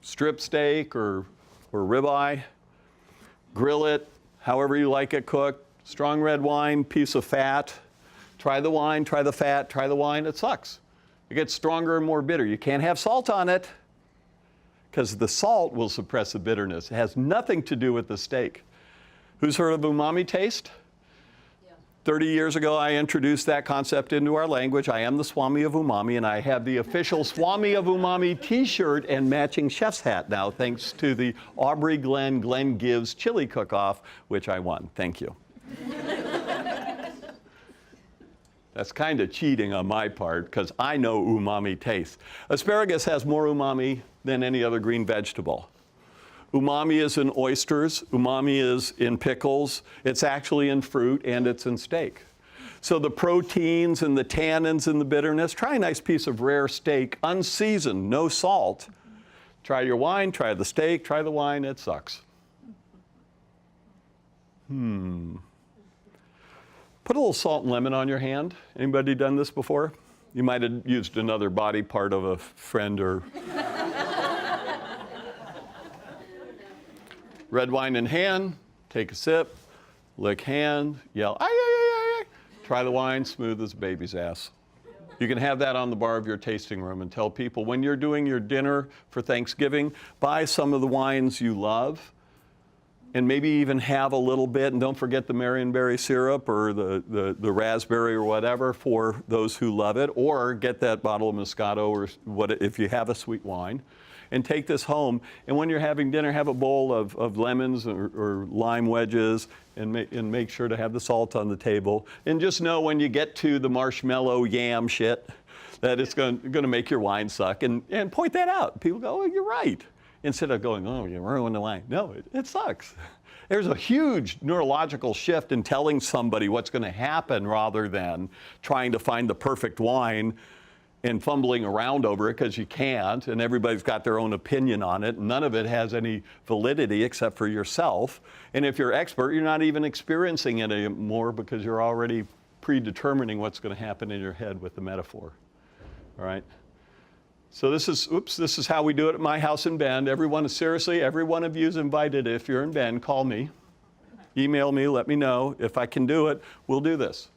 strip steak or ribeye, grill it however you like it cooked, strong red wine, piece of fat, try the wine, try the fat, try the wine, it sucks. It gets stronger and more bitter. You can't have salt on it because the salt will suppress the bitterness. It has nothing to do with the steak. Who's heard of umami taste? 30 years ago, I introduced that concept into our language. I am the Swami of Umami, and I have the official Swami of Umami t-shirt and matching chef's hat now, thanks to the Aubrey Glenn Gives Chili Cook-Off, which I won. Thank you. That's kind of cheating on my part, because I know umami taste. Asparagus has more umami than any other green vegetable. Umami is in oysters, umami is in pickles, it's actually in fruit, and it's in steak. So the proteins and the tannins and the bitterness, try a nice piece of rare steak, unseasoned, no salt. Try your wine, try the steak, try the wine, it sucks. Put a little salt and lemon on your hand. Anybody done this before? You might have used another body part of a friend or... Red wine in hand, take a sip, lick hand, yell, ay, ay, ay, ay. Try the wine, smooth as a baby's ass. You can have that on the bar of your tasting room and tell people when you're doing your dinner for Thanksgiving, buy some of the wines you love and maybe even have a little bit, and don't forget the Marionberry syrup or the raspberry or whatever for those who love it, or get that bottle of Moscato or what if you have a sweet wine. And take this home, and when you're having dinner, have a bowl of lemons or lime wedges, and make sure to have the salt on the table. And just know when you get to the marshmallow yam shit, that it's going to make your wine suck, and point that out. People go, oh, you're right. Instead of going, oh, you ruined the wine. No, it sucks. There's a huge neurological shift in telling somebody what's going to happen rather than trying to find the perfect wine and fumbling around over it because you can't, and everybody's got their own opinion on it. None of it has any validity except for yourself. And if you're expert, you're not even experiencing it anymore because you're already predetermining what's going to happen in your head with the metaphor. All right? So this is how we do it at my house in Bend. Seriously, every one of you is invited. If you're in Bend, call me. Email me, let me know. If I can do it, we'll do this.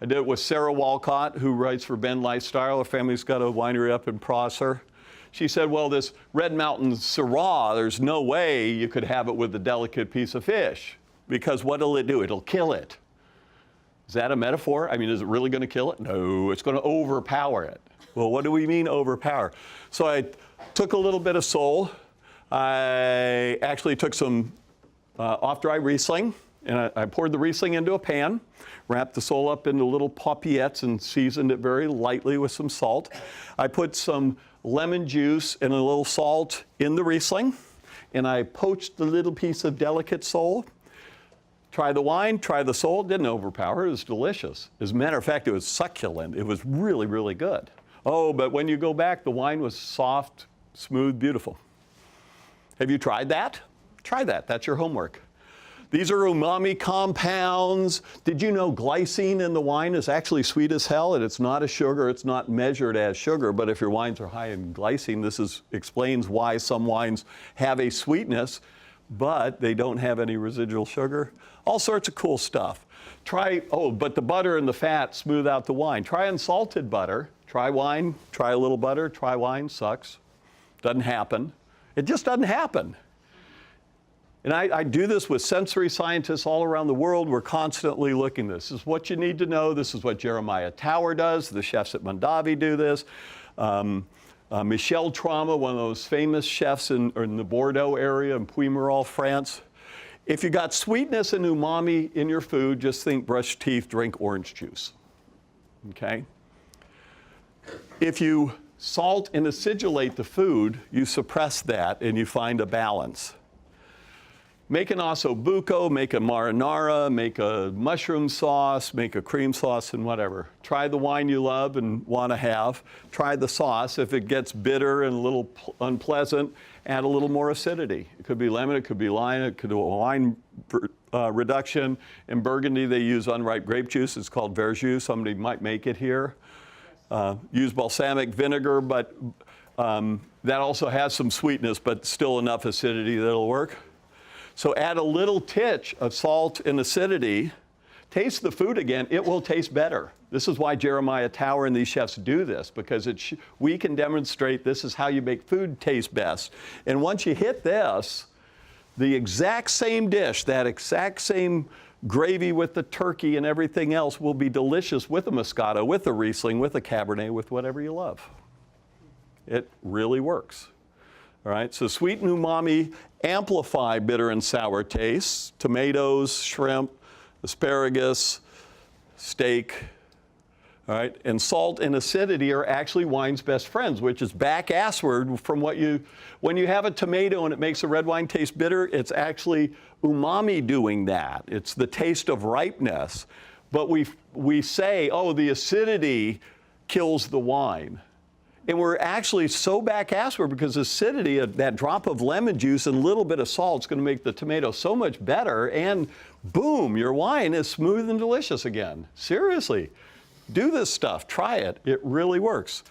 I did it with Sarah Walcott, who writes for Bend Lifestyle. Her family's got a winery up in Prosser. She said, well, this Red Mountain Syrah, there's no way you could have it with a delicate piece of fish, because what'll it do? It'll kill it. Is that a metaphor? I mean, is it really going to kill it? No, it's going to overpower it. Well, what do we mean overpower? So I took a little bit of sole. I actually took some off-dry Riesling, and I poured the Riesling into a pan, wrapped the sole up into little paupiettes and seasoned it very lightly with some salt. I put some lemon juice and a little salt in the Riesling, and I poached the little piece of delicate sole. Try the wine, try the sole. It didn't overpower, it was delicious. As a matter of fact, it was succulent. It was really, really good. Oh, but when you go back, the wine was soft, smooth, beautiful. Have you tried that? Try that, that's your homework. These are umami compounds. Did you know glycine in the wine is actually sweet as hell, and it's not a sugar, it's not measured as sugar, but if your wines are high in glycine, this explains why some wines have a sweetness, but they don't have any residual sugar. All sorts of cool stuff. But the butter and the fat smooth out the wine. Try unsalted butter. Try wine, try a little butter, try wine, sucks. Doesn't happen. It just doesn't happen. And I do this with sensory scientists all around the world. We're constantly looking at this. This is what you need to know. This is what Jeremiah Tower does. The chefs at Mondavi do this. Michel Trauma, one of those famous chefs in the Bordeaux area in Puy-Morol, France. If you got sweetness and umami in your food, just think brush teeth, drink orange juice. Okay? If you salt and acidulate the food, you suppress that and you find a balance. Make an osso buco, make a marinara, make a mushroom sauce, make a cream sauce and whatever. Try the wine you love and want to have. Try the sauce. If it gets bitter and a little unpleasant, add a little more acidity. It could be lemon, it could be lime, it could do a wine reduction. In Burgundy, they use unripe grape juice. It's called verjus. Somebody might make it here. Use balsamic vinegar, but that also has some sweetness, but still enough acidity that it'll work. So add a little titch of salt and acidity. Taste the food again, it will taste better. This is why Jeremiah Tower and these chefs do this, because we can demonstrate this is how you make food taste best. And once you hit this, the exact same dish, that exact same gravy with the turkey and everything else will be delicious with a Moscato, with a Riesling, with a Cabernet, with whatever you love. It really works. All right, so sweet and umami amplify bitter and sour tastes. Tomatoes, shrimp, asparagus, steak. All right, and salt and acidity are actually wine's best friends, which is back-assward from when you have a tomato and it makes a red wine taste bitter, it's actually umami doing that. It's the taste of ripeness. But we say, oh, the acidity kills the wine. And we're actually so back-assward because acidity, that drop of lemon juice and a little bit of salt is going to make the tomato so much better, and boom, your wine is smooth and delicious again. Seriously, do this stuff. Try it. It really works.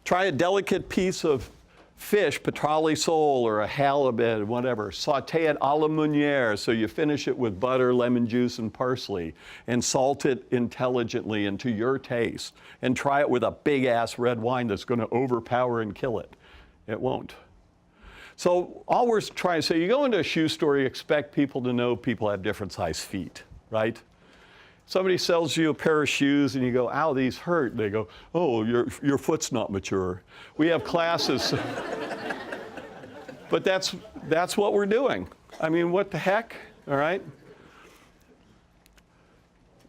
Try a delicate piece of fish, petrale sole or a halibut, whatever. Saute it a la Meunière, so you finish it with butter, lemon juice, and parsley, and salt it intelligently and to your taste. And try it with a big-ass red wine that's going to overpower and kill it. It won't. So all we're trying to say, you go into a shoe store, you expect people to know people have different size feet, right? Somebody sells you a pair of shoes and you go, ow, these hurt. They go, oh, your foot's not mature. We have classes. But that's what we're doing. I mean, what the heck, all right?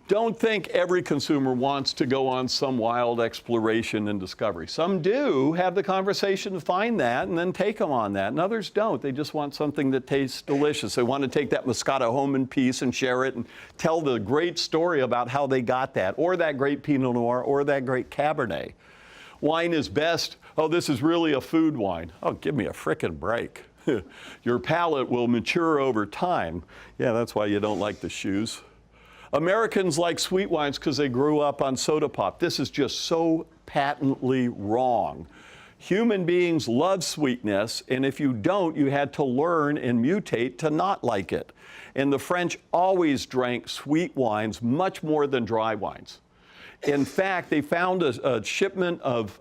Don't think every consumer wants to go on some wild exploration and discovery. Some do have the conversation to find that and then take them on that, and others don't. They just want something that tastes delicious. They want to take that Moscato home in peace and share it and tell the great story about how they got that, or that great Pinot Noir, or that great Cabernet. Wine is best. Oh, this is really a food wine. Oh, give me a frickin' break. Your palate will mature over time. Yeah, that's why you don't like the shoes. Americans like sweet wines because they grew up on soda pop. This is just so patently wrong. Human beings love sweetness, and if you don't, you had to learn and mutate to not like it. And the French always drank sweet wines much more than dry wines. In fact, they found a shipment of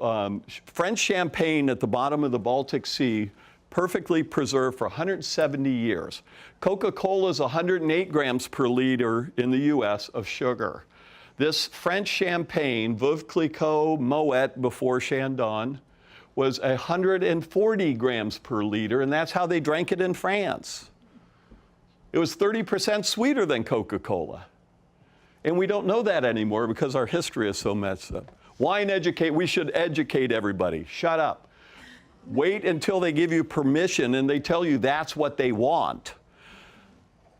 French champagne at the bottom of the Baltic Sea, perfectly preserved for 170 years. Coca-Cola is 108 grams per liter in the US of sugar. This French champagne, Veuve Clicquot Moet before Chandon, was 140 grams per liter, and that's how they drank it in France. It was 30% sweeter than Coca-Cola. And we don't know that anymore because our history is so messed up. Wine educate, we should educate everybody. Shut up. Wait until they give you permission and they tell you that's what they want.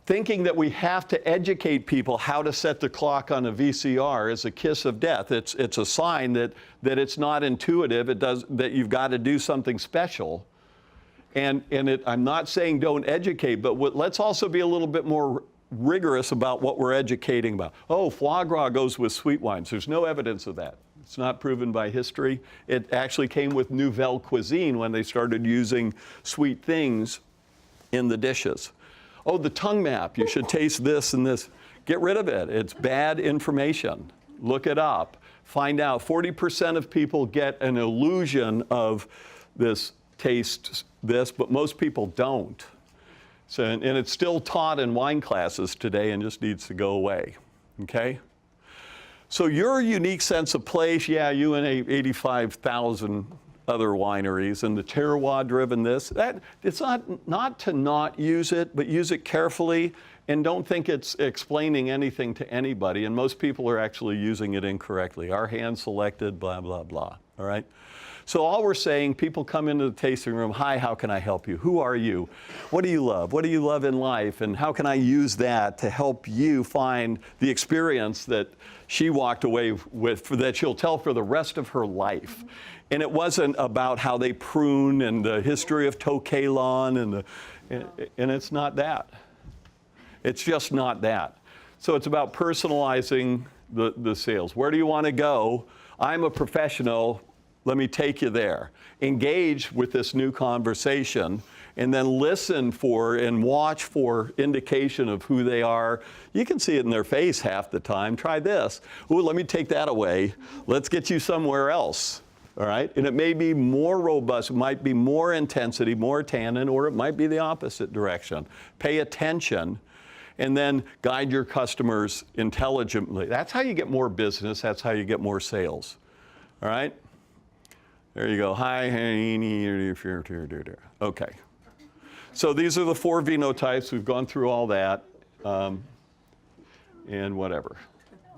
Thinking that we have to educate people how to set the clock on a VCR is a kiss of death. It's a sign that it's not intuitive. That you've got to do something special. And I'm not saying don't educate, but let's also be a little bit more rigorous about what we're educating about. Oh, foie gras goes with sweet wines. There's no evidence of that. It's not proven by history. It actually came with Nouvelle cuisine when they started using sweet things in the dishes. Oh, the tongue map, you should taste this and this. Get rid of it. It's bad information. Look it up. Find out 40% of people get an illusion of this taste, this, but most people don't. So, and it's still taught in wine classes today and just needs to go away, okay? So your unique sense of place, yeah, you and 85,000 other wineries and the terroir-driven this. It's not to not use it, but use it carefully and don't think it's explaining anything to anybody. And most people are actually using it incorrectly. Our hand-selected, blah, blah, blah, all right? So all we're saying, people come into the tasting room, hi, how can I help you? Who are you? What do you love? What do you love in life? And how can I use that to help you find the experience that she walked away with, that she'll tell for the rest of her life? And it wasn't about how they prune and the history of Tokelon and it's not that. It's just not that. So it's about personalizing the sales. Where do you want to go? I'm a professional. Let me take you there. Engage with this new conversation and then listen for and watch for indication of who they are. You can see it in their face half the time. Try this. Ooh, let me take that away. Let's get you somewhere else. All right? And it may be more robust, it might be more intensity, more tannin, or it might be the opposite direction. Pay attention and then guide your customers intelligently. That's how you get more business. That's how you get more sales. All right? There you go. Hi, Hanni. Okay. So these are the 4 phenotypes. We've gone through all that. And whatever.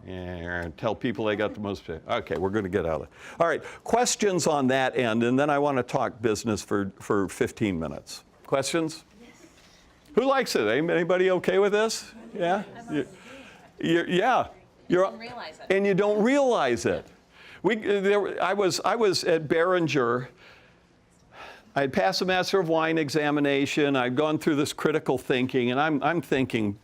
And tell people they got the most. Okay, we're going to get out of it. All right, questions on that end, and then I want to talk business for 15 minutes. Questions? Yes. Who likes it? Anybody okay with this? Yeah? Yeah. You don't realize it. And you don't realize it. I was at Behringer. I had passed the Master of Wine examination. I'd gone through this critical thinking, and I'm thinking,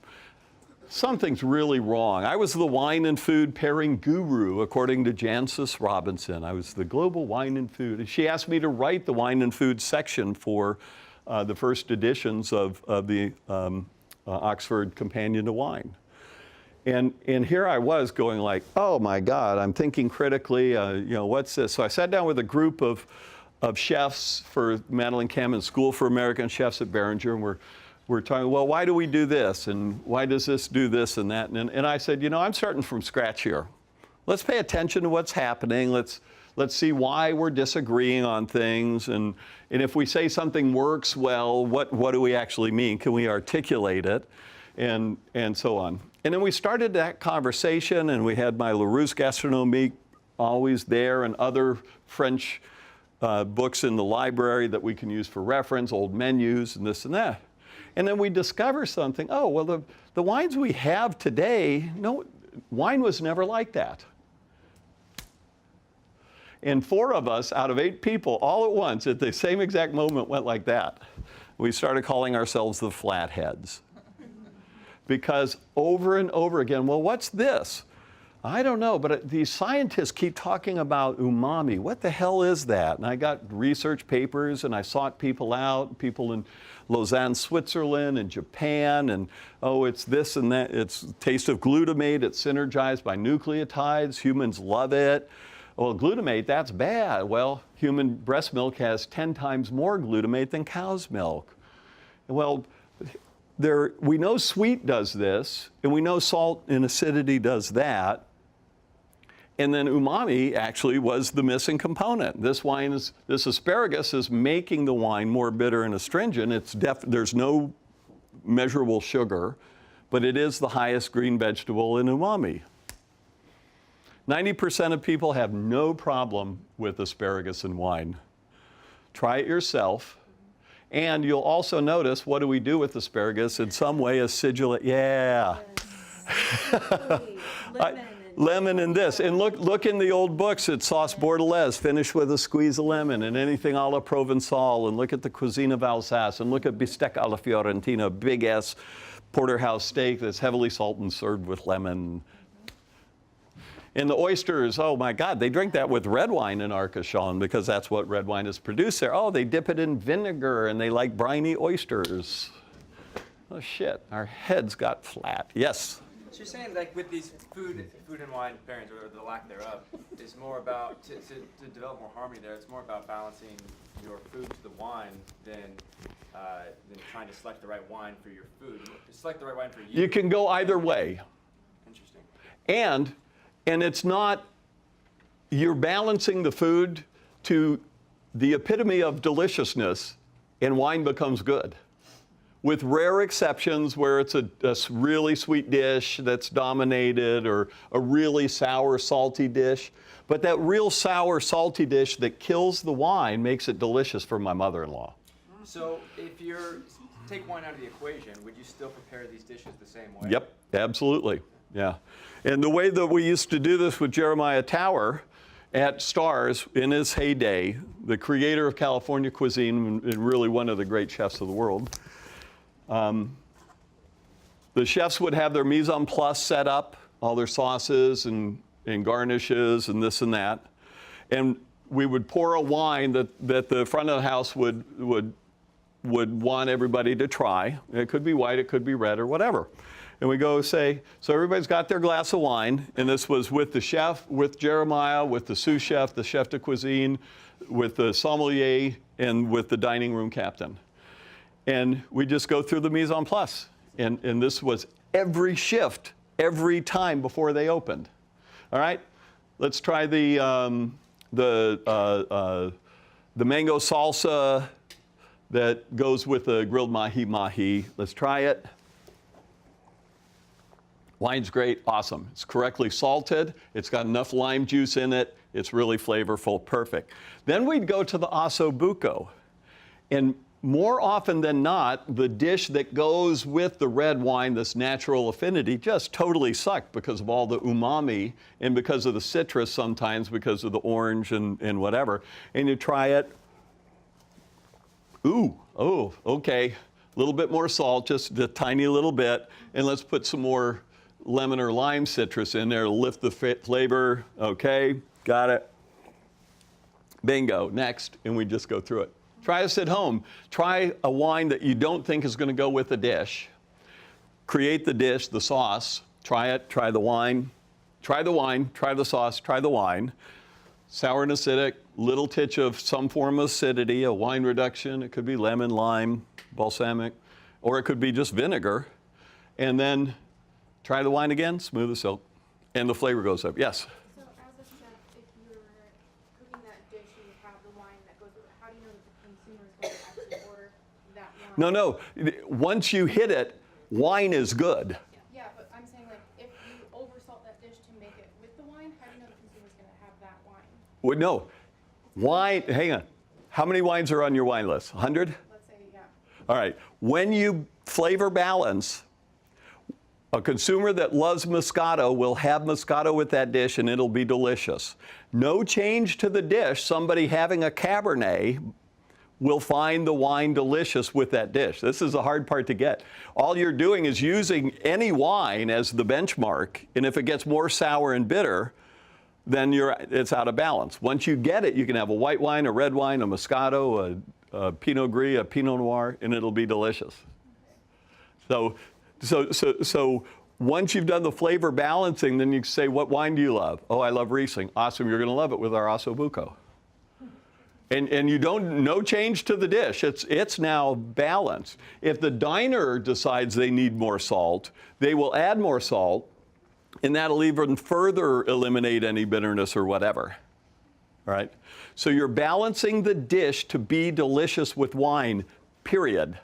something's really wrong. I was the wine and food pairing guru, according to Jancis Robinson. I was the global wine and food. And she asked me to write the wine and food section for the first editions of the Oxford Companion to Wine. And here I was going like, oh my God, I'm thinking critically, what's this? So I sat down with a group of chefs for Madeline Kamen's School for American Chefs at Behringer, and we're talking, well, why do we do this? And why does this do this and that? And I said, I'm starting from scratch here. Let's pay attention to what's happening. Let's see why we're disagreeing on things. And if we say something works well, what do we actually mean? Can we articulate it? And so on. And then we started that conversation, and we had my Larousse Gastronomique always there, and other French books in the library that we can use for reference, old menus and this and that. And then we discover something. Oh, well, the wines we have today, no, wine was never like that. And 4 of us out of 8 people all at once at the same exact moment went like that. We started calling ourselves the Flatheads. Because over and over again, well, what's this? I don't know, but these scientists keep talking about umami. What the hell is that? And I got research papers, and I sought people out, people in Lausanne, Switzerland, and Japan, and it's this and that. It's taste of glutamate. It's synergized by nucleotides. Humans love it. Well, glutamate, that's bad. Well, human breast milk has 10 times more glutamate than cow's milk. Well, we know sweet does this, and we know salt and acidity does that. And then umami actually was the missing component. This asparagus is making the wine more bitter and astringent. There's no measurable sugar, but it is the highest green vegetable in umami. 90% of people have no problem with asparagus in wine. Try it yourself. And you'll also notice, what do we do with asparagus? In some way, acidulate. Yeah. Lemon and this. And look in the old books at sauce bordelaise, finished with a squeeze of lemon, and anything a la Provençal, and look at the cuisine of Alsace, and look at bistec alla Fiorentina, big-ass porterhouse steak that's heavily salted and served with lemon. And the oysters, oh my God, they drink that with red wine in Arcachon because that's what red wine is produced there. Oh, they dip it in vinegar and they like briny oysters. Oh shit, our heads got flat. Yes? So you're saying like with these food and wine pairings, or the lack thereof, is more about, to develop more harmony there, it's more about balancing your food to the wine than trying to select the right wine for your food. Select the right wine for you. You can go either way. Interesting. And it's not, you're balancing the food to the epitome of deliciousness, and wine becomes good. With rare exceptions where it's a really sweet dish that's dominated, or a really sour, salty dish. But that real sour, salty dish that kills the wine makes it delicious for my mother-in-law. So if you're, take wine out of the equation, would you still prepare these dishes the same way? Yep, absolutely, yeah. And the way that we used to do this with Jeremiah Tower at Stars in his heyday, the creator of California cuisine and really one of the great chefs of the world, the chefs would have their mise en place set up, all their sauces and garnishes and this and that. And we would pour a wine that the front of the house would want everybody to try. It could be white, it could be red, or whatever. And we go say, so everybody's got their glass of wine, and this was with the chef, with Jeremiah, with the sous chef, the chef de cuisine, with the sommelier, and with the dining room captain. And we just go through the mise en place. And this was every shift, every time before they opened. All right, let's try the mango salsa that goes with the grilled mahi-mahi. Let's try it. Wine's great, awesome. It's correctly salted. It's got enough lime juice in it. It's really flavorful, perfect. Then we'd go to the osso buco. And more often than not, the dish that goes with the red wine, this natural affinity, just totally sucked because of all the umami and because of the citrus sometimes, because of the orange and whatever. And you try it. Ooh, oh, okay. A little bit more salt, just a tiny little bit. And let's put some more lemon or lime citrus in there to lift the flavor. Okay, got it. Bingo, next. And we just go through it. Try this at home. Try a wine that you don't think is going to go with a dish. Create the dish, the sauce. Try it, try the wine. Try the wine, try the sauce, try the wine. Sour and acidic, little titch of some form of acidity, a wine reduction. It could be lemon, lime, balsamic, or it could be just vinegar. And then try the wine again, smooth as silk, and the flavor goes up. Yes? So as a chef, if you're cooking that dish and you have the wine that goes with it, how do you know that the consumer is going to actually order that wine? No. Once you hit it, wine is good. Yeah, but I'm saying, like, if you oversalt that dish to make it with the wine, how do you know the consumer's going to have that wine? Well, no. Wine, hang on. How many wines are on your wine list? 100? Let's say, yeah. All right. When you flavor balance, a consumer that loves Moscato will have Moscato with that dish and it'll be delicious. No change to the dish. Somebody having a Cabernet will find the wine delicious with that dish. This is the hard part to get. All you're doing is using any wine as the benchmark, and if it gets more sour and bitter, then it's out of balance. Once you get it, you can have a white wine, a red wine, a Moscato, a Pinot Gris, a Pinot Noir, and it'll be delicious. So once you've done the flavor balancing, then you say, what wine do you love? Oh, I love Riesling. Awesome, you're going to love it with our osso buco. And you don't, no change to the dish. It's now balanced. If the diner decides they need more salt, they will add more salt, and that'll even further eliminate any bitterness or whatever. All right? So you're balancing the dish to be delicious with wine, period.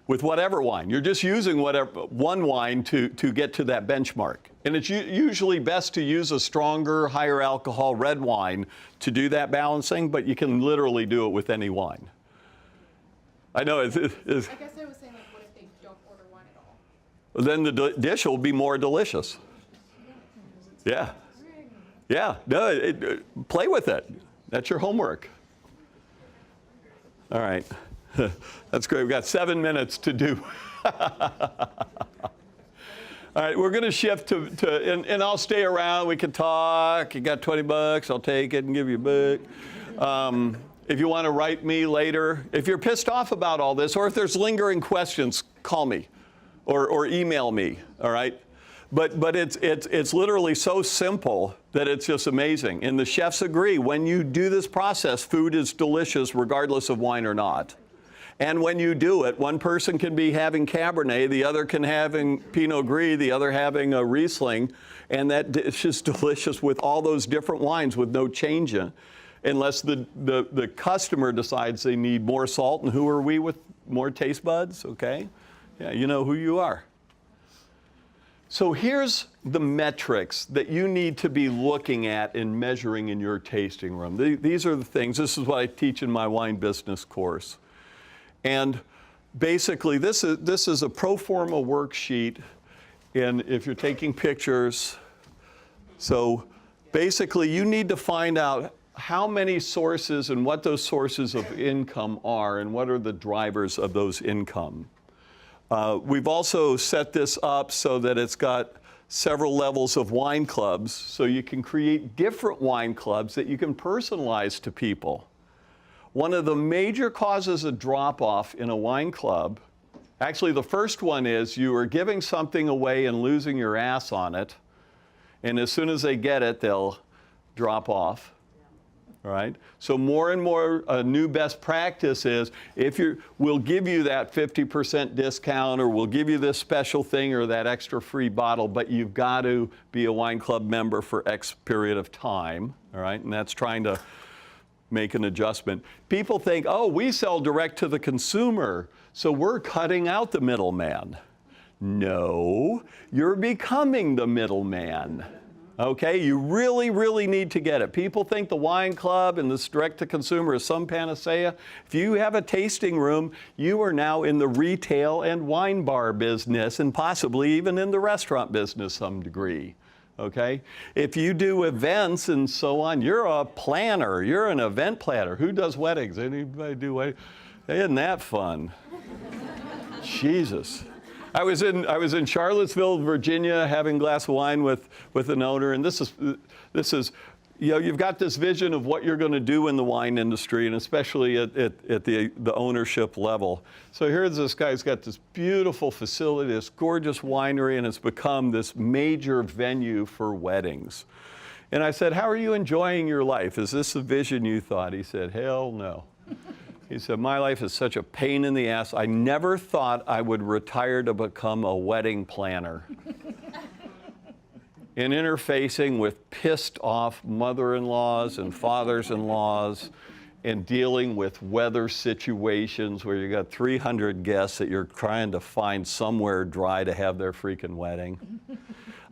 With whatever wine. You're just using one wine to get to that benchmark. And it's usually best to use a stronger, higher alcohol red wine to do that balancing, but you can literally do it with any wine. I know it's I guess I was saying, like, what if they don't order wine at all? then the dish will be more delicious. Yeah. Yeah. No, play with it. That's your homework. All right. That's great. We've got 7 minutes to do. All right, we're going to shift and I'll stay around. We can talk. You got $20, I'll take it and give you a book. If you want to write me later, if you're pissed off about all this, or if there's lingering questions, call me or email me, all right? But it's literally so simple that it's just amazing. And the chefs agree, when you do this process, food is delicious regardless of wine or not. And when you do it, one person can be having Cabernet, the other can having Pinot Gris, the other having a Riesling, and that dish is delicious with all those different wines with no change in. unless the customer decides they need more salt, and who are we with more taste buds, okay? Yeah, you know who you are. So here's the metrics that you need to be looking at and measuring in your tasting room. These are the things, this is what I teach in my wine business course. And basically, this is a pro forma worksheet, and if you're taking pictures, so basically you need to find out how many sources and what those sources of income are and what are the drivers of those income. We've also set this up so that it's got several levels of wine clubs, so you can create different wine clubs that you can personalize to people. One of the major causes of drop-off in a wine club, actually the first one is you are giving something away and losing your ass on it, and as soon as they get it, they'll drop off. All right? So more and more, a new best practice is we'll give you that 50% discount, or we'll give you this special thing or that extra free bottle, but you've got to be a wine club member for X period of time. All right? And that's trying to make an adjustment. People think, oh, we sell direct to the consumer, so we're cutting out the middleman. No, you're becoming the middleman. Okay, you really, really need to get it. People think the wine club and this direct-to-consumer is some panacea. If you have a tasting room, you are now in the retail and wine bar business, and possibly even in the restaurant business some degree. Okay, if you do events and so on, you're a planner. You're an event planner. Who does weddings? Anybody do weddings? Isn't that fun? Jesus. I was in Charlottesville, Virginia, having a glass of wine with an owner, and this is, you know, you've got this vision of what you're going to do in the wine industry, and especially at the ownership level. So here's this guy's got this beautiful facility, this gorgeous winery, and it's become this major venue for weddings. And I said, how are you enjoying your life? Is this the vision you thought? He said, hell no. He said, my life is such a pain in the ass. I never thought I would retire to become a wedding planner. In interfacing with pissed off mother-in-laws and fathers-in-laws and dealing with weather situations where you got 300 guests that you're trying to find somewhere dry to have their freaking wedding.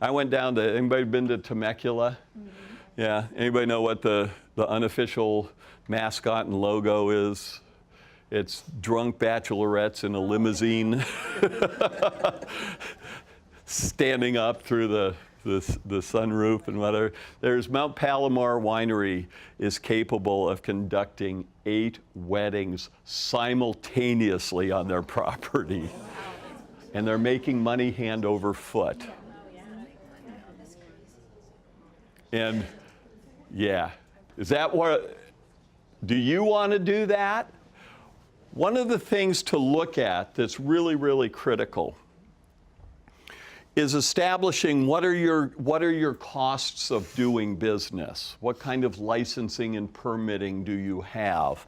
I went down to, anybody been to Temecula? Yeah, anybody know what the unofficial mascot and logo is? It's drunk bachelorettes in a limousine standing up through the sunroof and whatever. There's Mount Palomar Winery is capable of conducting 8 weddings simultaneously on their property. And they're making money hand over foot. And yeah, is that what, do you want to do that? One of the things to look at that's really, really critical is establishing what are your costs of doing business? What kind of licensing and permitting do you have?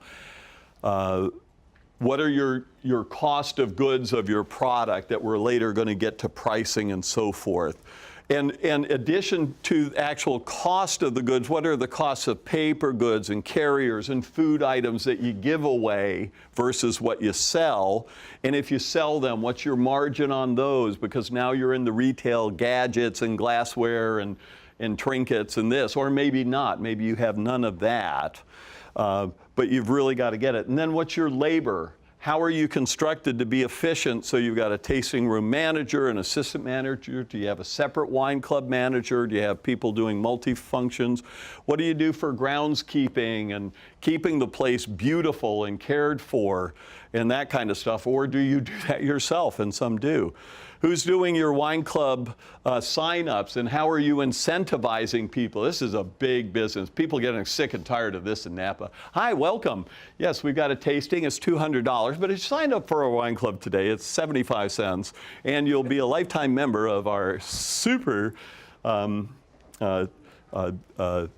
What are your cost of goods of your product that we're later going to get to pricing and so forth? And in addition to the actual cost of the goods, what are the costs of paper goods and carriers and food items that you give away versus what you sell? And if you sell them, what's your margin on those? Because now you're in the retail gadgets and glassware and trinkets and this, or maybe not. Maybe you have none of that, but you've really got to get it. And then what's your labor? How are you constructed to be efficient? So you've got a tasting room manager, an assistant manager. Do you have a separate wine club manager? Do you have people doing multi-functions? What do you do for groundskeeping and keeping the place beautiful and cared for and that kind of stuff? Or do you do that yourself? And some do. Who's doing your wine club sign-ups, and how are you incentivizing people? This is a big business. People getting sick and tired of this in Napa. Hi, welcome. Yes, we've got a tasting. It's $200, but if you sign up for a wine club today, it's 75 cents, and you'll be a lifetime member of our super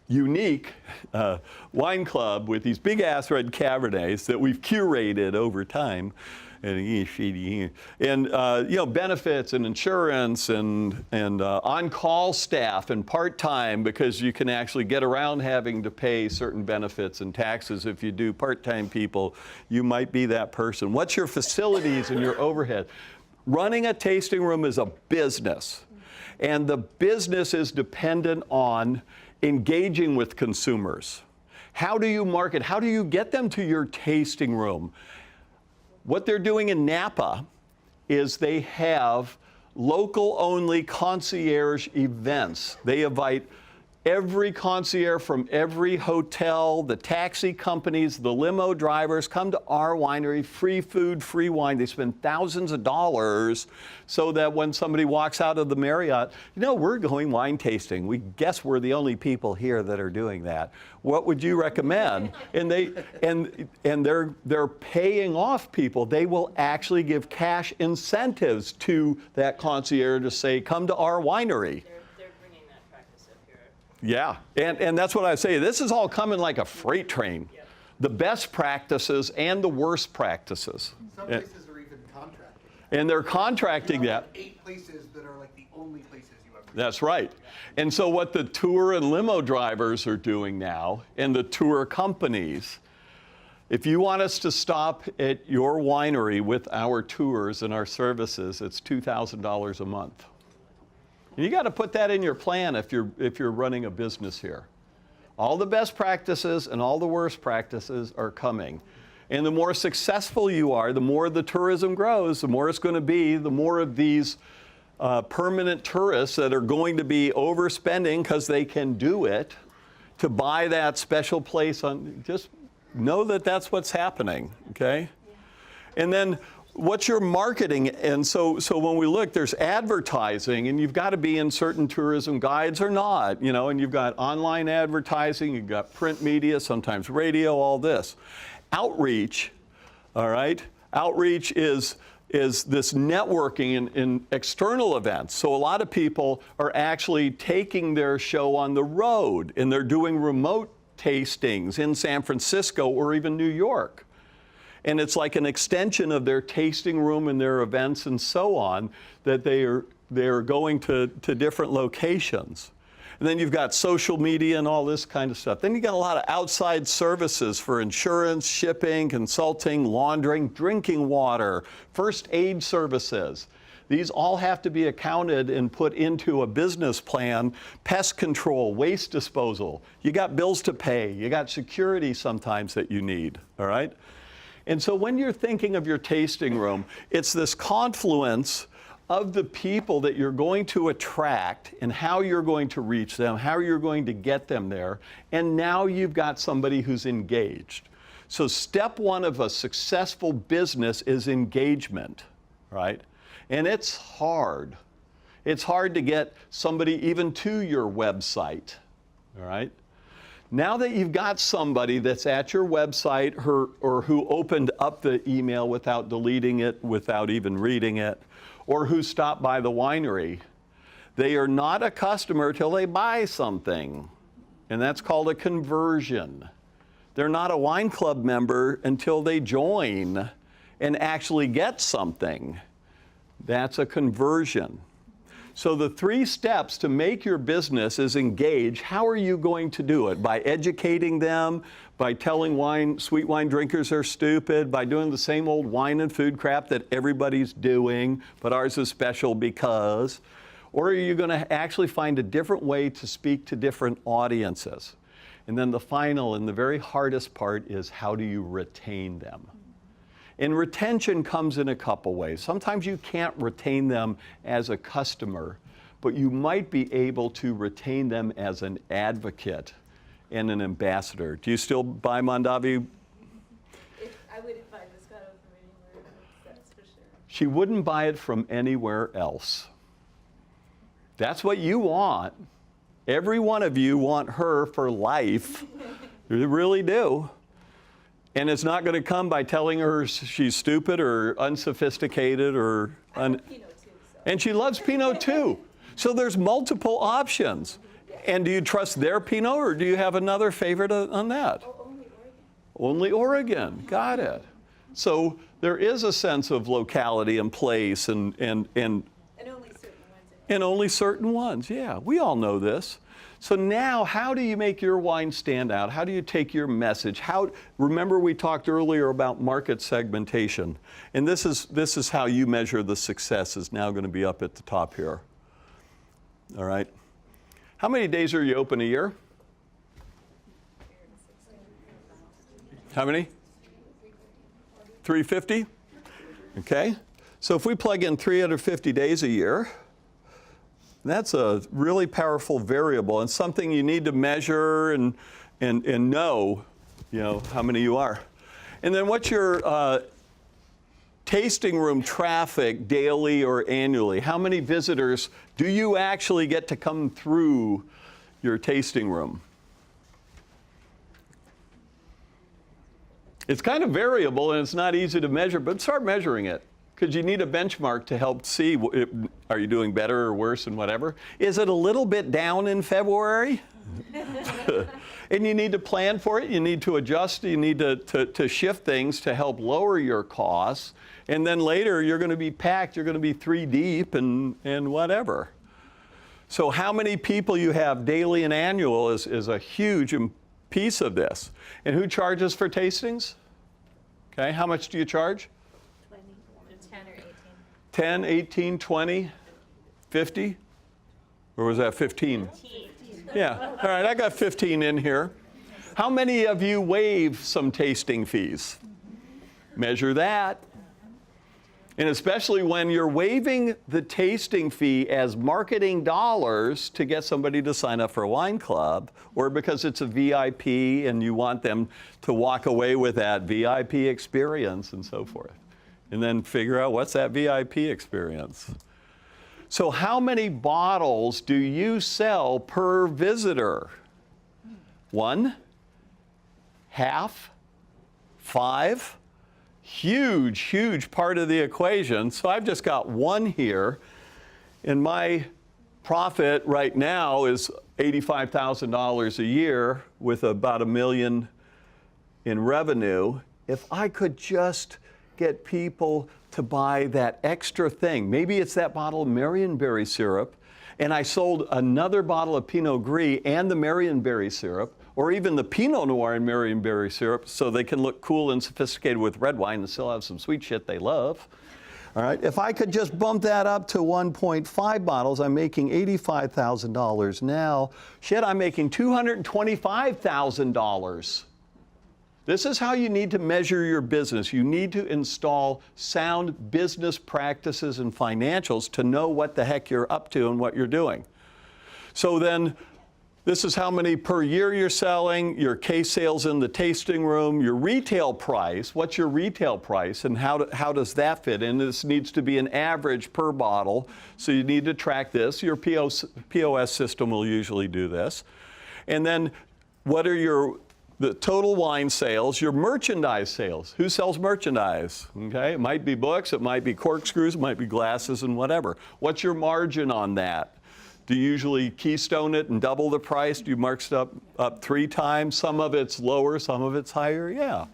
unique wine club with these big-ass red Cabernets that we've curated over time. benefits and insurance and on-call staff and part-time, because you can actually get around having to pay certain benefits and taxes if you do part-time people. You might be that person. What's your facilities and your overhead? Running a tasting room is a business, and the business is dependent on engaging with consumers. How do you market? How do you get them to your tasting room? What they're doing in Napa is they have local-only concierge events. They invite every concierge from every hotel, the taxi companies, the limo drivers, come to our winery, free food, free wine. They spend thousands of dollars so that when somebody walks out of the Marriott, we're going wine tasting. We guess we're the only people here that are doing that. What would you recommend? And they're paying off people. They will actually give cash incentives to that concierge to say, come to our winery. Yeah, and that's what I say. This is all coming like a freight train. The best practices and the worst practices. Some places are even contracting. And they're contracting that. 8 places that are like the only places you ever. That's right. And so what the tour and limo drivers are doing now, and the tour companies, if you want us to stop at your winery with our tours and our services, it's $2,000 a month. You got to put that in your plan if you're running a business here. All the best practices and all the worst practices are coming. And the more successful you are, the more the tourism grows, the more it's going to be, the more of these permanent tourists that are going to be overspending because they can do it to buy that special place. Just know that that's what's happening, okay? And then what's your marketing? And so when we look, there's advertising, and you've got to be in certain tourism guides or not, and you've got online advertising, you've got print media, sometimes radio, all this. Outreach, all right? Outreach is this networking in external events. So a lot of people are actually taking their show on the road, and they're doing remote tastings in San Francisco or even New York. And it's like an extension of their tasting room and their events and so on, that they are going to different locations. And then you've got social media and all this kind of stuff. Then you've got a lot of outside services for insurance, shipping, consulting, laundering, drinking water, first aid services. These all have to be accounted and put into a business plan. Pest control, waste disposal. You got bills to pay. You got security sometimes that you need, all right? And so when you're thinking of your tasting room, it's this confluence of the people that you're going to attract and how you're going to reach them, how you're going to get them there, and now you've got somebody who's engaged. So step one of a successful business is engagement, right? And it's hard. It's hard to get somebody even to your website, all right? Now that you've got somebody that's at your website or who opened up the email without deleting it, without even reading it, or who stopped by the winery, they are not a customer till they buy something. And that's called a conversion. They're not a wine club member until they join and actually get something. That's a conversion. So the 3 steps to make your business is engage. How are you going to do it? By educating them, by telling sweet wine drinkers are stupid, by doing the same old wine and food crap that everybody's doing, but ours is special because, or are you going to actually find a different way to speak to different audiences? And then the final and the very hardest part is how do you retain them? And retention comes in a couple ways. Sometimes you can't retain them as a customer, but you might be able to retain them as an advocate and an ambassador. Do you still buy Mondavi? I wouldn't buy Moscato from anywhere else, that's for sure. She wouldn't buy it from anywhere else. That's what you want. Every one of you want her for life. You really do. And it's not going to come by telling her she's stupid or unsophisticated or... Pinot too, so. And she loves Pinot too. So there's multiple options. And do you trust their Pinot or do you have another favorite on that? Oh, only Oregon. Only Oregon. Got it. So there is a sense of locality and place and And only certain ones. and only certain ones. Yeah, we all know this. So now, how do you make your wine stand out? How do you take your message? Remember we talked earlier about market segmentation, and this is how you measure the success. Is now going to be up at the top here. All right. How many days are you open a year? How many? 350? Okay. So if we plug in 350 days a year, that's a really powerful variable and something you need to measure and know, how many you are. And then what's your tasting room traffic daily or annually? How many visitors do you actually get to come through your tasting room? It's kind of variable and it's not easy to measure, but start measuring it. Because you need a benchmark to help see, are you doing better or worse and whatever. Is it a little bit down in February? And you need to plan for it, you need to adjust, you need to shift things to help lower your costs. And then later you're going to be packed, you're going to be 3 deep and whatever. So how many people you have daily and annual is a huge piece of this. And who charges for tastings? Okay, how much do you charge? 10 or 18. 10, 18, 20, 50? Or was that 15? 15. Yeah, all right, I got 15 in here. How many of you waive some tasting fees? Measure that. And especially when you're waiving the tasting fee as marketing dollars to get somebody to sign up for a wine club, or because it's a VIP and you want them to walk away with that VIP experience and so forth. And then figure out what's that VIP experience. So how many bottles do you sell per visitor? 1? Half? 5? Huge, huge part of the equation. So I've just got 1 here. And my profit right now is $85,000 a year with about $1 million in revenue. If I could just get people to buy that extra thing. Maybe it's that bottle of Marionberry syrup, and I sold another bottle of Pinot Gris and the Marionberry syrup, or even the Pinot Noir and Marionberry syrup, so they can look cool and sophisticated with red wine and still have some sweet shit they love. All right, if I could just bump that up to 1.5 bottles, I'm making $85,000 now. Shit, I'm making $225,000. This is how you need to measure your business. You need to install sound business practices and financials to know what the heck you're up to and what you're doing. So then, this is how many per year you're selling, your case sales in the tasting room, your retail price. What's your retail price and how does that fit in? This needs to be an average per bottle, so you need to track this. Your POS system will usually do this. And then what are the total wine sales, your merchandise sales? Who sells merchandise? Okay, it might be books, it might be corkscrews, it might be glasses and whatever. What's your margin on that? Do you usually keystone it and double the price? Do you mark it up 3 times? Some of it's lower, some of it's higher? Yeah.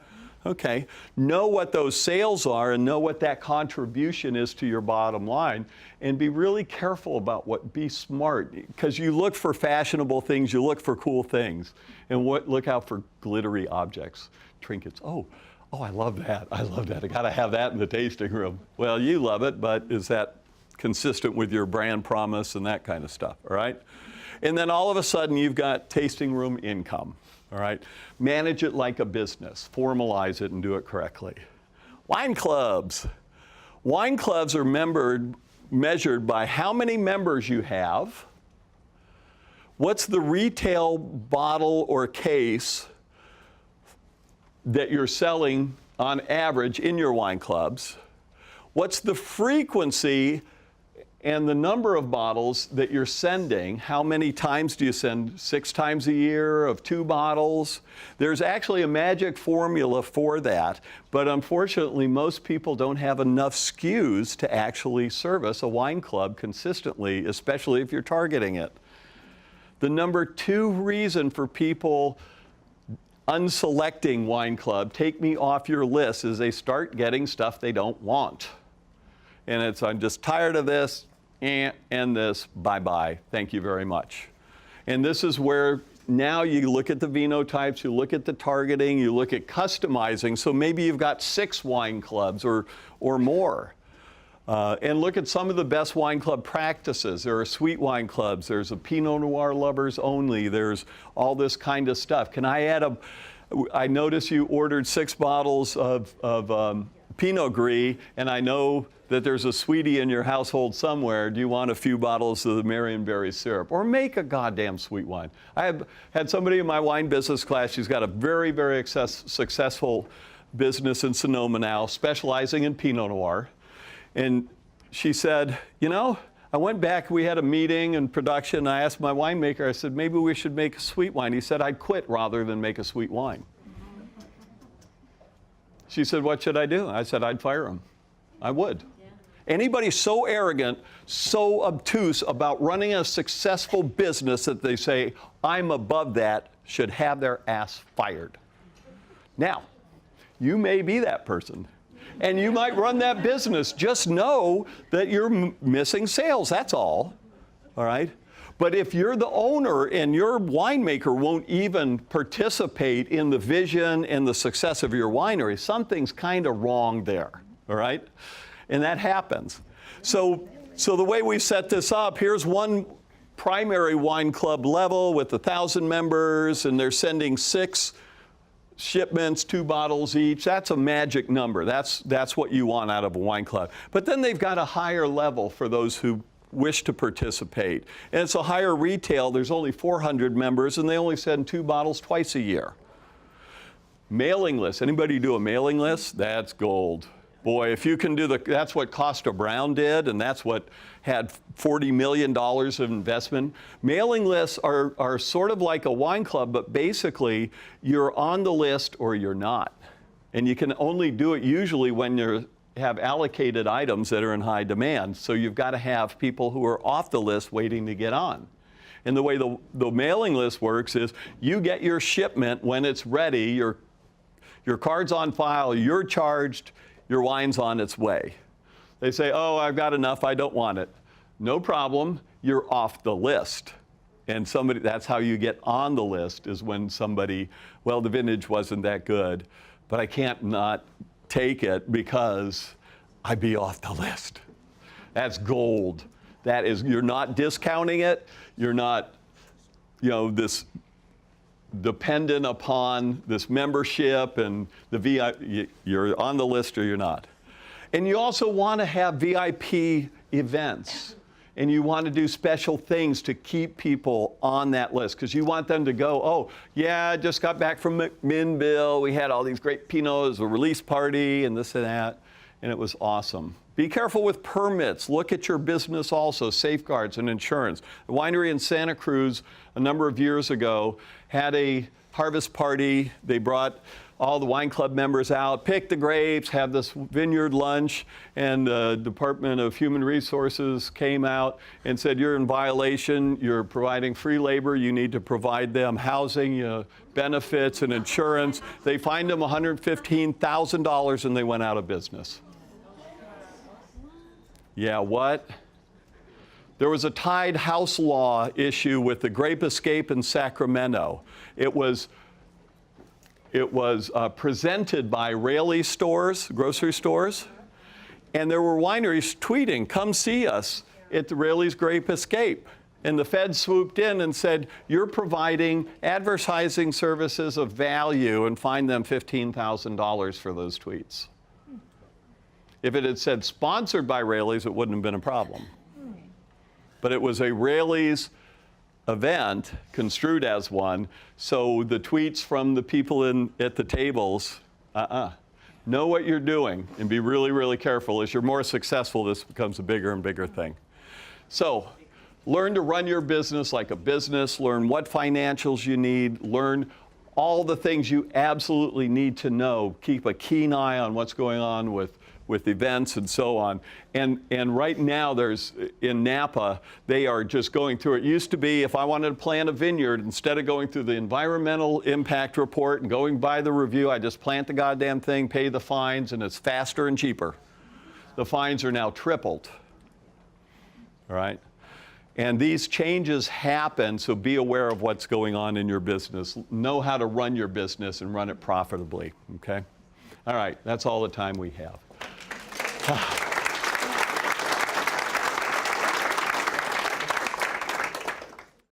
Okay. Know what those sales are and know what that contribution is to your bottom line. And be really careful about be smart. Because you look for fashionable things, you look for cool things. And look out for glittery objects, trinkets. Oh, I love that. I love that. I got to have that in the tasting room. Well, you love it, but is that consistent with your brand promise and that kind of stuff, all right? And then all of a sudden you've got tasting room income, all right? Manage it like a business, formalize it and do it correctly. Wine clubs. Wine clubs are measured by how many members you have, what's the retail bottle or case that you're selling on average in your wine clubs, what's the frequency and the number of bottles that you're sending. How many times do you send? 6 times a year of 2 bottles? There's actually a magic formula for that, but unfortunately most people don't have enough SKUs to actually service a wine club consistently, especially if you're targeting it. The number 2 reason for people unselecting wine club, take me off your list, is they start getting stuff they don't want. And it's, I'm just tired of this, and this, bye-bye, thank you very much. And this is where now you look at the phenotypes, you look at the targeting, you look at customizing. So maybe you've got 6 wine clubs or more. And look at some of the best wine club practices. There are sweet wine clubs, there's a Pinot Noir lovers only, there's all this kind of stuff. Can I add I notice you ordered 6 bottles of Pinot Gris, and I know that there's a sweetie in your household somewhere. Do you want a few bottles of the Marionberry syrup? Or make a goddamn sweet wine. I have had somebody in my wine business class, she's got a very, very successful business in Sonoma now, specializing in Pinot Noir. And she said, you know, I went back, we had a meeting in production, I asked my winemaker, I said, maybe we should make a sweet wine. He said, I'd quit rather than make a sweet wine. She said, what should I do? I said, I'd fire him. I would. Anybody so arrogant, so obtuse about running a successful business that they say, I'm above that, should have their ass fired. Now, you may be that person, and you might run that business. Just know that you're missing sales, that's all right? But if you're the owner and your winemaker won't even participate in the vision and the success of your winery, something's kind of wrong there, all right? And that happens. So the way we set this up, here's one primary wine club level with 1,000 members, and they're sending 6 shipments, 2 bottles each. That's a magic number. That's what you want out of a wine club. But then they've got a higher level for those who wish to participate. And it's a higher retail. There's only 400 members, and they only send 2 bottles twice a year. Mailing list. Anybody do a mailing list? That's gold. Boy, if you can do that's what Costa Brown did, and that's what had $40 million of investment. Mailing lists are sort of like a wine club, but basically you're on the list or you're not. And you can only do it usually when you have allocated items that are in high demand. So you've got to have people who are off the list waiting to get on. And the way the mailing list works is you get your shipment when it's ready, your card's on file, you're charged, your wine's on its way. They say, oh, I've got enough, I don't want it. No problem, you're off the list. And that's how you get on the list, is when somebody, well, the vintage wasn't that good, but I can't not take it because I'd be off the list. That's gold. That is, you're not discounting it, you're not, this dependent upon this membership and the VIP, you're on the list or you're not. And you also want to have VIP events, and you want to do special things to keep people on that list, because you want them to go, oh, yeah, I just got back from McMinnville, we had all these great Pinots, a release party, and this and that, and it was awesome. Be careful with permits. Look at your business also, safeguards and insurance. The winery in Santa Cruz a number of years ago had a harvest party. They brought all the wine club members out, pick the grapes, have this vineyard lunch, and the Department of Human Resources came out and said, you're in violation, you're providing free labor, you need to provide them housing, benefits, and insurance. They fined them $115,000 and they went out of business. Yeah, what? There was a tied house law issue with the Grape Escape in Sacramento. It was presented by Raley's stores, grocery stores, and there were wineries tweeting, come see us at the Raley's Grape Escape. And the Fed swooped in and said, you're providing advertising services of value, and fined them $15,000 for those tweets. If it had said sponsored by Raley's, it wouldn't have been a problem. But it was a Raley's event, construed as one, so the tweets from the people at the tables, know what you're doing and be really, really careful. As you're more successful, this becomes a bigger and bigger thing. So learn to run your business like a business, learn what financials you need, learn all the things you absolutely need to know. Keep a keen eye on what's going on with with events and so on. And right now there's, in Napa, they are just going through, it used to be if I wanted to plant a vineyard, instead of going through the environmental impact report and going by the review, I just plant the goddamn thing, pay the fines, and it's faster and cheaper. The fines are now tripled, all right? And these changes happen, so be aware of what's going on in your business. Know how to run your business and run it profitably, okay? All right, that's all the time we have.